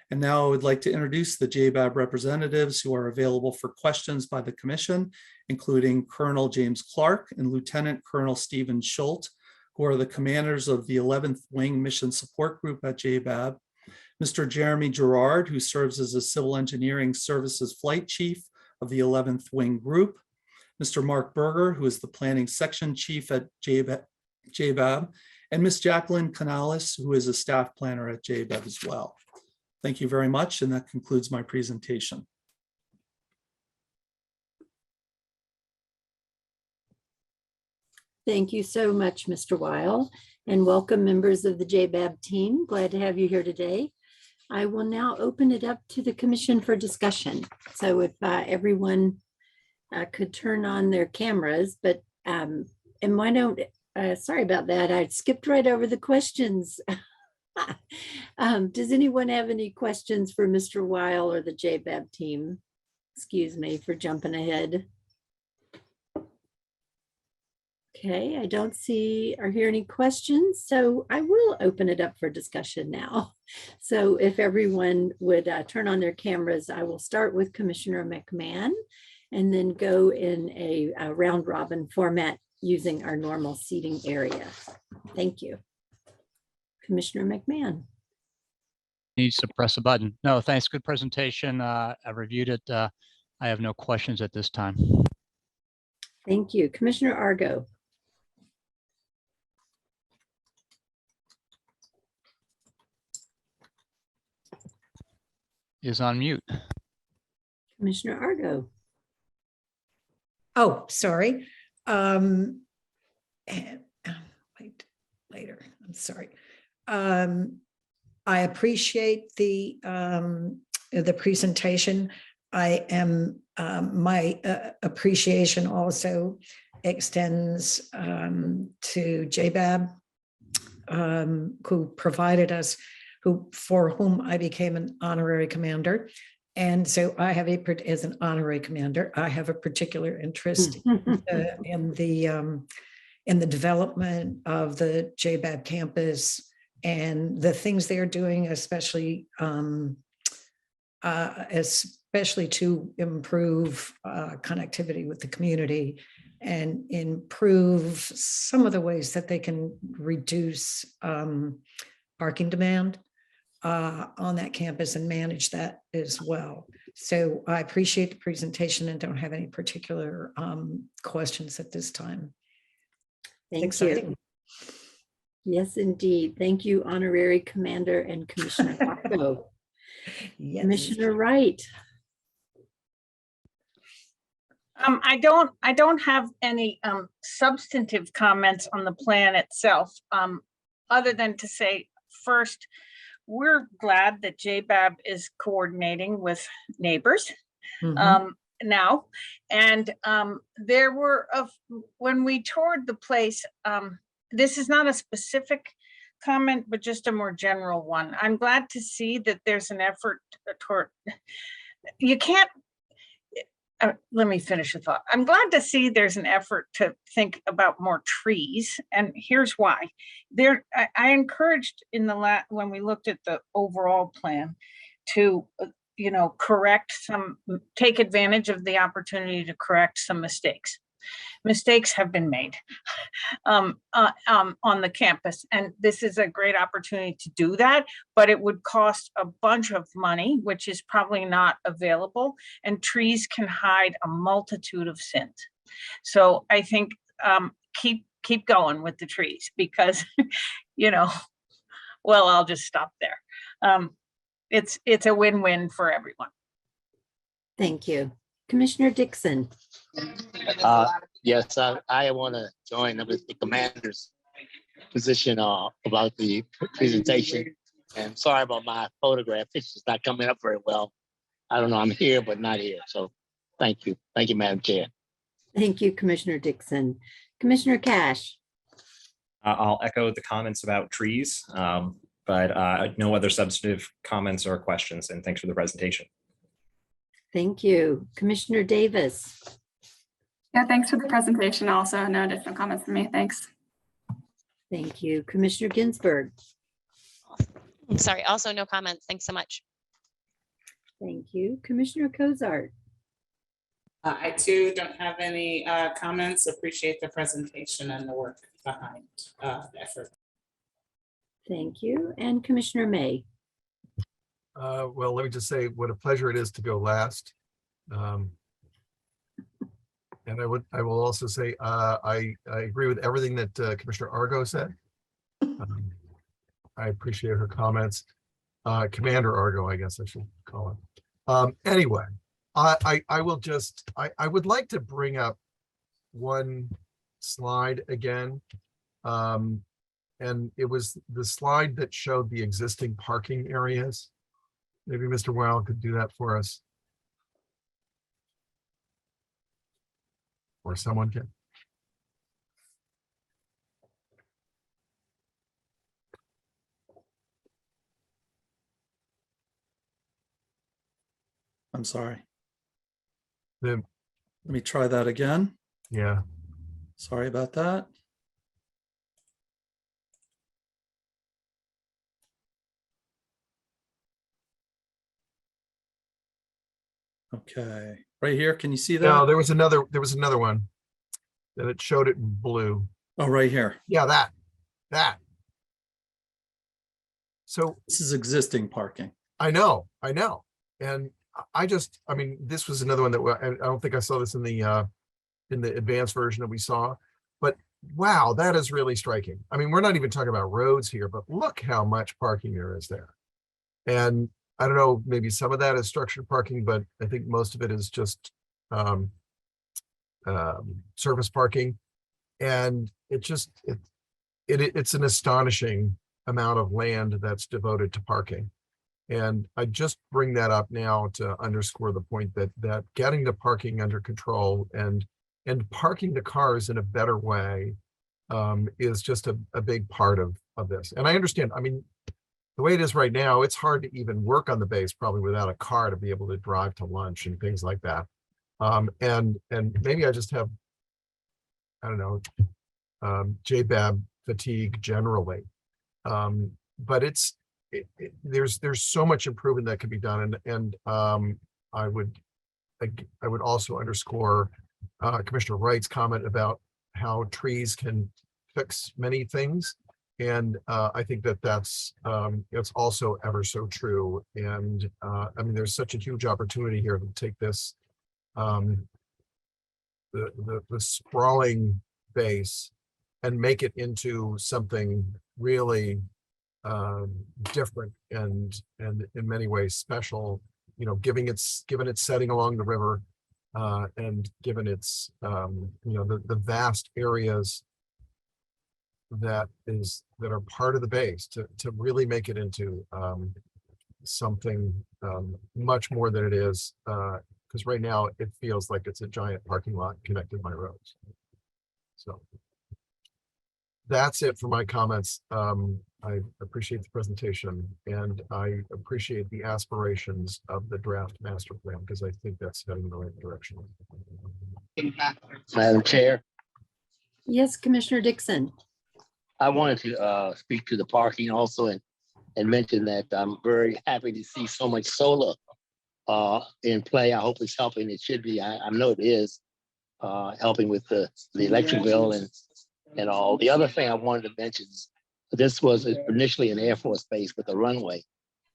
And now I would like to introduce the JBAB representatives who are available for questions by the commission, including Colonel James Clark and Lieutenant Colonel Stephen Schultz, who are the commanders of the 11th Wing Mission Support Group at JBAB, Mr. Jeremy Gerard, who serves as a Civil Engineering Services Flight Chief of the 11th Wing Group, Mr. Mark Berger, who is the Planning Section Chief at JBAB, and Ms. Jacqueline Canales, who is a staff planner at JBAB as well. Thank you very much, and that concludes my presentation. Thank you so much, Mr. Weil, and welcome members of the JBAB team. Glad to have you here today. I will now open it up to the commission for discussion. So if everyone could turn on their cameras, but and why don't, sorry about that, I skipped right over the questions. Does anyone have any questions for Mr. Weil or the JBAB team? Excuse me for jumping ahead. Okay, I don't see or hear any questions, so I will open it up for discussion now. So if everyone would turn on their cameras, I will start with Commissioner McMahon and then go in a round robin format using our normal seating area. Thank you. Commissioner McMahon. Needs to press a button. No, thanks. Good presentation. I reviewed it. I have no questions at this time. Thank you. Commissioner Argo. Is on mute. Commissioner Argo. Oh, sorry. And wait, later. I'm sorry. I appreciate the presentation. I am my appreciation also extends to JBAB, who provided us, for whom I became an honorary commander. And so I have as an honorary commander, I have a particular interest in the development of the JBAB campus and the things they are doing, especially to improve connectivity with the community and improve some of the ways that they can reduce parking demand on that campus and manage that as well. So I appreciate the presentation and don't have any particular questions at this time. Thank you. Yes, indeed. Thank you, Honorary Commander and Commissioner Argo. Yes. Commissioner Wright. I don't have any substantive comments on the plan itself, other than to say, first, we're glad that JBAB is coordinating with neighbors now. And there were, when we toured the place, this is not a specific comment, but just a more general one. I'm glad to see that there's an effort toward, you can't, let me finish the thought. I'm glad to see there's an effort to think about more trees, and here's why. I encouraged in the when we looked at the overall plan to, correct take advantage of the opportunity to correct some mistakes. mistakes have been made on the campus. And this is a great opportunity to do that, but it would cost a bunch of money, which is probably not available. And trees can hide a multitude of sins. So I think keep going with the trees because, well, I'll just stop there. It's a win-win for everyone. Thank you. Commissioner Dixon. Yes, I want to join with the commander's position about the presentation. And sorry about my photograph. It's just not coming up very well. I don't know. I'm here, but not here. So thank you. Thank you, Madam Chair. Thank you, Commissioner Dixon. Commissioner Cash. I'll echo the comments about trees, but no other substantive comments or questions. And thanks for the presentation. Thank you. Commissioner Davis. Yeah, thanks for the presentation. Also, no additional comments from me. Thanks. Thank you. Commissioner Ginsburg. Sorry, also no comments. Thanks so much. Thank you. Commissioner Cozart. I too don't have any comments. Appreciate the presentation and the work behind the effort. Thank you. And Commissioner May. Well, let me just say what a pleasure it is to go last. And I will also say I agree with everything that Commissioner Argo said. I appreciate her comments. Commander Argo, I guess I should call him. Anyway, I would like to bring up one slide again. And it was the slide that showed the existing parking areas. Maybe Mr. Weil could do that for us. Or someone can. I'm sorry. Let me try that again. Yeah. Sorry about that. Okay, right here. Can you see that? No, there was another one that it showed it in blue. Oh, right here. Yeah, that. So this is existing parking. I know. And I mean, this was another one that I don't think I saw this in the advanced version that we saw, but wow, that is really striking. I mean, we're not even talking about roads here, but look how much parking there is there. And I don't know, maybe some of that is structured parking, but I think most of it is just surface parking. And it's an astonishing amount of land that's devoted to parking. And I just bring that up now to underscore the point that getting the parking under control and parking the cars in a better way is just a big part of this. And I understand, I mean, the way it is right now, it's hard to even work on the base probably without a car to be able to drive to lunch and things like that. And maybe I just have, I don't know, JBAB fatigue generally. But there's so much improvement that can be done. And I would also underscore Commissioner Wright's comment about how trees can fix many things. And I think that's it's also ever so true. And I mean, there's such a huge opportunity here to take this the sprawling base and make it into something really different and in many ways special. You know, given its setting along the river and given its the vast areas that are part of the base to really make it into something much more than it is, because right now it feels like it's a giant parking lot connected by roads. So that's it for my comments. I appreciate the presentation and I appreciate the aspirations of the draft master plan because I think that's heading in the right direction. Madam Chair. Yes, Commissioner Dixon. I wanted to speak to the parking also and mention that I'm very happy to see so much solar in play. I hope it's helping. It should be. I know it is. helping with the electric bill and all. The other thing I wanted to mention is this was initially an Air Force base with a runway.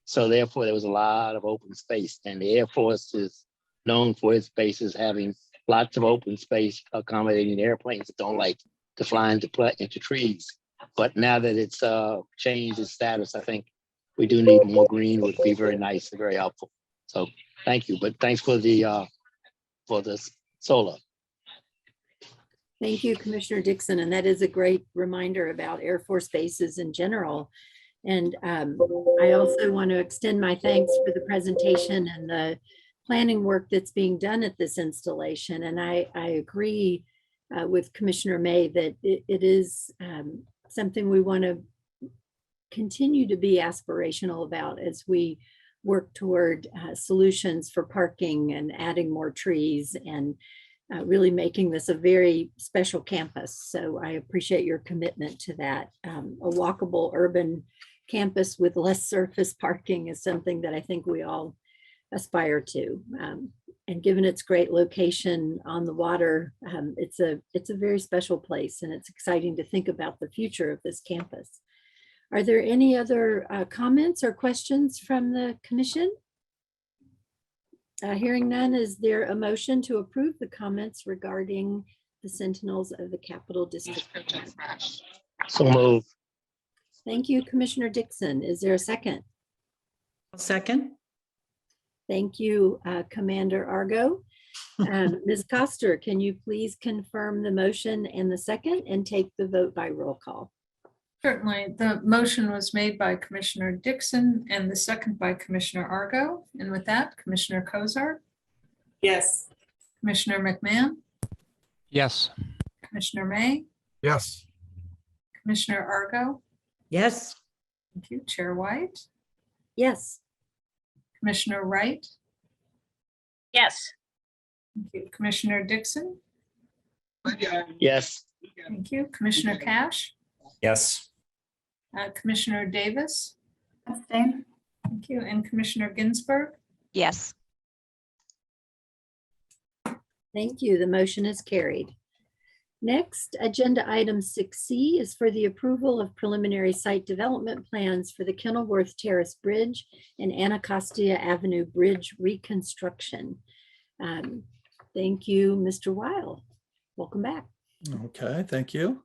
So therefore, there was a lot of open space, and the Air Force is known for its bases having lots of open space, accommodating airplanes that don't like to fly into trees. But now that it's changed its status, I think we do need more green. Would be very nice and very helpful. So thank you. But thanks for the solar. Thank you, Commissioner Dixon. And that is a great reminder about Air Force bases in general. And I also want to extend my thanks for the presentation and the planning work that's being done at this installation. And I agree with Commissioner May that it is something we want to continue to be aspirational about as we work toward solutions for parking and adding more trees and really making this a very special campus. So I appreciate your commitment to that. A walkable urban campus with less surface parking is something that I think we all aspire to. And given its great location on the water, it's a very special place, and it's exciting to think about the future of this campus. Are there any other comments or questions from the commission? Hearing none, is there a motion to approve the comments regarding the Sentinels of the Capital District? So moved. Thank you, Commissioner Dixon. Is there a second? Second. Thank you, Commander Argo. Ms. Coster, can you please confirm the motion and the second and take the vote by roll call? Certainly. The motion was made by Commissioner Dixon and the second by Commissioner Argo. And with that, Commissioner Kozart? Yes. Commissioner McMahon? Yes. Commissioner May? Yes. Commissioner Argo? Yes. Thank you. Chair White? Yes. Commissioner Wright? Yes. Thank you. Commissioner Dixon? Yes. Thank you. Commissioner Cash? Yes. Commissioner Davis? Abstain. Thank you. And Commissioner Ginsburg? Yes. Thank you. The motion is carried. Next, agenda item 6C is for the approval of preliminary site development plans for the Kenilworth Terrace Bridge and Anacostia Avenue Bridge reconstruction. Thank you, Mr. Weil. Welcome back. Okay, thank you.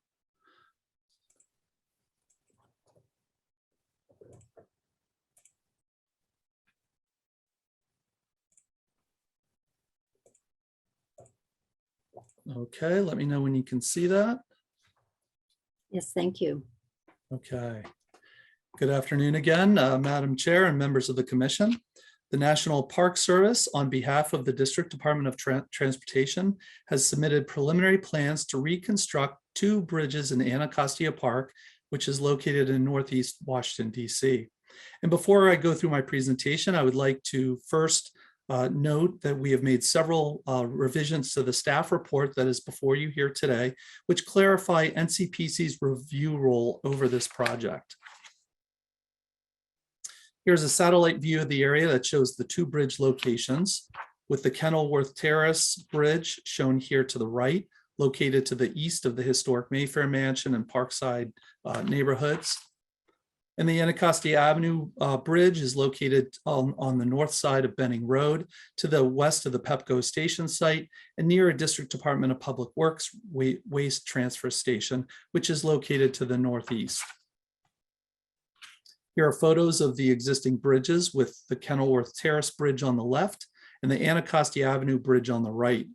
Okay, let me know when you can see that. Yes, thank you. Okay. Good afternoon again, Madam Chair and members of the Commission. The National Park Service, on behalf of the District Department of Transportation, has submitted preliminary plans to reconstruct 2 bridges in Anacostia Park, which is located in Northeast Washington, D.C. And before I go through my presentation, I would like to first note that we have made several revisions to the staff report that is before you here today, which clarify NCPC's review role over this project. Here's a satellite view of the area that shows the 2 bridge locations, with the Kenilworth Terrace Bridge shown here to the right, located to the east of the historic Mayfair Mansion and Parkside neighborhoods. And the Anacostia Avenue Bridge is located on the north side of Benning Road, to the west of the Pepco station site and near a District Department of Public Works waste transfer station, which is located to the northeast. Here are photos of the existing bridges, with the Kenilworth Terrace Bridge on the left and the Anacostia Avenue Bridge on the right.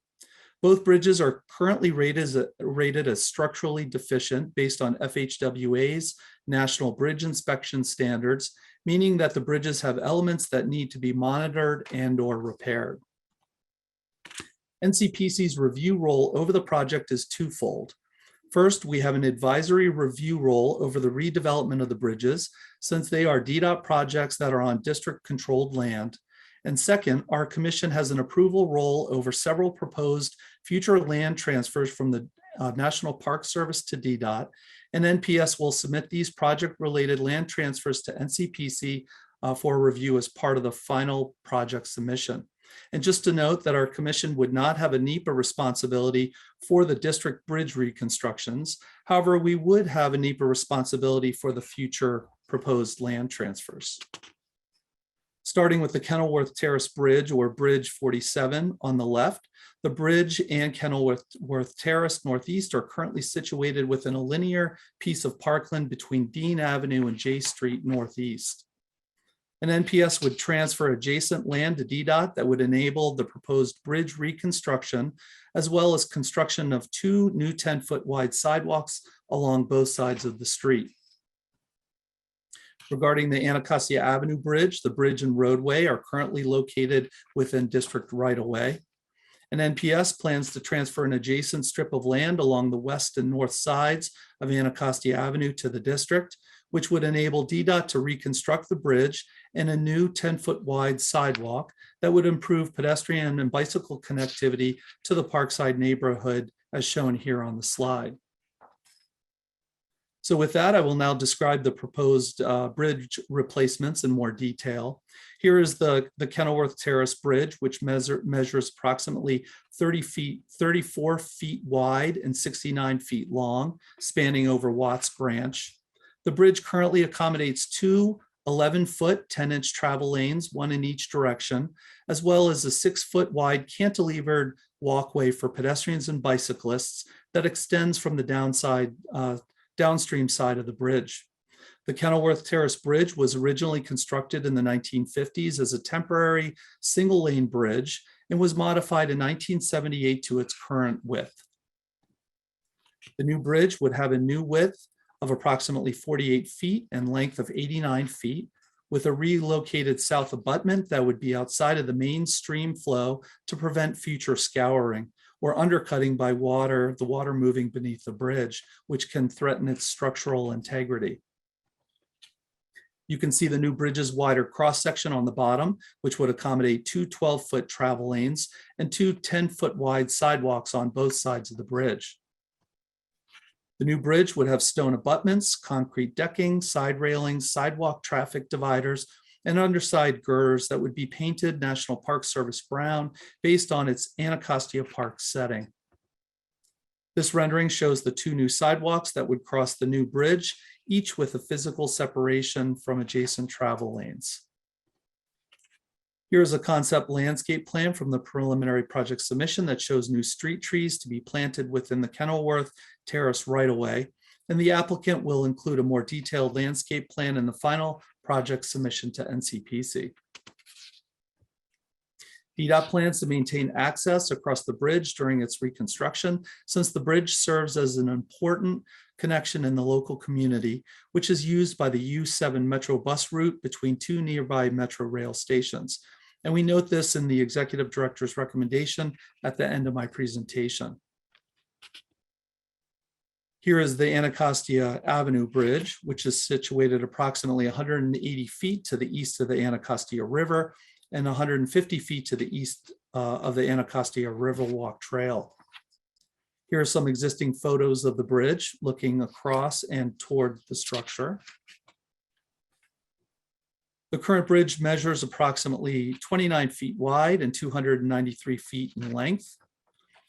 Both bridges are currently rated as structurally deficient based on FHWA's National Bridge Inspection Standards, meaning that the bridges have elements that need to be monitored and/or repaired. NCPC's review role over the project is twofold. First, we have an advisory review role over the redevelopment of the bridges, since they are Vdot projects that are on district-controlled land. And second, our commission has an approval role over several proposed future land transfers from the National Park Service to Vdot, and NPS will submit these project-related land transfers to NCPC for review as part of the final project submission. And just to note that our commission would not have a NEPA responsibility for the district bridge reconstructions. However, we would have a NEPA responsibility for the future proposed land transfers. Starting with the Kenilworth Terrace Bridge, or Bridge 47 on the left, the bridge and Kenilworth Terrace Northeast are currently situated within a linear piece of parkland between Dean Avenue and J Street Northeast. An NPS would transfer adjacent land to Vdot that would enable the proposed bridge reconstruction, as well as construction of 2 new 10-foot wide sidewalks along both sides of the street. Regarding the Anacostia Avenue Bridge, the bridge and roadway are currently located within district right-of-way. An NPS plans to transfer an adjacent strip of land along the west and north sides of Anacostia Avenue to the district, which would enable Vdot to reconstruct the bridge and a new 10-foot wide sidewalk that would improve pedestrian and bicycle connectivity to the Parkside neighborhood, as shown here on the slide. So with that, I will now describe the proposed bridge replacements in more detail. Here is the Kenilworth Terrace Bridge, which measures approximately 34 feet wide and 69 feet long, spanning over Watts Branch. The bridge currently accommodates 2 11-foot, 10-inch travel lanes, 1 in each direction, as well as a 6-foot wide cantilevered walkway for pedestrians and bicyclists that extends from the downstream side of the bridge. The Kenilworth Terrace Bridge was originally constructed in the 1950s as a temporary single-lane bridge and was modified in 1978 to its current width. The new bridge would have a new width of approximately 48 feet and length of 89 feet, with a relocated south abutment that would be outside of the main stream flow to prevent future scouring or undercutting by water, the water moving beneath the bridge, which can threaten its structural integrity. You can see the new bridge's wider cross-section on the bottom, which would accommodate 2 12-foot travel lanes and 2 10-foot wide sidewalks on both sides of the bridge. The new bridge would have stone abutments, concrete decking, side railings, sidewalk traffic dividers, and underside girders that would be painted National Park Service brown based on its Anacostia Park setting. This rendering shows the 2 new sidewalks that would cross the new bridge, each with a physical separation from adjacent travel lanes. Here's a concept landscape plan from the preliminary project submission that shows new street trees to be planted within the Kenilworth Terrace right-of-way, and the applicant will include a more detailed landscape plan in the final project submission to Ncpc. Vdot plans to maintain access across the bridge during its reconstruction, since the bridge serves as an important connection in the local community, which is used by the U7 Metro bus route between 2 nearby Metro rail stations. And we note this in the executive director's recommendation at the end of my presentation. Here is the Anacostia Avenue Bridge, which is situated approximately 180 feet to the east of the Anacostia River and 150 feet to the east of the Anacostia Riverwalk Trail. Here are some existing photos of the bridge looking across and toward the structure. The current bridge measures approximately 29 feet wide and 293 feet in length.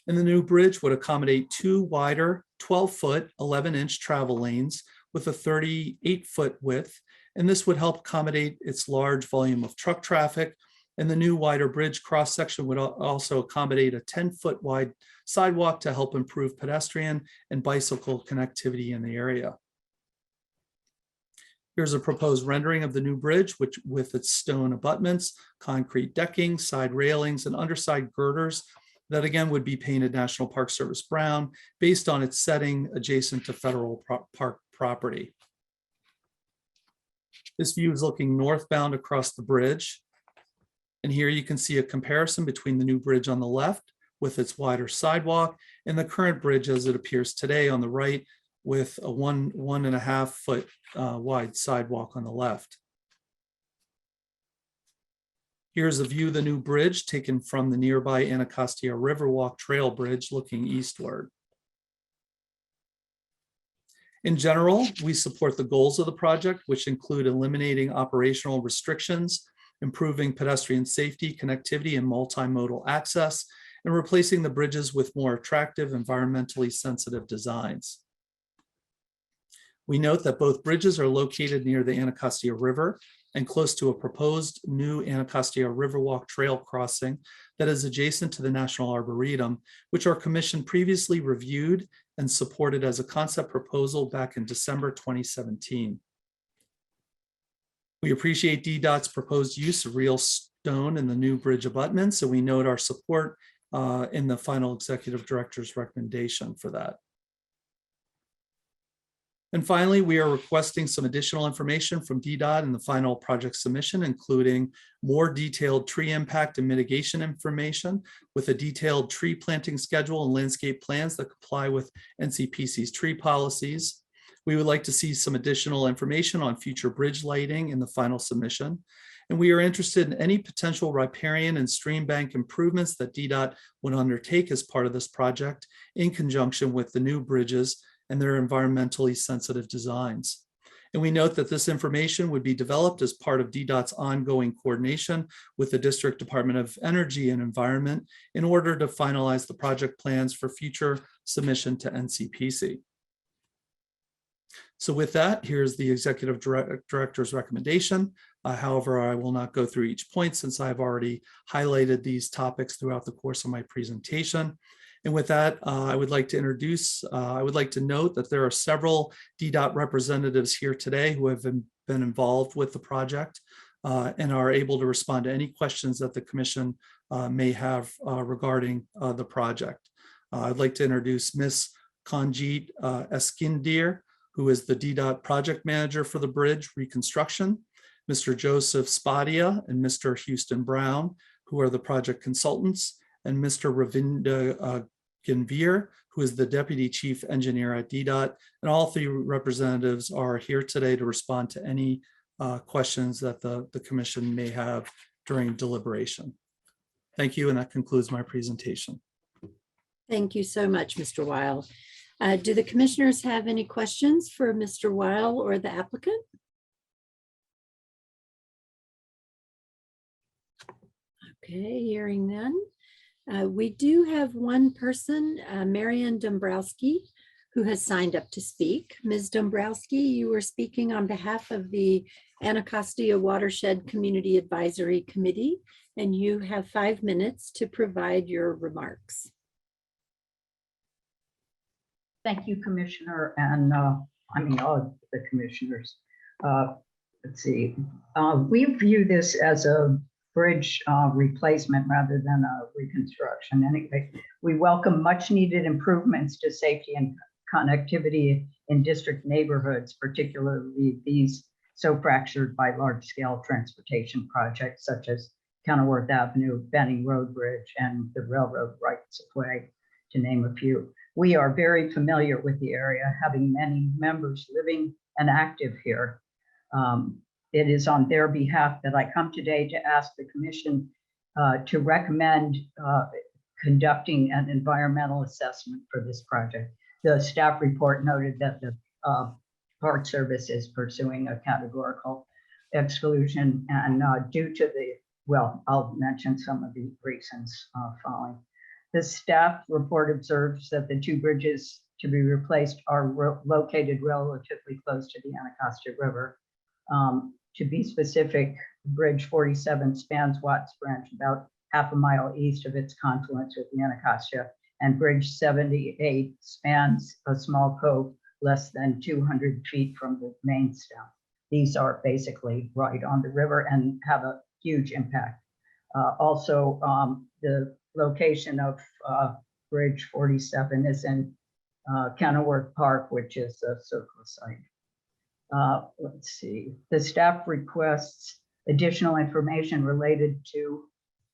And the new bridge would accommodate 2 wider 12-foot, 11-inch travel lanes with a 38-foot width. And this would help accommodate its large volume of truck traffic. And the new wider bridge cross-section would also accommodate a 10-foot wide sidewalk to help improve pedestrian and bicycle connectivity in the area. Here's a proposed rendering of the new bridge, which with its stone abutments, concrete decking, side railings, and underside girders that again would be painted National Park Service brown based on its setting adjacent to federal park property. This view is looking northbound across the bridge. And here you can see a comparison between the new bridge on the left with its wider sidewalk and the current bridge as it appears today on the right with a 1.5 foot wide sidewalk on the left. Here's a view of the new bridge taken from the nearby Anacostia Riverwalk Trail Bridge looking eastward. In general, we support the goals of the project, which include eliminating operational restrictions improving pedestrian safety, connectivity, and multimodal access, and replacing the bridges with more attractive, environmentally sensitive designs. We note that both bridges are located near the Anacostia River and close to a proposed new Anacostia Riverwalk trail crossing that is adjacent to the National Arboretum, which our commission previously reviewed and supported as a concept proposal back in December 2017. We appreciate Vdot's proposed use of real stone in the new bridge abutments, and we note our support in the final executive director's recommendation for that. And finally, we are requesting some additional information from Vdot in the final project submission, including more detailed tree impact and mitigation information with a detailed tree planting schedule and landscape plans that comply with NCPC's tree policies. We would like to see some additional information on future bridge lighting in the final submission. And we are interested in any potential riparian and stream bank improvements that Vdot would undertake as part of this project in conjunction with the new bridges and their environmentally sensitive designs. And we note that this information would be developed as part of Vdot's ongoing coordination with the District Department of Energy and Environment in order to finalize the project plans for future submission to NCPC. So with that, here's the Executive Director's recommendation. However, I will not go through each point since I've already highlighted these topics throughout the course of my presentation. And with that, I would like to note that there are several Vdot representatives here today who have been involved with the project and are able to respond to any questions that the Commission may have regarding the project. I'd like to introduce Ms. Kanjit Eskindir, who is the Vdot project manager for the bridge Reconstruction, Mr. Joseph Spadia and Mr. Houston Brown, who are the project consultants, and Mr. Ravinda Ganvir, who is the Deputy Chief Engineer at Vdot, and all three representatives are here today to respond to any questions that the Commission may have during deliberation. Thank you, and that concludes my presentation. Thank you so much, Mr. Weil. Do the commissioners have any questions for Mr. Weil or the applicant? Okay, hearing none. We do have one person, Marian Dombrowski, who has signed up to speak. Ms. Dombrowski, you were speaking on behalf of the Anacostia Watershed Community Advisory Committee, and you have 5 minutes to provide your remarks. Thank you, Commissioner, and I mean all of the commissioners. Let's see, we view this as a bridge replacement rather than a reconstruction. Anyway, we welcome much needed improvements to safety and connectivity in district neighborhoods, particularly these so fractured by large scale transportation projects such as Kenilworth Avenue, Benning Road Bridge, and the railroad rights of way, to name a few. We are very familiar with the area, having many members living and active here. It is on their behalf that I come today to ask the Commission to recommend conducting an environmental assessment for this project. The staff report noted that the Park Service is pursuing a categorical exclusion, and due to the, well, I'll mention some of the reasons following. The staff report observes that the two bridges to be replaced are located relatively close to the Anacostia River. To be specific, Bridge 47 spans Watts Branch about half a mile east of its confluence with the Anacostia, and Bridge 78 spans a small cove less than 200 feet from the main stem. These are basically right on the river and have a huge impact. Also, the location of Bridge 47 is in Kenilworth Park, which is a circle site. Let's see, the staff requests additional information related to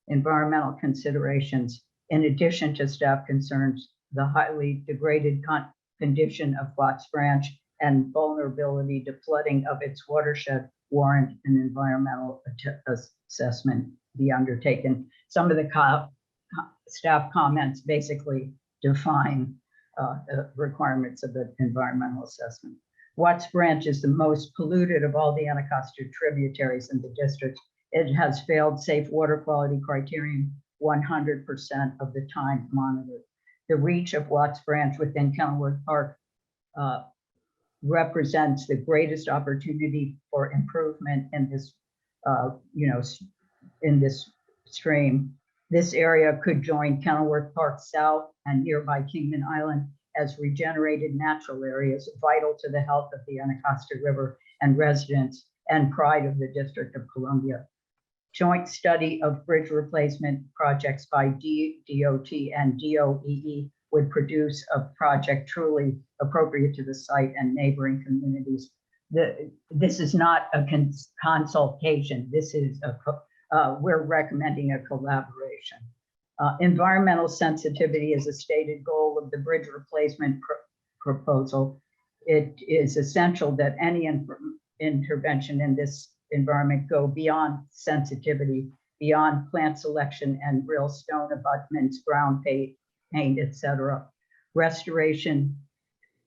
environmental considerations. In addition to staff concerns, the highly degraded condition of Watts Branch and vulnerability to flooding of its watershed warrant an environmental assessment be undertaken. Some of the staff comments basically define the requirements of the environmental assessment. Watts Branch is the most polluted of all the Anacostia tributaries in the district It has failed safe water quality criterion 100% of the time monitored. The reach of Watts Branch within Kenilworth Park represents the greatest opportunity for improvement in this, in this stream. This area could join Kenilworth Park South and nearby Kingman Island as regenerated natural areas vital to the health of the Anacostia River and residents and pride of the District of Columbia. Joint study of bridge replacement projects by DOT and DOEE would produce a project truly appropriate to the site and neighboring communities. This is not a consultation. This is we're recommending a collaboration. Environmental sensitivity is a stated goal of the bridge replacement proposal. It is essential that any intervention in this environment go beyond sensitivity, beyond plant selection and real stone abutments, ground paint, etc. Restoration,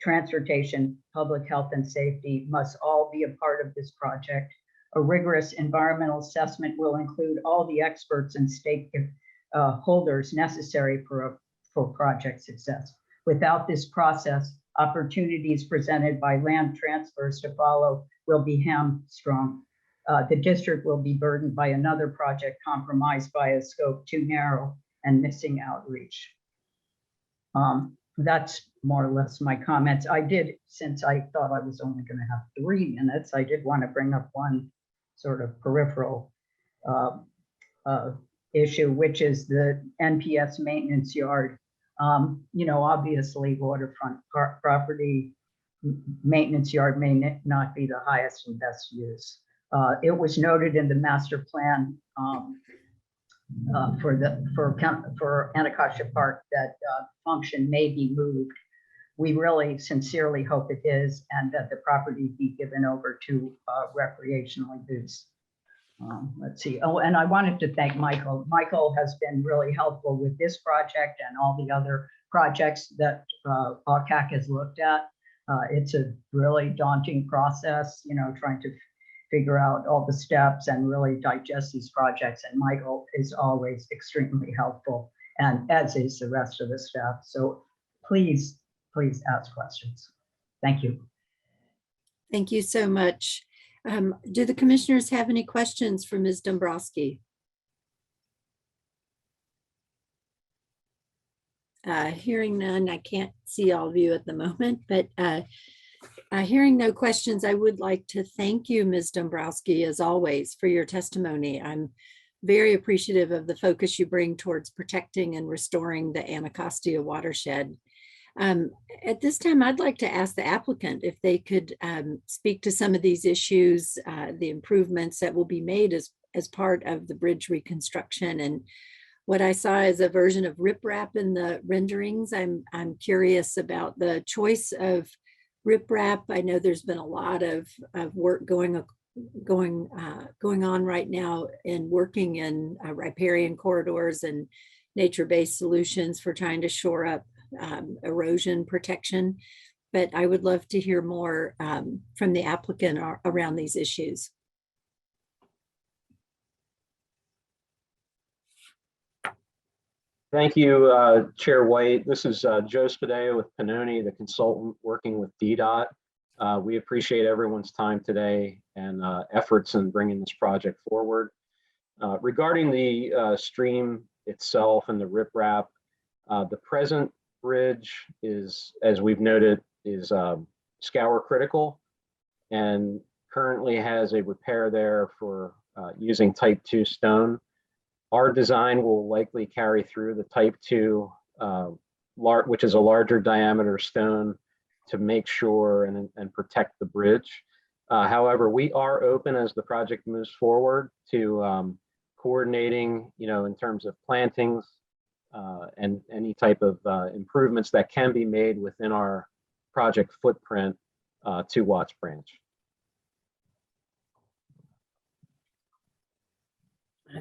transportation, public health and safety must all be a part of this project. A rigorous environmental assessment will include all the experts and stakeholders necessary for project success. Without this process, opportunities presented by land transfers to follow will be hamstrung. The district will be burdened by another project compromised by a scope too narrow and missing outreach. That's more or less my comments. I did, since I thought I was only going to have 3 minutes, I did want to bring up one sort of peripheral issue, which is the Nps Maintenance Yard. Obviously waterfront property maintenance yard may not be the highest and best use. It was noted in the master plan for Anacostia Park that function may be moved. We really sincerely hope it is, and that the property be given over to recreational use. Let's see. Oh, and I wanted to thank Michael. Michael has been really helpful with this project and all the other projects that AUCAC has looked at. It's a really daunting process, trying to figure out all the steps and really digest these projects. And Michael is always extremely helpful, and as is the rest of the staff. So please ask questions. Thank you. Thank you so much. Do the commissioners have any questions for Ms. Dombrowski? Hearing none, I can't see all of you at the moment, but hearing no questions, I would like to thank you, Ms. Dombrowski, as always, for your testimony. I'm very appreciative of the focus you bring towards protecting and restoring the Anacostia watershed. At this time, I'd like to ask the applicant if they could speak to some of these issues, the improvements that will be made as part of the bridge reconstruction. And what I saw is a version of riprap in the renderings. I'm curious about the choice of riprap. I know there's been a lot of work going on right now in working in riparian corridors and nature-based solutions for trying to shore up erosion protection. But I would love to hear more from the applicant around these issues. Thank you, Chair White. This is Joe Spadeo with Pannoni, the consultant working with Vdot. We appreciate everyone's time today and efforts in bringing this project forward. Regarding the stream itself and the riprap, the present bridge is, as we've noted, is scour critical and currently has a repair there for using type 2 stone. Our design will likely carry through the type 2, which is a larger diameter stone, to make sure and protect the bridge. However, we are open as the project moves forward to coordinating, in terms of plantings and any type of improvements that can be made within our project footprint to Watts Branch.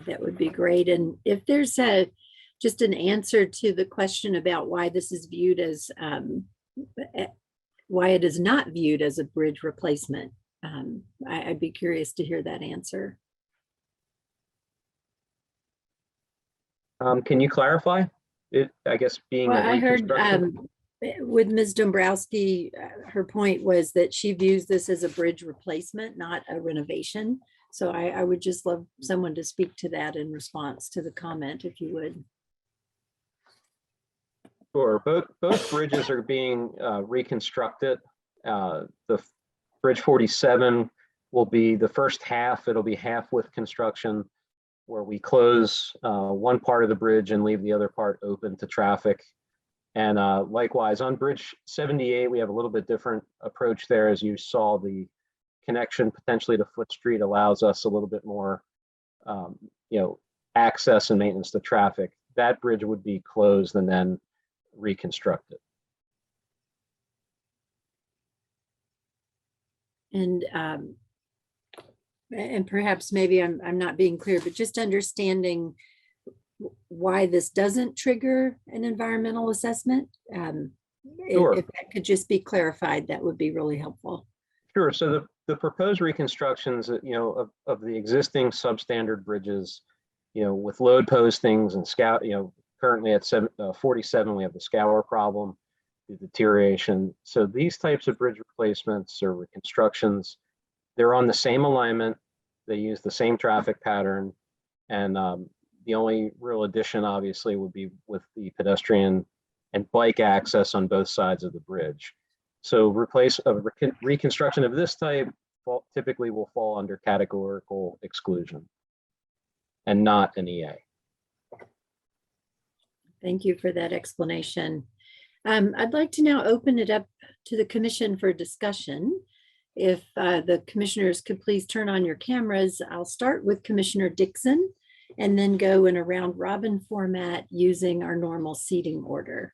That would be great. And if there's just an answer to the question about why this is viewed as, why it is not viewed as a bridge replacement, I'd be curious to hear that answer. Can you clarify it? I guess being Well, a I heard reconstruction. with Ms. Dombrowski, her point was that she views this as a bridge replacement, not a renovation. So I would just love someone to speak to that in response to the comment, if you would. Sure, both bridges are being reconstructed. The Bridge 47 will be the first half. It'll be half with construction, where we close one part of the bridge and leave the other part open to traffic. And likewise on Bridge 78, we have a little bit different approach there. As you saw, the connection potentially to Foot Street allows us a little bit more, access and maintenance to traffic. That bridge would be closed and then reconstructed. And perhaps maybe I'm not being clear, but just understanding why this doesn't trigger an environmental assessment. Sure. If that could just be clarified, that would be really helpful. Sure. So the proposed reconstructions, of the existing substandard bridges, with load postings and scout, currently at 47, we have the scour problem, the deterioration. So these types of bridge replacements or reconstructions, they're on the same alignment. They use the same traffic pattern. And the only real addition, obviously, would be with the pedestrian and bike access on both sides of the bridge. So reconstruction of this type typically will fall under categorical exclusion and not an EA. Thank you for that explanation. I'd like to now open it up to the commission for discussion. If the commissioners could please turn on your cameras. I'll start with Commissioner Dixon and then go in a round robin format using our normal seating order.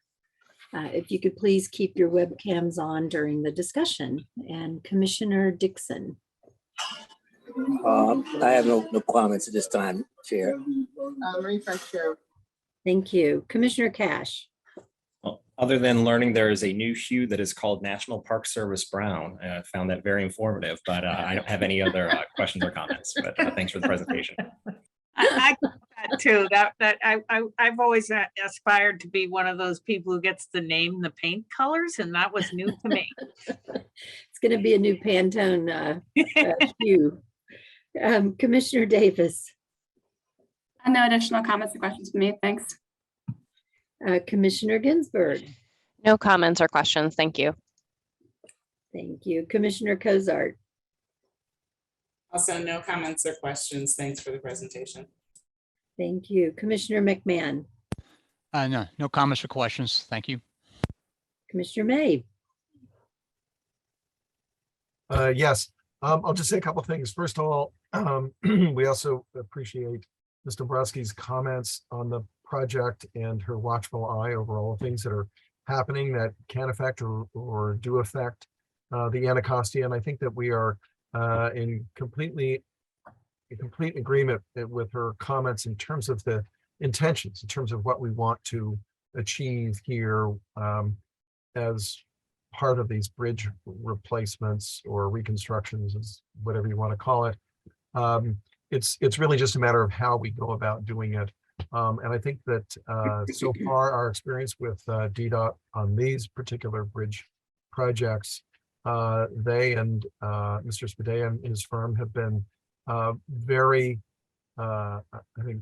If you could please keep your webcams on during the discussion. And Commissioner Dixon. I have no comments at this time, Chair. Refresh Chair. Thank you. Commissioner Cash. Well, other than learning there is a new hue that is called National Park Service Brown. I found that very informative, but I don't have any other questions or comments, but thanks for the presentation. I get that too. I've always aspired to be one of those people who gets to name the paint colors, and that was new to me. It's going to be a new Pantone hue. Commissioner Davis. No additional comments or questions from me. Thanks. Commissioner Ginsburg. No comments or questions. Thank you. Thank you. Commissioner Cozart. Also, no comments or questions. Thanks for the presentation. Thank you. Commissioner McMahon. No comments or questions. Thank you. Commissioner May. Yes, I'll just say a couple of things. First of all, we also appreciate Ms. Dombrowski's comments on the project and her watchful eye over all the things that are happening that can affect or do affect the Anacostia. And I think that we are in complete agreement with her comments in terms of the intentions, in terms of what we want to achieve here as part of these bridge replacements or reconstructions, is whatever you want to call it. It's really just a matter of how we go about doing it. And I think that so far our experience with Vdot on these particular bridge projects, they and Mr. Spadea and his firm have been very, I think,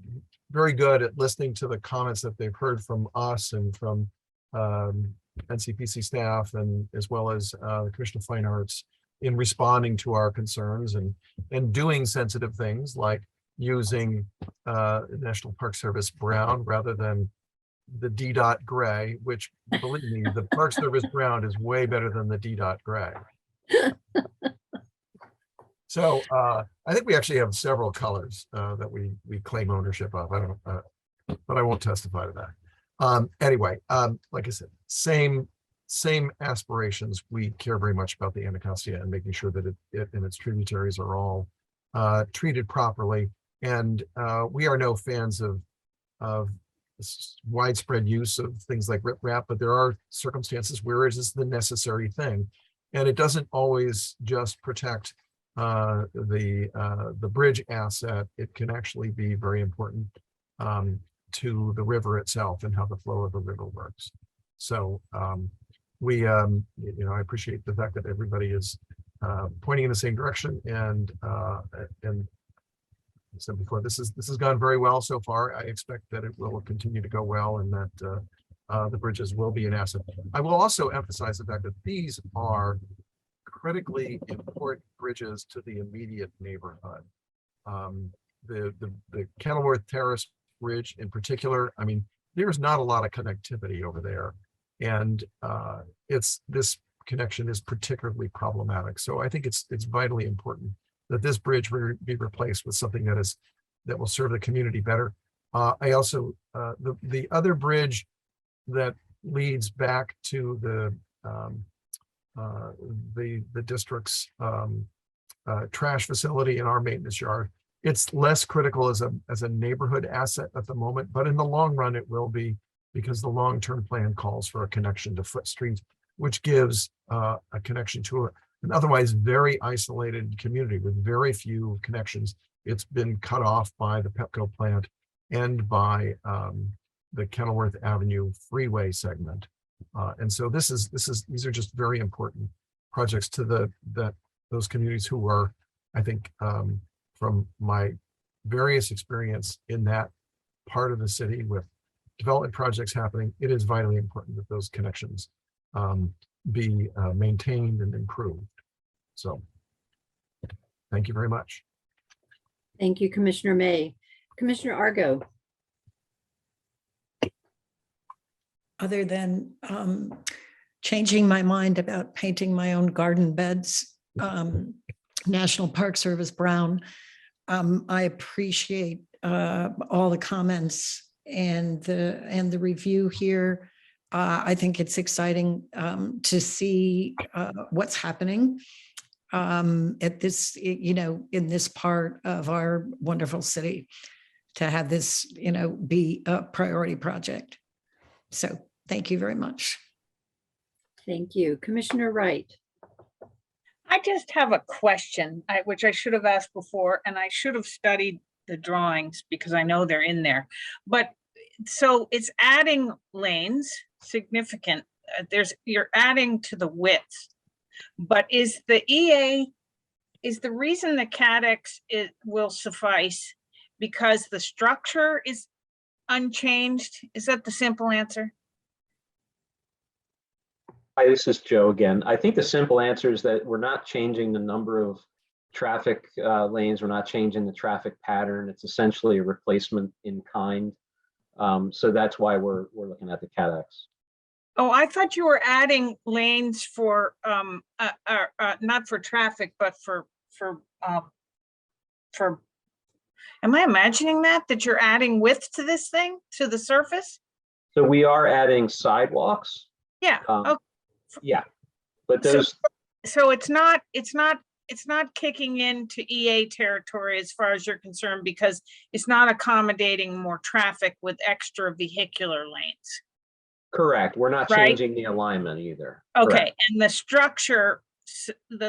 very good at listening to the comments that they've heard from us and from Ncpc staff, and as well as the Commission of Fine Arts, in responding to our concerns and doing sensitive things like using National Park Service brown rather than the Vdot gray, which, believe me, the Park Service brown is way better than the Vdot gray. So I think we actually have several colors that we claim ownership of. I don't know, but I won't testify to that. Anyway, like I said, same aspirations. We care very much about the Anacostia and making sure that it and its tributaries are all treated properly. And we are no fans of widespread use of things like riprap, but there are circumstances where it is the necessary thing, and it doesn't always just protect the bridge asset. It can actually be very important to the river itself and how the flow of the river works. So I appreciate the fact that everybody is pointing in the same direction, and I said before, this has gone very well so far. I expect that it will continue to go well, and that the bridges will be an asset. I will also emphasize the fact that these are critically important bridges to the immediate neighborhood. The Kenilworth Terrace Bridge in particular, I mean, there's not a lot of connectivity over there, and this connection is particularly problematic. So I think it's vitally important that this bridge be replaced with something that will serve the community better. I also the other bridge that leads back to the district's trash facility and our maintenance yard. It's less critical as a neighborhood asset at the moment, but in the long run it will be, because the long-term plan calls for a connection to Foot Street, which gives a connection to an otherwise very isolated community with very few connections. It's been cut off by the Pepco plant and by the Kenilworth Avenue freeway segment. And so these are just very important projects to those communities who are, I think, from my various experience in that part of the city with development projects happening, it is vitally important that those connections be maintained and improved. So thank you very much. Thank you, Commissioner May. Commissioner Argo. Other than changing my mind about painting my own garden beds, National Park Service brown, I appreciate all the comments and the review here. I think it's exciting to see what's happening at this, in this part of our wonderful city, to have this, be a priority project. So thank you very much. Thank you. Commissioner Wright. I just have a question, which I should have asked before, and I should have studied the drawings because I know they're in there. But so it's adding lanes, significant. You're adding to the width, but is the reason the CADX will suffice because the structure is unchanged? Is that the simple answer? Hi, this is Joe again. I think the simple answer is that we're not changing the number of traffic lanes. We're not changing the traffic pattern. It's essentially a replacement in kind. So that's why we're looking at the CADX. Oh, I thought you were adding lanes for not for traffic, but for am I imagining that you're adding width to this thing, to the surface? So we are adding sidewalks. Yeah. Okay. Yeah, but those. So it's not kicking into EA territory as far as you're concerned, because it's not accommodating more traffic with extra vehicular lanes. Correct. We're not changing the alignment either. Okay. Correct. And the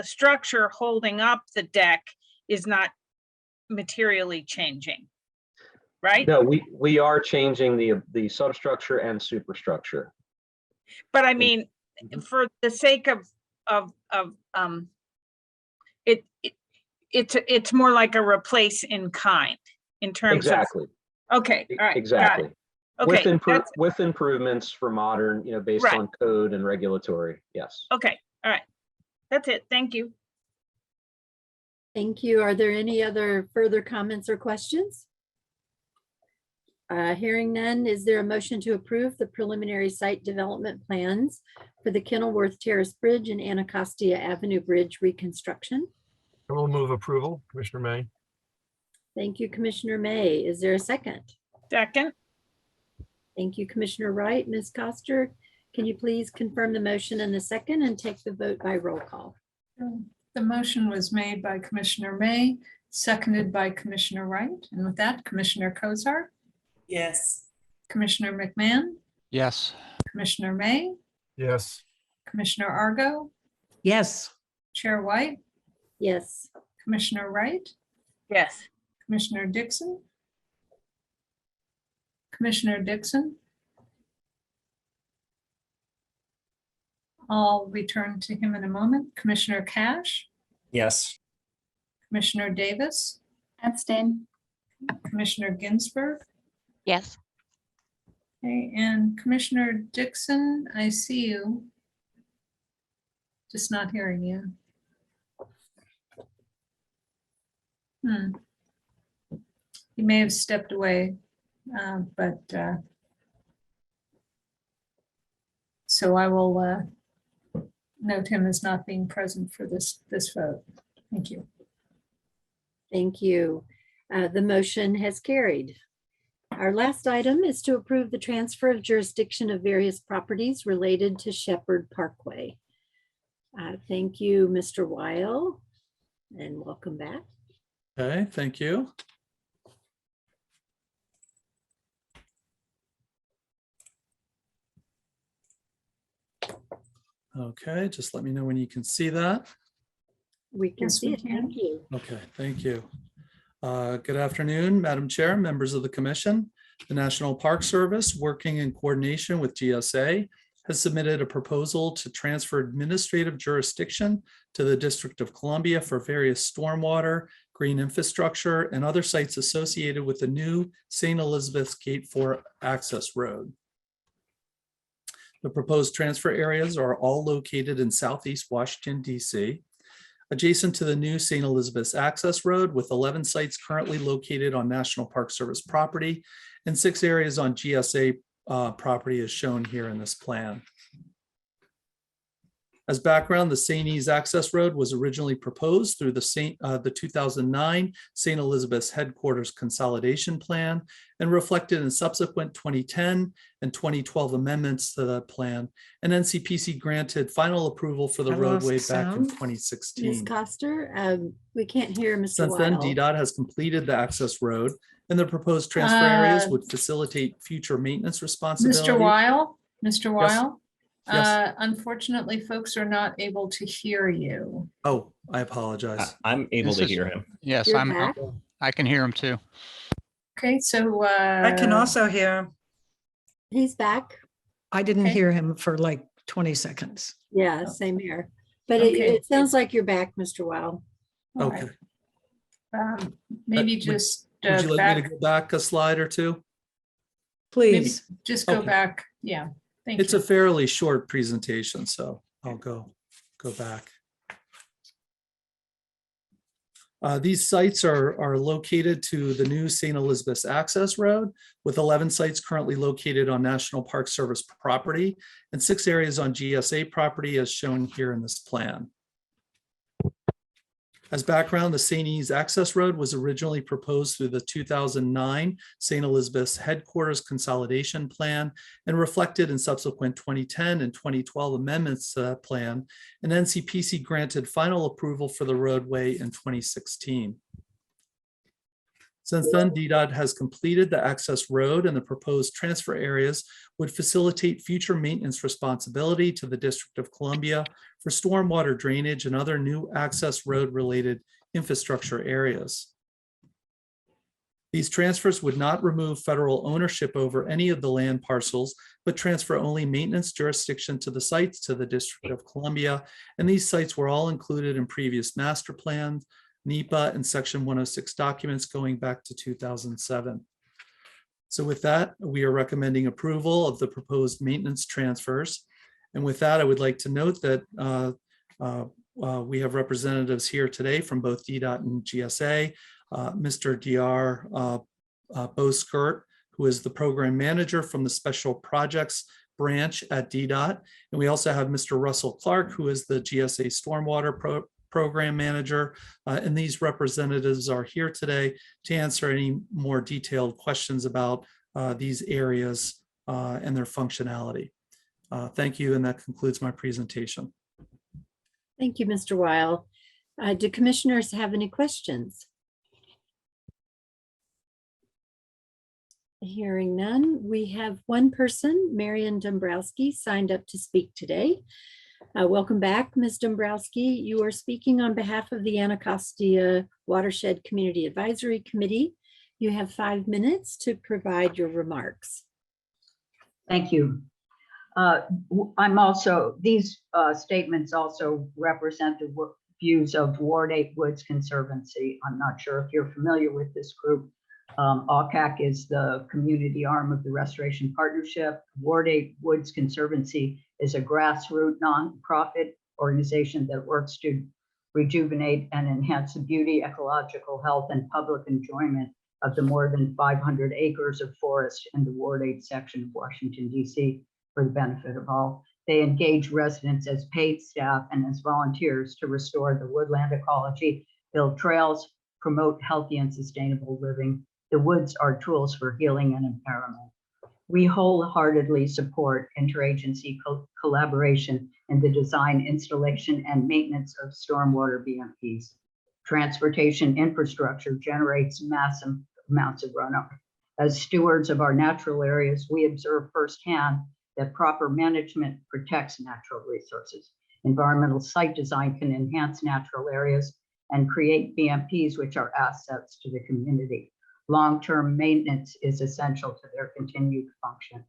structure holding up the deck is not materially changing, right? No, we are changing the substructure and superstructure. But I mean, for the sake of it's more like a replace in kind in terms exactly. Of okay, all right, exactly. Got it. Okay, with improvements for modern, based right. on code and regulatory. Yes. Okay, all right. That's it. Thank you. Thank you. Are there any other further comments or questions? Hearing none, is there a motion to approve the preliminary site development plans for the Kenilworth Terrace Bridge and Anacostia Avenue Bridge reconstruction? I will move approval, Commissioner May. Thank you, Commissioner May. Is there a second? Second. Thank you, Commissioner Wright. Ms. Coster, can you please confirm the motion and the second and take the vote by roll call? The motion was made by Commissioner May, seconded by Commissioner Wright. And with that, Commissioner Cozart? Yes. Commissioner McMahon? Yes. Commissioner May? Yes. Commissioner Argo? Yes. Chair White? Yes. Commissioner Wright? Yes. Commissioner Dixon? Commissioner Dixon? I'll return to him in a moment. Commissioner Cash, Yes. Commissioner Davis, Abstain. Commissioner Ginsburg. Yes. Okay, and Commissioner Dixon, I see you. Just not hearing you. He may have stepped away, but so I will note him as not being present for this vote. Thank you. Thank you. The motion has carried. Our last item is to approve the transfer of jurisdiction of various properties related to Shepherd Parkway. Thank you, Mr. Weil, and welcome back. Okay, thank you. Okay, just let me know when you can see that. We can Yes, see we it. can. Thank you. Okay, thank you. Good afternoon, Madam Chair, members of the Commission. The National Park Service, working in coordination with GSA, has submitted a proposal to transfer administrative jurisdiction to the District of Columbia for various stormwater, green infrastructure, and other sites associated with the new St. Elizabeth's Gate 4 access road. The proposed transfer areas are all located in Southeast Washington, D.C., adjacent to the new St. Elizabeth's Access Road, with 11 sites currently located on National Park Service property and 6 areas on GSA property as shown here in this plan. As background, the St. E's Access Road was originally proposed through the 2009 St. Elizabeth's Headquarters Consolidation Plan and reflected in subsequent 2010 and 2012 amendments to that plan. And Ncpc granted final approval for the I lost roadway back in sound. 2016. Ms. Coster, we can't hear Mr. Since then, Weil. Vdot has completed the access road, and the proposed transfer areas would facilitate future maintenance responsibility. Mr. Weil, Mr. Weil. Yes. Unfortunately, folks are not able to hear you. Oh, I apologize. I'm able to hear him. Yes, You're back? I can hear him too. Okay, so I can also hear him. He's back. I didn't Okay. hear him for like 20 seconds. Yeah, same here. But Okay. it sounds like you're back, Mr. Weil. all Okay. right. Maybe Would- just Would you like me back, to go back a slide or two? maybe Please. just go Okay. back. Yeah, thank It's you. a fairly short presentation, so I'll go back. These sites are located to the new St. Elizabeth's Access Road, with 11 sites currently located on National Park Service property and 6 areas on GSA property as shown here in this plan. As background, the St. E's Access Road was originally proposed through the 2009 St. Elizabeth's Headquarters Consolidation Plan and reflected in subsequent 2010 and 2012 amendments to that plan, and Ncpc granted final approval for the roadway in 2016. Since then, Vdot has completed the access road, and the proposed transfer areas would facilitate future maintenance responsibility to the District of Columbia for stormwater drainage and other new access road related infrastructure areas. These transfers would not remove federal ownership over any of the land parcels, but transfer only maintenance jurisdiction to the sites to the District of Columbia. And these sites were all included in previous master plans, NEPA, and Section 106 documents going back to 2007. So with that, we are recommending approval of the proposed maintenance transfers. And with that, I would like to note that we have representatives here today from both Vdot and GSA. Mr. Dr. Boskirt, who is the program manager from the Special Projects branch at Vdot. And we also have Mr. Russell Clark, who is the GSA Stormwater Program Manager. And these representatives are here today to answer any more detailed questions about these areas and their functionality. Thank you, and that concludes my presentation. Thank you, Mr. Weil. Do commissioners have any questions? Hearing none, we have one person, Marion Dombrowski, signed up to speak today. Welcome back, Ms. Dombrowski. You are speaking on behalf of the Anacostia Watershed Community Advisory Committee, You have 5 minutes to provide your remarks. Thank you. These statements also represent the views of Ward 8 Woods Conservancy. I'm not sure if you're familiar with this group. AWCAC is the community arm of the Restoration Partnership. Ward 8 Woods Conservancy is a grassroots nonprofit organization that works to rejuvenate and enhance the beauty, ecological health, and public enjoyment of the more than 500 acres of forest in the Ward 8 section of Washington, D.C. for the benefit of all. They engage residents as paid staff and as volunteers to restore the woodland ecology, build trails, promote healthy and sustainable living. The woods are tools for healing and empowerment. We wholeheartedly support interagency collaboration in the design, installation, and maintenance of stormwater BMPs. Transportation infrastructure generates massive amounts of runoff. As stewards of our natural areas, we observe firsthand that proper management protects natural resources. Environmental site design can enhance natural areas and create BMPs, which are assets to the community. Long-term maintenance is essential to their continued function.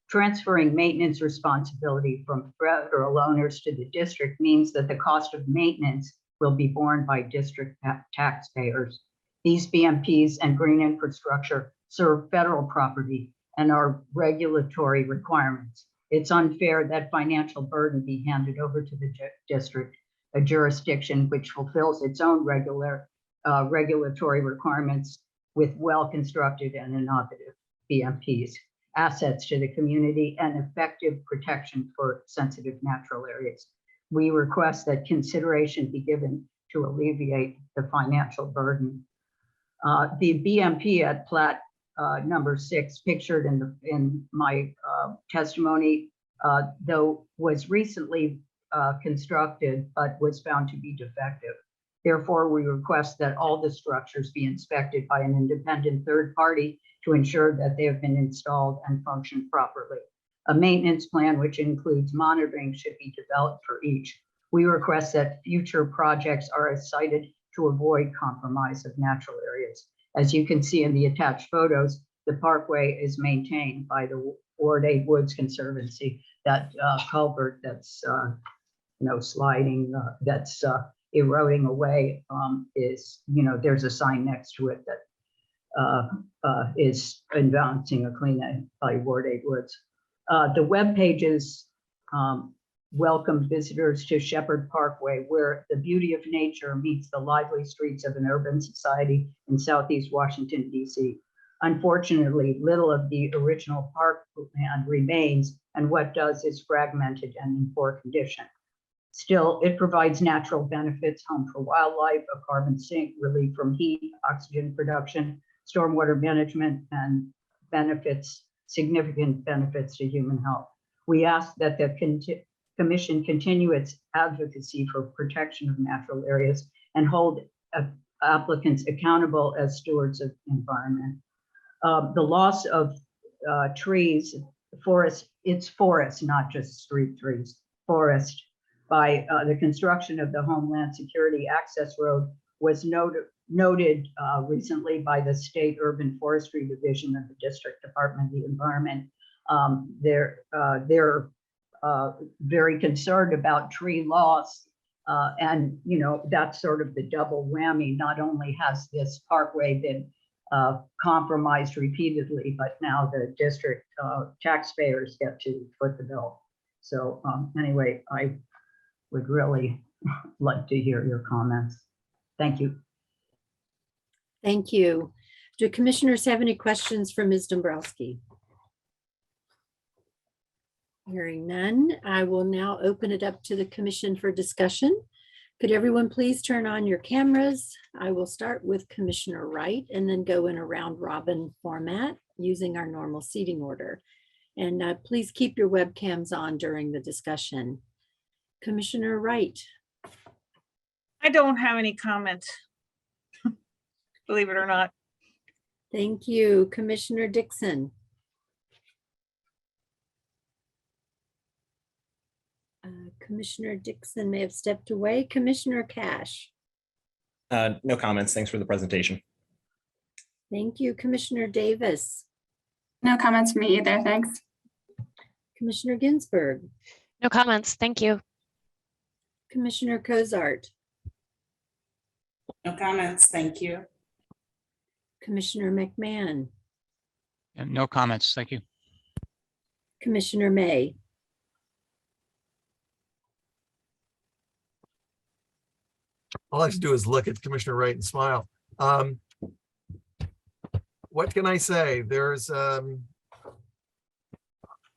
Transferring maintenance responsibility from federal owners to the district means that the cost of maintenance will be borne by district taxpayers. These BMPs and green infrastructure serve federal property and are regulatory requirements. It's unfair that financial burden be handed over to the district, a jurisdiction which fulfills its own regulatory requirements with well-constructed and innovative BMPs, assets to the community, and effective protection for sensitive natural areas. We request that consideration be given to alleviate the financial burden. The BMP at Plat number 6, pictured in my testimony, though was recently constructed, but was found to be defective. Therefore, we request that all the structures be inspected by an independent third party to ensure that they have been installed and function properly. A maintenance plan, which includes monitoring, should be developed for each. We request that future projects are cited to avoid compromise of natural areas. As you can see in the attached photos, the Parkway is maintained by the Ward 8 Woods Conservancy. That culvert that's sliding, that's eroding away is, there's a sign next to it that is announcing a clean by Ward 8 Woods. The web pages welcome visitors to Shepherd Parkway, where the beauty of nature meets the lively streets of an urban society in Southeast Washington, D.C. Unfortunately, little of the original parkland remains, and what does is fragmented and in poor condition. Still, it provides natural benefits, home for wildlife, a carbon sink, relief from heat, oxygen production, stormwater management, and significant benefits to human health. We ask that the Commission continue its advocacy for protection of natural areas and hold applicants accountable as stewards of the environment. The loss of trees, forest, it's forest, not just street trees, forest, by the construction of the Homeland Security Access Road was noted recently by the State Urban Forestry Division of the District Department of the Environment. They're very concerned about tree loss, and that's sort of the double whammy. Not only has this parkway been compromised repeatedly, but now the district taxpayers get to foot the bill. So anyway, I would really like to hear your comments. Thank you. Thank you. Do commissioners have any questions for Ms. Dombrowski? Hearing none, I will now open it up to the commission for discussion. Could everyone please turn on your cameras? I will start with Commissioner Wright and then go in a round robin format using our normal seating order. And please keep your webcams on during the discussion. Commissioner Wright. I don't have any comments, believe it or not. Thank you. Commissioner Dixon. Commissioner Dixon may have stepped away. Commissioner Cash. No comments. Thanks for the presentation. Thank you, Commissioner Davis. No comments from me either, thanks. Commissioner Ginsburg, No comments. Thank you. Commissioner Cozart, No comments, thank you. Commissioner McMahon, And no comments. Thank you. Commissioner May. All I have to do is look at Commissioner Wright and smile. What can I say?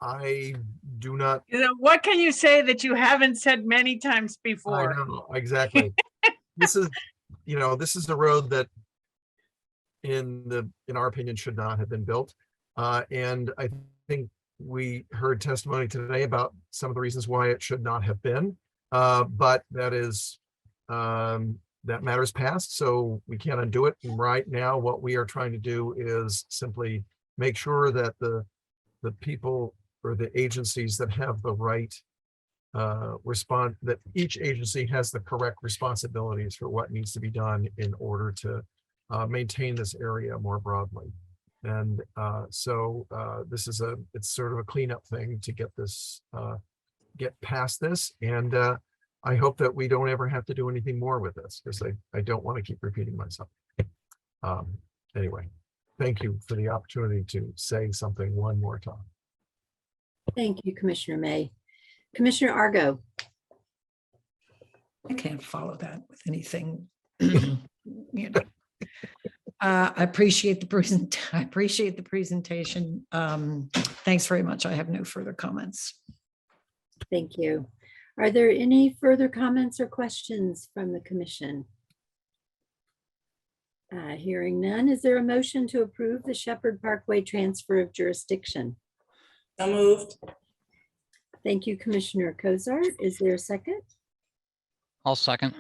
I do not. What can you say that you haven't said many times I before? know, exactly. This is the road that in our opinion should not have been built. And I think we heard testimony today about some of the reasons why it should not have been. But that matter's past, so we can't undo it. And right now, what we are trying to do is simply make sure that the people or the agencies that have the right that each agency has the correct responsibilities for what needs to be done in order to maintain this area more broadly. And so it's sort of a cleanup thing to get this, get past this. And I hope that we don't ever have to do anything more with this, because I don't want to keep repeating myself. Anyway, thank you for the opportunity to say something one more time. Thank you, Commissioner May. Commissioner Argo. I can't follow that with anything. I appreciate the presentation. Thanks very much. I have no further comments. Thank you. Are there any further comments or questions from the commission? Hearing none, is there a motion to approve the Shepherd Parkway transfer of jurisdiction? So moved. Thank you, Commissioner Cozart. Is there a second? I'll second.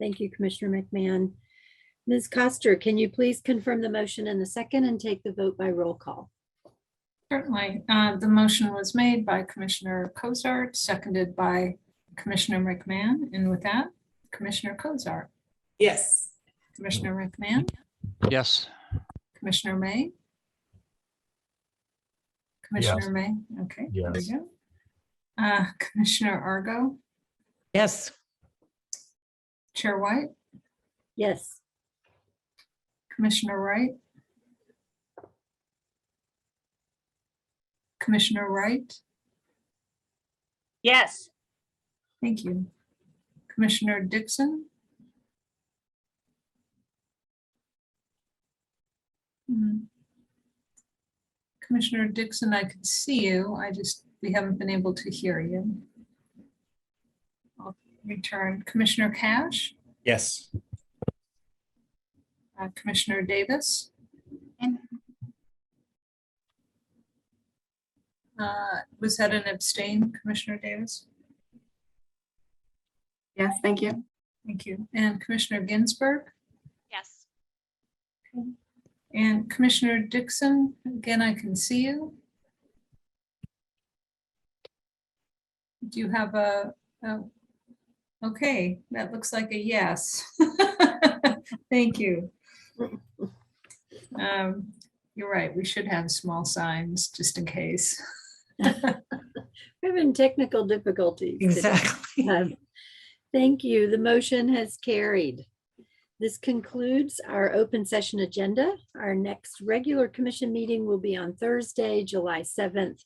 Thank you, Commissioner McMahon. Ms. Coster, can you please confirm the motion in the second and take the vote by roll call? Certainly. The motion was made by Commissioner Cozart, seconded by Commissioner McMahon. And with that, Commissioner Cozart. Yes. Commissioner McMahon. Yes. Commissioner May. Commissioner May. Okay. There we Yes. go. Commissioner Argo. Yes. Chair White. Yes. Commissioner Wright. Commissioner Wright. Yes. Thank you. Commissioner Dixon. Commissioner Dixon, I can see you. We haven't been able to hear you. I'll return. Commissioner Cash. Yes. Commissioner Davis. Was that an abstain, Commissioner Davis? Yes, thank you. Thank you. And Commissioner Ginsburg? Yes. Okay. And Commissioner Dixon, again, I can see you. Do you have okay, that looks like a yes. Thank you. You're right, we should have small signs just in case. We're having technical difficulties today. Exactly. Thank you. The motion has carried. This concludes our open session agenda. Our next regular commission meeting will be on Thursday, July 7th,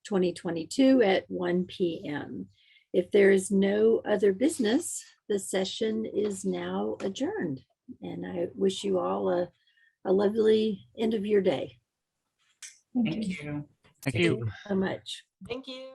2022 at 1 p.m. If there is no other business, the session is now adjourned. And I wish you all a lovely end of your day. Thank you. Thank you. So much. Thank you.